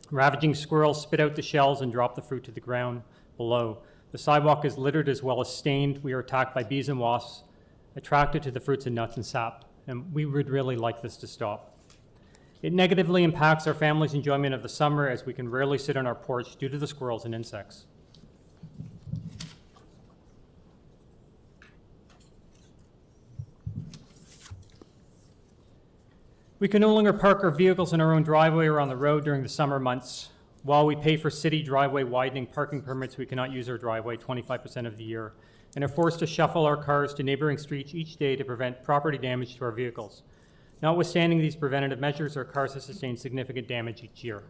S: Ravaging squirrels spit out the shells and drop the fruit to the ground below. The sidewalk is littered as well as stained. We are attacked by bees and wasps, attracted to the fruits and nuts and sap, and we would really like this to stop. It negatively impacts our family's enjoyment of the summer as we can rarely sit on our porch due to the squirrels and insects. We can no longer park our vehicles in our own driveway or on the road during the summer months. While we pay for city driveway widening parking permits, we cannot use our driveway 25% of the year and are forced to shuffle our cars to neighboring streets each day to prevent property damage to our vehicles. Notwithstanding these preventative measures, our cars have sustained significant damage each year.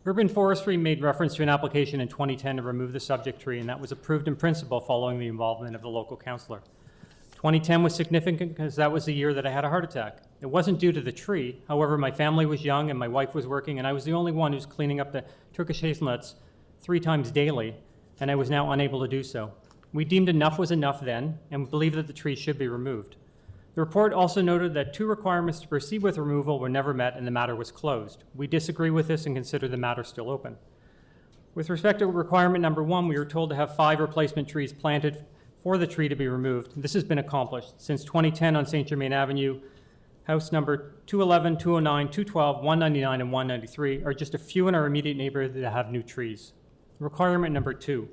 S: Urban Forestry made reference to an application in 2010 to remove the subject tree, and that was approved in principle following the involvement of the local councillor. 2010 was significant because that was the year that I had a heart attack. It wasn't due to the tree. However, my family was young and my wife was working, and I was the only one who's cleaning up the Turkish hazelnuts 3 times daily, and I was now unable to do so. We deemed enough was enough then, and believe that the tree should be removed. The report also noted that 2 requirements to proceed with removal were never met and the matter was closed. We disagree with this and consider the matter still open. With respect to requirement number 1, we were told to have 5 replacement trees planted for the tree to be removed. This has been accomplished. Since 2010 on St. Germain Avenue, house number 211, 209, 212, 199, and 193 are just a few in our immediate neighborhood that have new trees. Requirement number 2,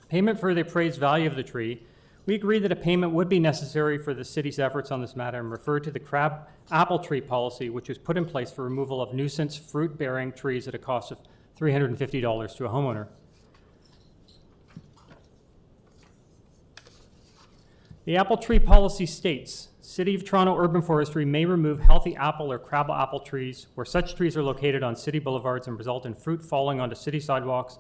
S: payment for the appraised value of the tree. We agreed that a payment would be necessary for the city's efforts on this matter and referred to the crab apple tree policy, which was put in place for removal of nuisance fruit-bearing trees at a cost of $350 to a homeowner. The apple tree policy states, City of Toronto Urban Forestry may remove healthy apple or crab apple trees where such trees are located on city boulevards and result in fruit falling onto city sidewalks,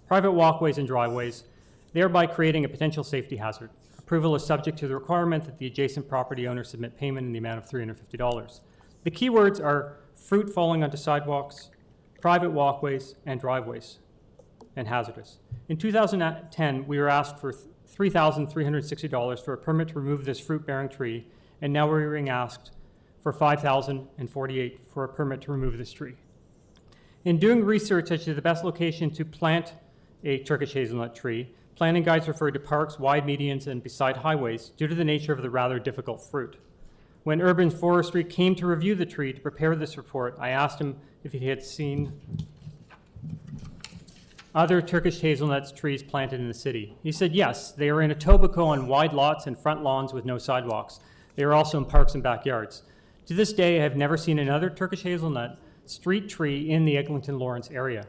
S: private walkways, and driveways, thereby creating a potential safety hazard. Approval is subject to the requirement that the adjacent property owner submit payment in the amount of $350. The key words are fruit falling onto sidewalks, private walkways, and driveways, and hazardous. In 2010, we were asked for $3,360 for a permit to remove this fruit-bearing tree, and now we're being asked for $5,048 for a permit to remove this tree. In doing research as to the best location to plant a Turkish hazelnut tree, planning guides referred to parks, wide medians, and beside highways due to the nature of the rather difficult fruit. When Urban Forestry came to review the tree to prepare this report, I asked him if he had seen other Turkish hazelnuts trees planted in the city. He said yes, they are in Etobicoke on wide lots and front lawns with no sidewalks. They are also in parks and backyards. To this day, I have never seen another Turkish hazelnut street tree in the Eglinton-Lawrence area.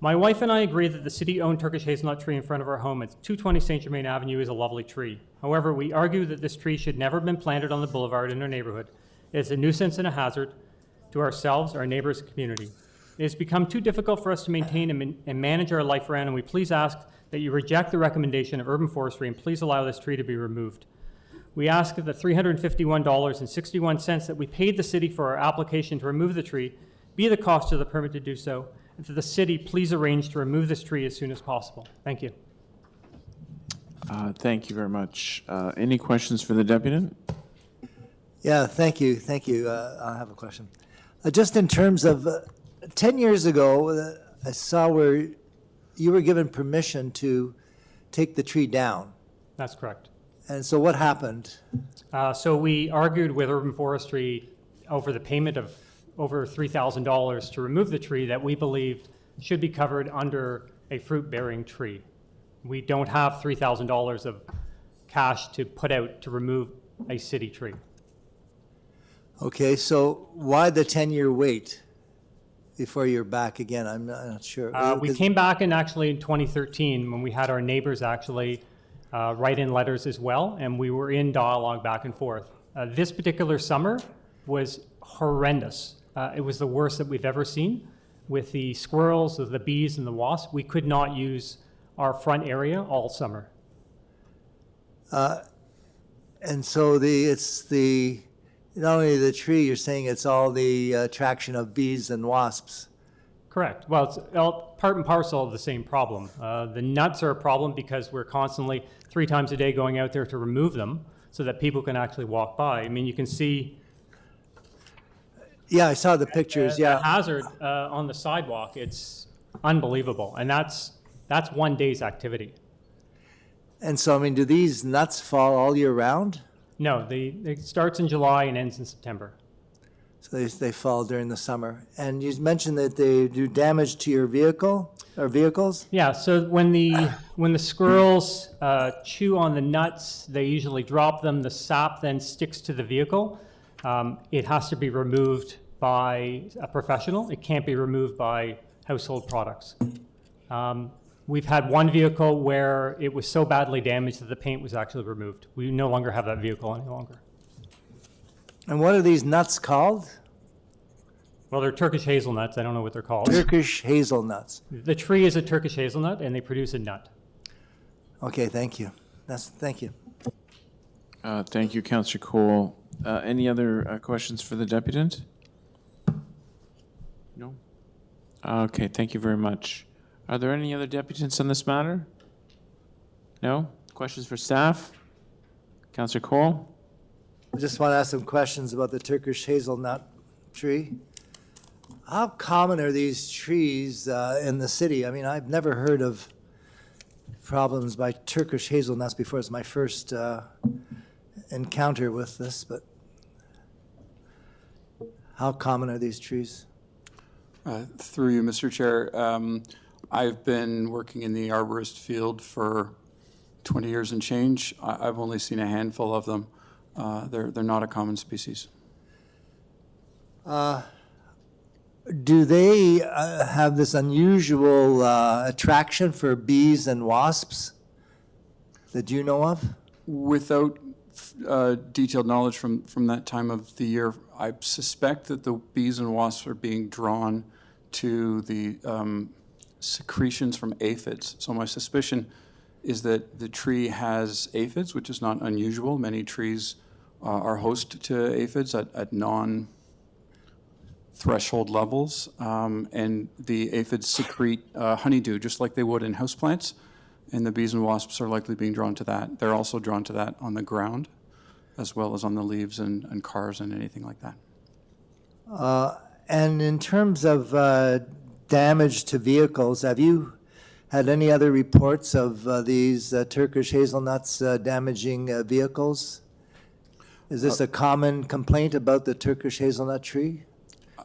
S: My wife and I agree that the city-owned Turkish hazelnut tree in front of our home at 220 St. Germain Avenue is a lovely tree. However, we argue that this tree should never have been planted on the boulevard in our neighborhood. It is a nuisance and a hazard to ourselves, our neighbors, and community. It has become too difficult for us to maintain and manage our life around, and we please ask that you reject the recommendation of Urban Forestry and please allow this tree to be removed. We ask that the $351.61 that we paid the city for our application to remove the tree be the cost of the permit to do so, and that the city please arrange to remove this tree as soon as possible. Thank you.
C: Thank you very much. Any questions for the deputant?
E: Yeah, thank you. I have a question. Just in terms of 10 years ago, I saw where you were given permission to take the tree down.
S: That's correct.
E: And so what happened?
S: So we argued with Urban Forestry over the payment of over $3,000 to remove the tree that we believed should be covered under a fruit-bearing tree. We don't have $3,000 of cash to put out to remove a city tree.
E: Okay, so why the 10-year wait before you're back again? I'm not sure.
S: We came back in 2013 when we had our neighbors actually write in letters as well, and we were in dialogue back and forth. This particular summer was horrendous. It was the worst that we've ever seen. With the squirrels, the bees, and the wasps, we could not use our front area all summer.
E: And so it's not only the tree, you're saying it's all the attraction of bees and wasps.
S: Correct. Well, it's all part and parcel of the same problem. The nuts are a problem because we're constantly 3 times a day going out there to remove them so that people can actually walk by. I mean, you can see.
E: Yeah, I saw the pictures.
S: The hazard on the sidewalk. It's unbelievable, and that's one day's activity.
E: And so, I mean, do these nuts fall all year round?
S: No, it starts in July and ends in September.
E: So they fall during the summer. And you mentioned that they do damage to your vehicle or vehicles?
S: Yeah, so when the squirrels chew on the nuts, they usually drop them. The sap then sticks to the vehicle. It has to be removed by a professional. It can't be removed by household products. We've had one vehicle where it was so badly damaged that the paint was actually removed. We no longer have that vehicle any longer.
E: And what are these nuts called?
S: Well, they're Turkish hazelnuts. I don't know what they're called.
E: Turkish hazelnuts.
S: The tree is a Turkish hazelnut, and they produce a nut.
E: Okay, thank you. Thank you.
C: Thank you, Councillor Cole. Any other questions for the deputant? No? Okay, thank you very much. Are there any other deputants on this matter? No? Questions for staff? Councillor Cole?
E: I just want to ask some questions about the Turkish hazelnut tree. How common are these trees in the city? I mean, I've never heard of problems by Turkish hazelnuts before. It's my first encounter with this, but how common are these trees?
T: Through you, Mr. Chair, I've been working in the arborist field for 20 years and change. I've only seen a handful of them. They're not a common species.
E: Do they have this unusual attraction for bees and wasps that you know of?
T: Without detailed knowledge from that time of the year, I suspect that the bees and wasps are being drawn to the secretions from aphids. So my suspicion is that the tree has aphids, which is not unusual. Many trees are host to aphids at non-threshold levels, and the aphids secrete honeydew just like they would in houseplants, and the bees and wasps are likely being drawn to that. They're also drawn to that on the ground, as well as on the leaves and cars and anything like that.
E: And in terms of damage to vehicles, have you had any other reports of these Turkish hazelnuts damaging vehicles? Is this a common complaint about the Turkish hazelnut tree?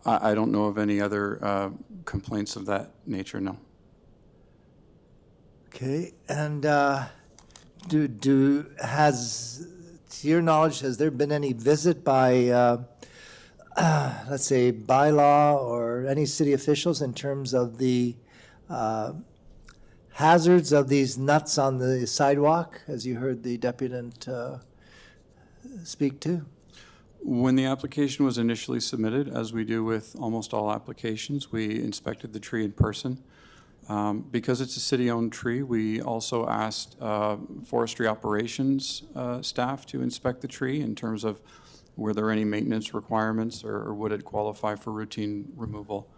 T: I don't know of any other complaints of that nature, no.
E: Okay, and to your knowledge, has there been any visit by, let's say, bylaw or any city officials in terms of the hazards of these nuts on the sidewalk, as you heard the deputant speak to?
T: When the application was initially submitted, as we do with almost all applications, we inspected the tree in person. Because it's a city-owned tree, we also asked forestry operations staff to inspect the tree in terms of were there any maintenance requirements or would it qualify for routine removal.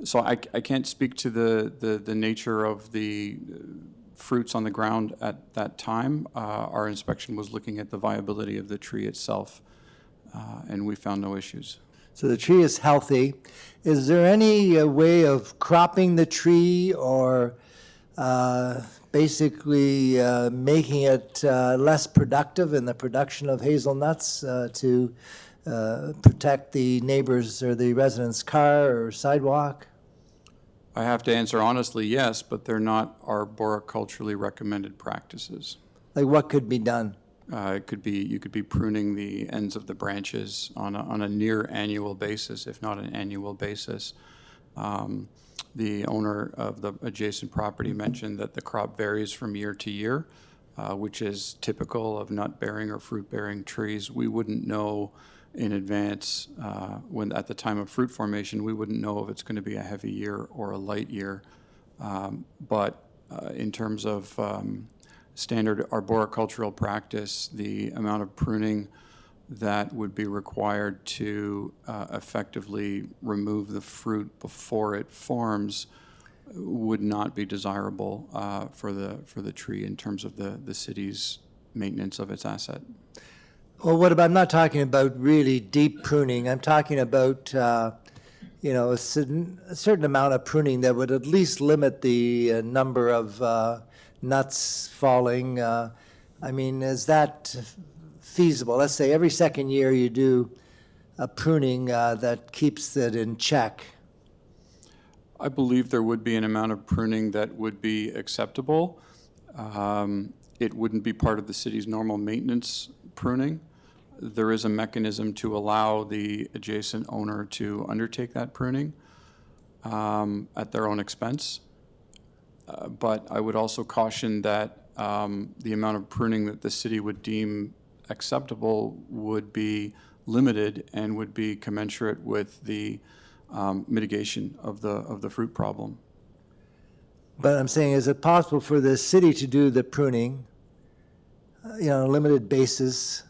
T: So I can't speak to the nature of the fruits on the ground at that time. Our inspection was looking at the viability of the tree itself, and we found no issues.
E: So the tree is healthy. Is there any way of cropping the tree or basically making it less productive in the production of hazelnuts to protect the neighbors or the residents' car or sidewalk?
T: I have to answer honestly, yes, but they're not arboriculturally recommended practices.
E: Like what could be done?
T: You could be pruning the ends of the branches on a near annual basis, if not an annual basis. The owner of the adjacent property mentioned that the crop varies from year to year, which is typical of nut-bearing or fruit-bearing trees. We wouldn't know in advance when at the time of fruit formation, we wouldn't know if it's going to be a heavy year or a light year. But in terms of standard arboricultural practice, the amount of pruning that would be required to effectively remove the fruit before it forms would not be desirable for the tree in terms of the city's maintenance of its asset.
E: Well, I'm not talking about really deep pruning. I'm talking about, a certain amount of pruning that would at least limit the number of nuts falling. Is that feasible? Let's say every second year you do a pruning that keeps it in check.
T: I believe there would be an amount of pruning that would be acceptable. It wouldn't be part of the city's normal maintenance pruning. There is a mechanism to allow the adjacent owner to undertake that pruning. at their own expense. But I would also caution that the amount of pruning that the city would deem acceptable would be limited and would be commensurate with the mitigation of the fruit problem.
E: But I'm saying, is it possible for the city to do the pruning, on a limited basis,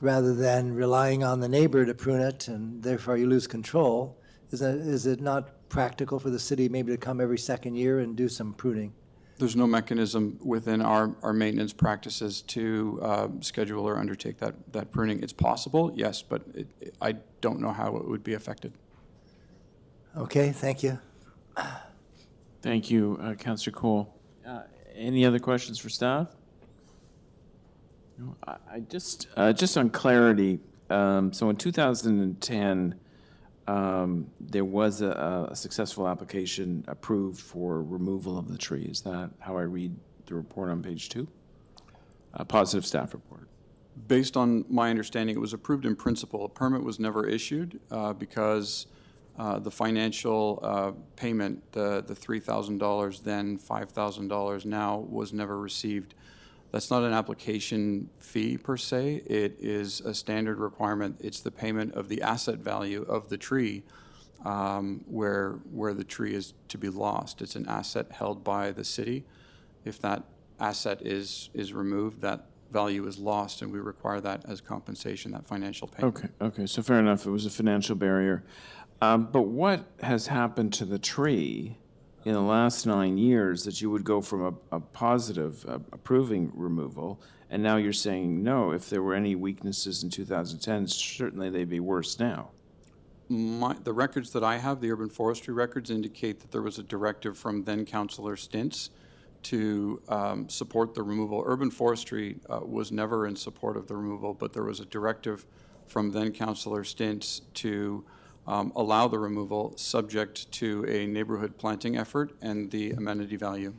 E: rather than relying on the neighbor to prune it, and therefore you lose control? Is it not practical for the city maybe to come every second year and do some pruning?
T: There's no mechanism within our maintenance practices to schedule or undertake that pruning. It's possible, yes, but I don't know how it would be affected.
E: Okay, thank you.
C: Thank you, Councillor Cole. Any other questions for staff? No, I just on clarity, so in 2010, there was a successful application approved for removal of the tree. Is that how I read the report on page 2? A positive staff report.
T: Based on my understanding, it was approved in principle. A permit was never issued because the financial payment, the $3,000 then $5,000 now, was never received. That's not an application fee per se. It is a standard requirement. It's the payment of the asset value of the tree where the tree is to be lost. It's an asset held by the city. If that asset is removed, that value is lost, and we require that as compensation, that financial payment.
C: Okay, so fair enough. It was a financial barrier. But what has happened to the tree in the last 9 years that you would go from a positive approving removal, and now you're saying no? If there were any weaknesses in 2010, certainly they'd be worse now.
T: The records that I have, the urban forestry records, indicate that there was a directive from then Councillor Stintz to support the removal. Urban forestry was never in support of the removal, but there was a directive from then Councillor Stintz to allow the removal subject to a neighborhood planting effort and the amenity value.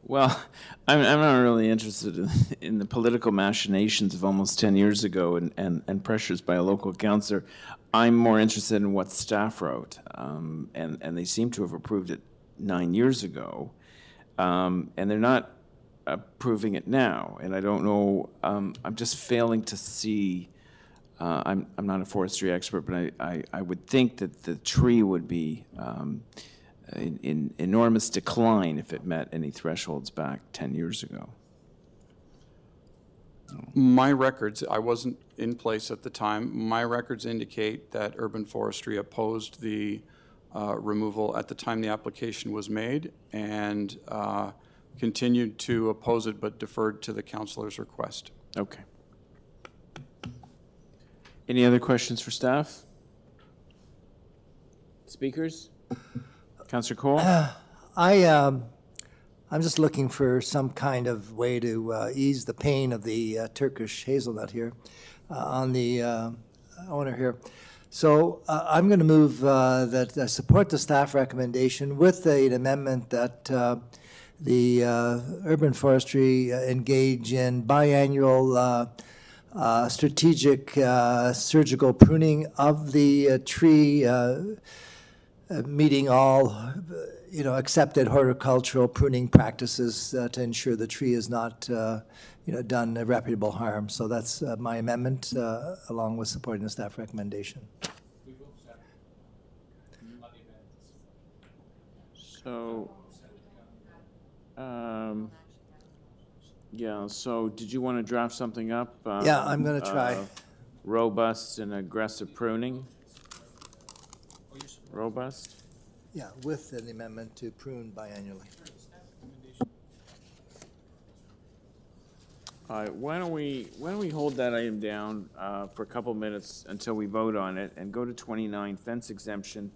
C: Well, I'm not really interested in the political machinations of almost 10 years ago and pressures by a local councillor. I'm more interested in what staff wrote, and they seem to have approved it 9 years ago, and they're not approving it now. And I don't know, I'm just failing to see. I'm not a forestry expert, but I would think that the tree would be in enormous decline if it met any thresholds back 10 years ago.
T: My records, I wasn't in place at the time, my records indicate that urban forestry opposed the removal at the time the application was made, and continued to oppose it but deferred to the councillor's request.
C: Okay. Any other questions for staff? Speakers? Councillor Cole?
E: I'm just looking for some kind of way to ease the pain of the Turkish hazelnut here on the owner here. So I'm going to move that I support the staff recommendation with an amendment that the urban forestry engage in biannual strategic surgical pruning of the tree, meeting all accepted horticultural pruning practices to ensure the tree is not done irreparable harm. So that's my amendment, along with supporting the staff recommendation.
C: So, yeah, so did you want to draft something up?
E: Yeah, I'm going to try.
C: Robust and aggressive pruning? Robust?
E: Yeah, with an amendment to prune biannually.
C: All right, why don't we hold that item down for a couple minutes until we vote on it, and go to 29, fence exemption,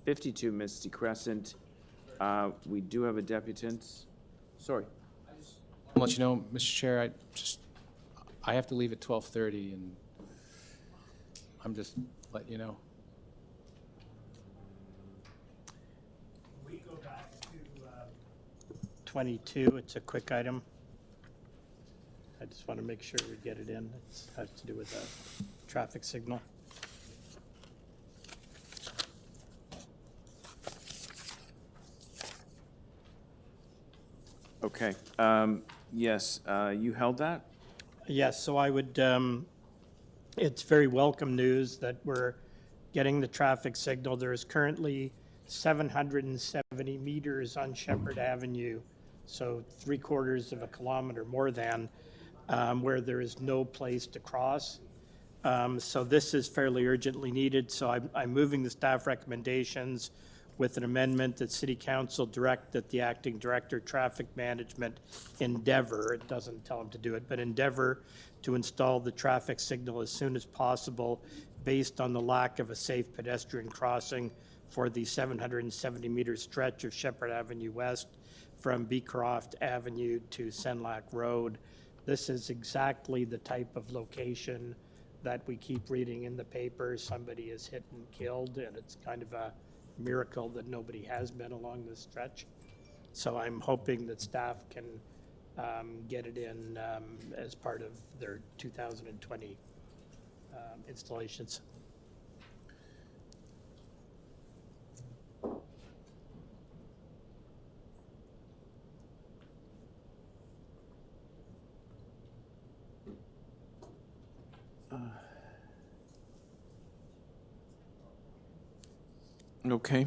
C: 52 Misty Crescent. We do have a deputant. Sorry.
O: I'll let you know, Mr. Chair, I have to leave at 12:30, and I'm just letting you know.
R: We go back to 22. It's a quick item. I just want to make sure we get it in. It has to do with a traffic signal.
C: Okay. Yes, you held that?
R: Yes, so I would, it's very welcome news that we're getting the traffic signal. There is currently 770 meters on Shepherd Avenue, so 3/4 of a kilometer more than, where there is no place to cross. So this is fairly urgently needed, so I'm moving the staff recommendations with an amendment that City Council direct that the Acting Director Traffic Management endeavor, it doesn't tell him to do it, but endeavor to install the traffic signal as soon as possible based on the lack of a safe pedestrian crossing for the 770-meter stretch of Shepherd Avenue West from Beecroft Avenue to Senlac Road. This is exactly the type of location that we keep reading in the papers. Somebody is hit and killed, and it's kind of a miracle that nobody has been along this stretch. So I'm hoping that staff can get it in as part of their 2020 installations.
C: Okay.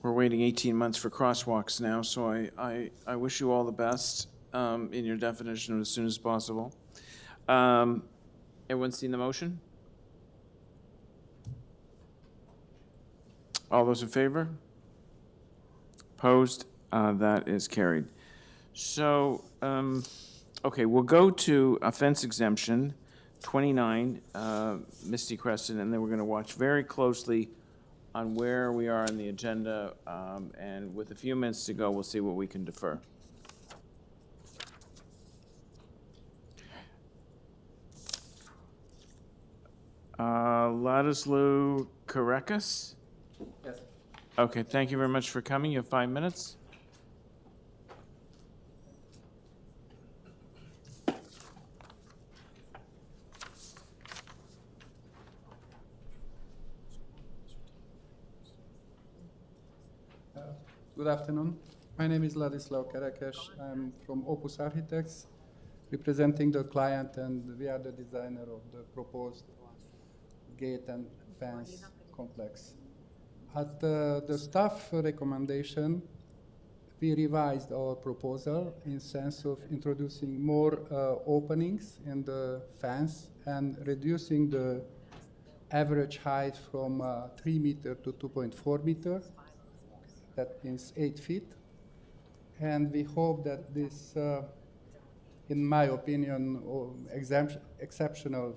C: We're waiting 18 months for crosswalks now, so I wish you all the best in your definition as soon as possible. Everyone seen the motion? All those in favor? Opposed? That is carried. So, okay, we'll go to offense exemption 29, Misty Crescent, and then we're going to watch very closely on where we are on the agenda, and with a few minutes to go, we'll see what we can defer. Ladislau Karekas?
B: Yes.
C: Okay, thank you very much for coming. You have 5 minutes.
B: Good afternoon. My name is Ladislau Kerekes. I'm from Opus Architects, representing the client, and we are the designer of the proposed gate and fence complex. At the staff recommendation, we revised our proposal in sense of introducing more openings in the fence and reducing the average height from 3 meters to 2.4 meters. That means 8 feet. And we hope that this, in my opinion, exceptional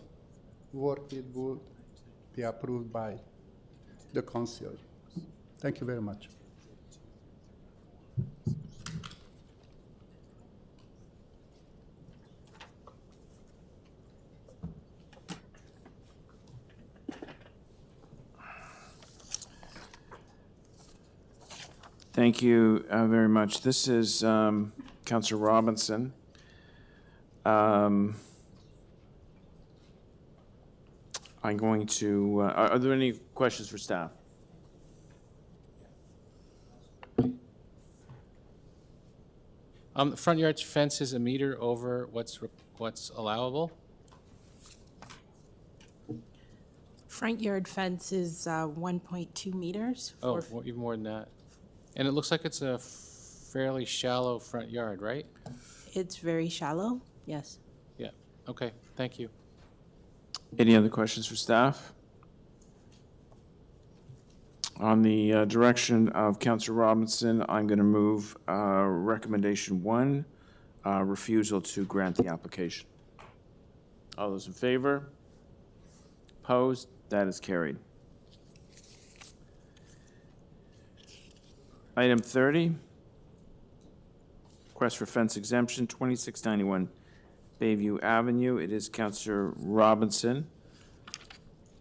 B: work it would be approved by the council. Thank you very much.
C: Thank you very much. This is Councillor Robinson. I'm going to, are there any questions for staff?
O: The front yard fence is a meter over what's allowable?
U: Front yard fence is 1.2 meters.
O: Oh, even more than that. And it looks like it's a fairly shallow front yard, right?
U: It's very shallow, yes.
O: Yeah, okay, thank you.
C: Any other questions for staff? On the direction of Councillor Robinson, I'm going to move recommendation 1, refusal to grant the application. All those in favor? Opposed? That is carried. Item 30, request for fence exemption, 2691 Bayview Avenue. It is Councillor Robinson.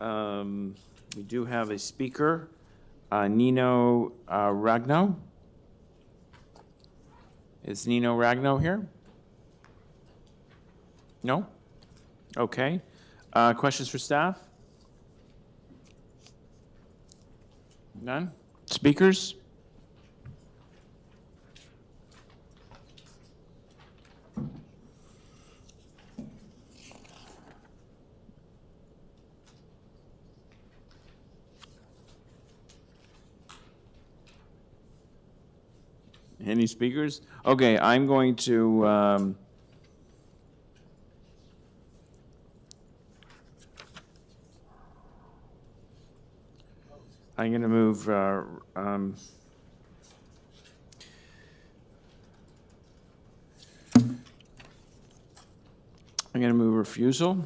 C: We do have a speaker, Nino Ragno. Is Nino Ragno here? No? Okay. Questions for staff? None? Speakers? Any speakers? Okay, I'm going to, I'm going to move, I'm going to move refusal.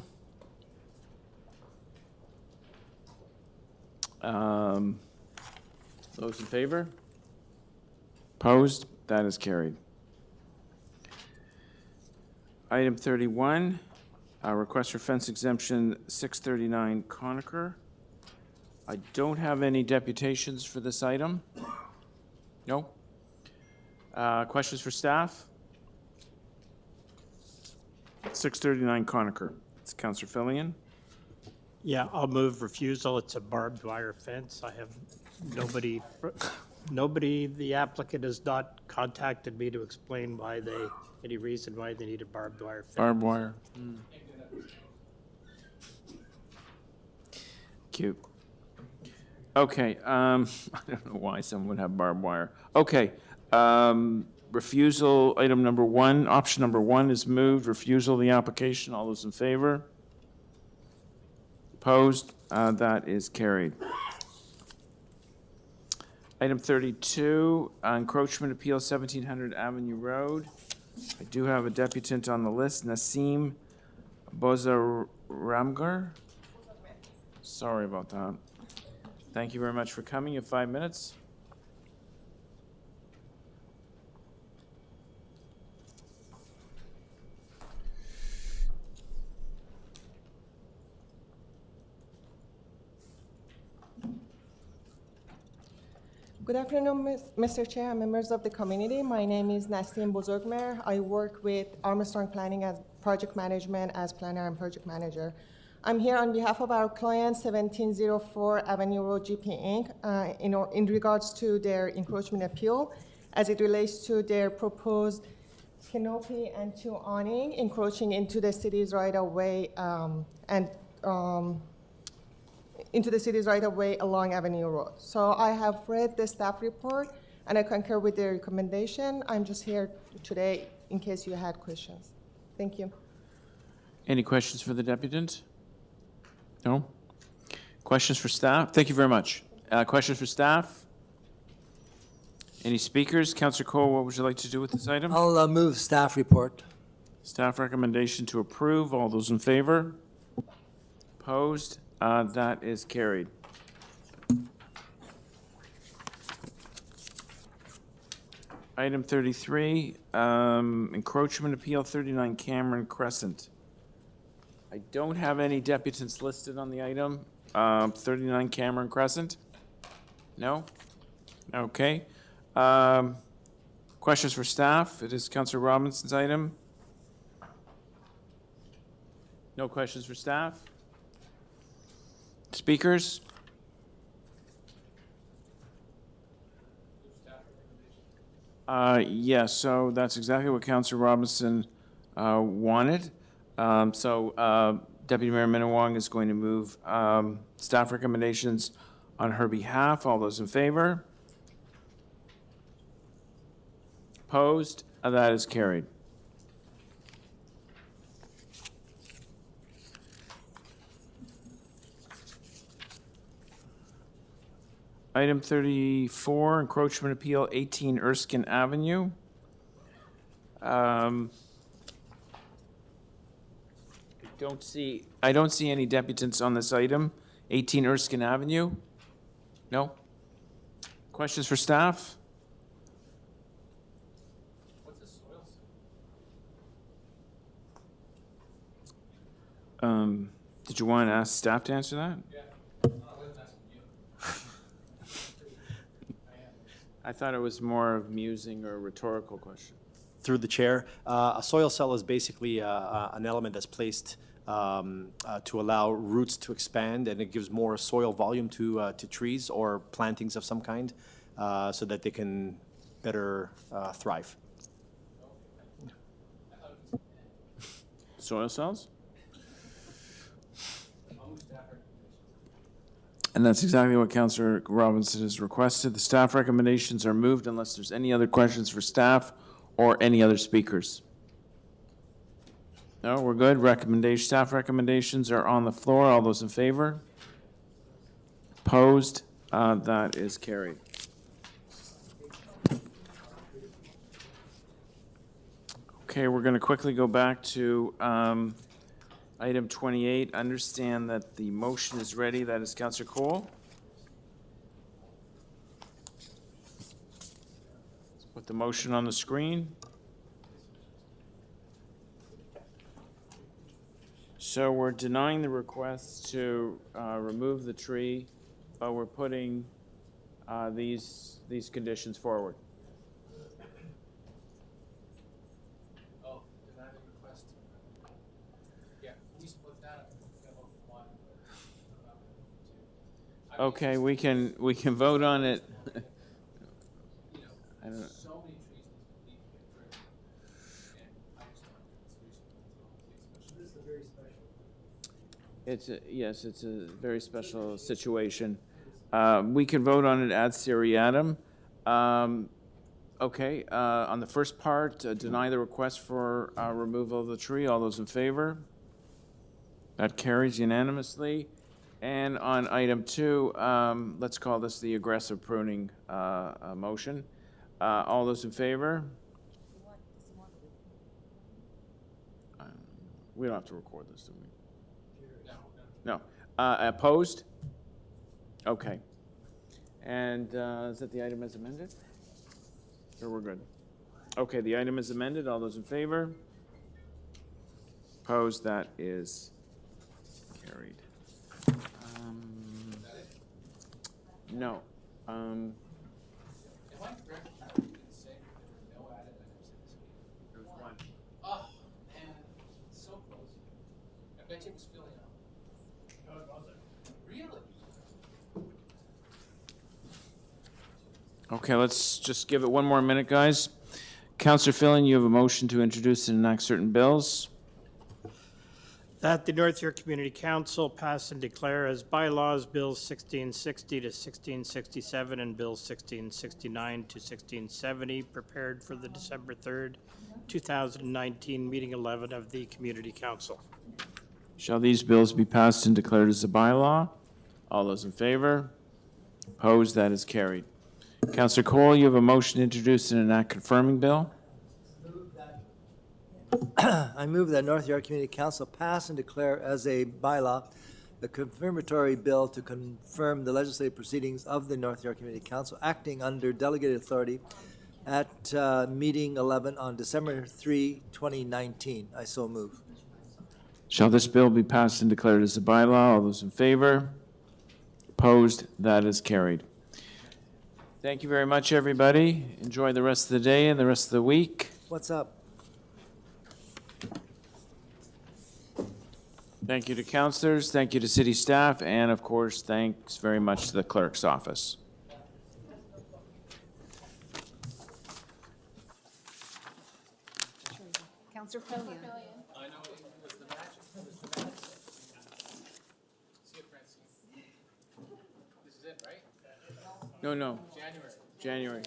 C: Those in favor? Opposed? That is carried. Item 31, request for fence exemption 639 Conacher. I don't have any deputations for this item. No? Questions for staff? 639 Conacher. It's Councillor Fillion.
R: Yeah, I'll move refusal. It's a barbed wire fence. I have nobody, the applicant has not contacted me to explain any reason why they need a barbed wire fence.
C: Barbed wire. Cute. Okay, I don't know why someone would have barbed wire. Okay, refusal, item number 1, option number 1 is moved. Refusal of the application. All those in favor? Opposed? That is carried. Item 32, encroachment appeal 1700 Avenue Road. I do have a deputant on the list, Nassim Bozaramgar. Sorry about that. Thank you very much for coming. You have 5 minutes.
F: Good afternoon, Mr. Chair and members of the community. My name is Nassim Bozorgmer. I work with Armstrong Planning as project management as planner and project manager. I'm here on behalf of our client, 1704 Avenue Road GP Inc., in regards to their encroachment appeal as it relates to their proposed canopy and 2 awning encroaching into the city's right-of-way into the city's right-of-way along Avenue Road. So I have read the staff report and I concur with their recommendation. I'm just here today in case you had questions. Thank you.
C: Any questions for the deputant? No? Questions for staff? Thank you very much. Questions for staff? Any speakers? Councillor Cole, what would you like to do with this item?
E: I'll move staff report.
C: Staff recommendation to approve. All those in favor? Opposed? That is carried. Item 33, encroachment appeal 39 Cameron Crescent. I don't have any deputants listed on the item. 39 Cameron Crescent? No? Okay. Questions for staff? It is Councillor Robinson's item. No questions for staff? Speakers? Yes, so that's exactly what Councillor Robinson wanted. Deputy Mayor Minawong is going to move staff recommendations on her behalf. All those in favor? Opposed? That is carried. Item 34, encroachment appeal 18 Erskine Avenue. I don't see any deputants on this item. 18 Erskine Avenue? No? Questions for staff?
K: What's the soil?
C: Did you want to ask staff to answer that?
K: Yeah.
C: I thought it was more of musing or a rhetorical question.
V: Through the chair, a soil cell is basically an element that's placed to allow roots to expand, and it gives more soil volume to trees or plantings of some kind, so that they can better thrive.
C: Soil cells? And that's exactly what Councillor Robinson has requested. The staff recommendations are moved unless there's any other questions for staff or any other speakers. No, we're good. Staff recommendations are on the floor. All those in favor? Opposed? That is carried. Okay, we're going to quickly go back to item 28. Understand that the motion is ready. That is Councillor Cole. Let's put the motion on the screen. So we're denying the request to remove the tree, but we're putting these conditions forward.
O: Oh, deny the request. Yeah, we split that up.
C: Okay, we can vote on it. I don't know.
O: So many trees need to get rid of. And I just don't think it's reasonable. This is a very special.
C: Yes, it's a very special situation. We can vote on it ad seriatim. Okay, on the first part, deny the request for removal of the tree. All those in favor? That carries unanimously. And on item 2, let's call this the aggressive pruning motion. All those in favor? We don't have to record this, do we? No. Opposed? Okay. And is that the item as amended? Or we're good? Okay, the item is amended. All those in favor? Opposed? That is carried. No.
O: Am I correct in saying that there were no added items in this meeting? There was one. Oh, man, so close. I bet you it was filling up. No, it wasn't. Really?
C: Okay, let's just give it one more minute, guys. Councillor Fillon, you have a motion to introduce and enact certain bills.
R: That the North York Community Council pass and declare as bylaws Bills 1660 to 1667 and Bills 1669 to 1670, prepared for the December 3rd, 2019 meeting 11 of the Community Council.
C: Shall these bills be passed and declared as a bylaw? All those in favor? Opposed? That is carried. Councillor Cole, you have a motion to introduce and enact confirming bill.
E: I move that North York Community Council pass and declare as a bylaw a confirmatory bill to confirm the legislative proceedings of the North York Community Council acting under delegated authority at meeting 11 on December 3, 2019. I so move.
C: Shall this bill be passed and declared as a bylaw? All those in favor? Opposed? That is carried. Thank you very much, everybody. Enjoy the rest of the day and the rest of the week.
E: What's up?
C: Thank you to councillors, thank you to city staff, and of course, thanks very much to the clerk's office.
B: Councillor Fillion.
O: I know, it was the match. See you, Francine. This is it, right?
C: No.
O: January.
C: January.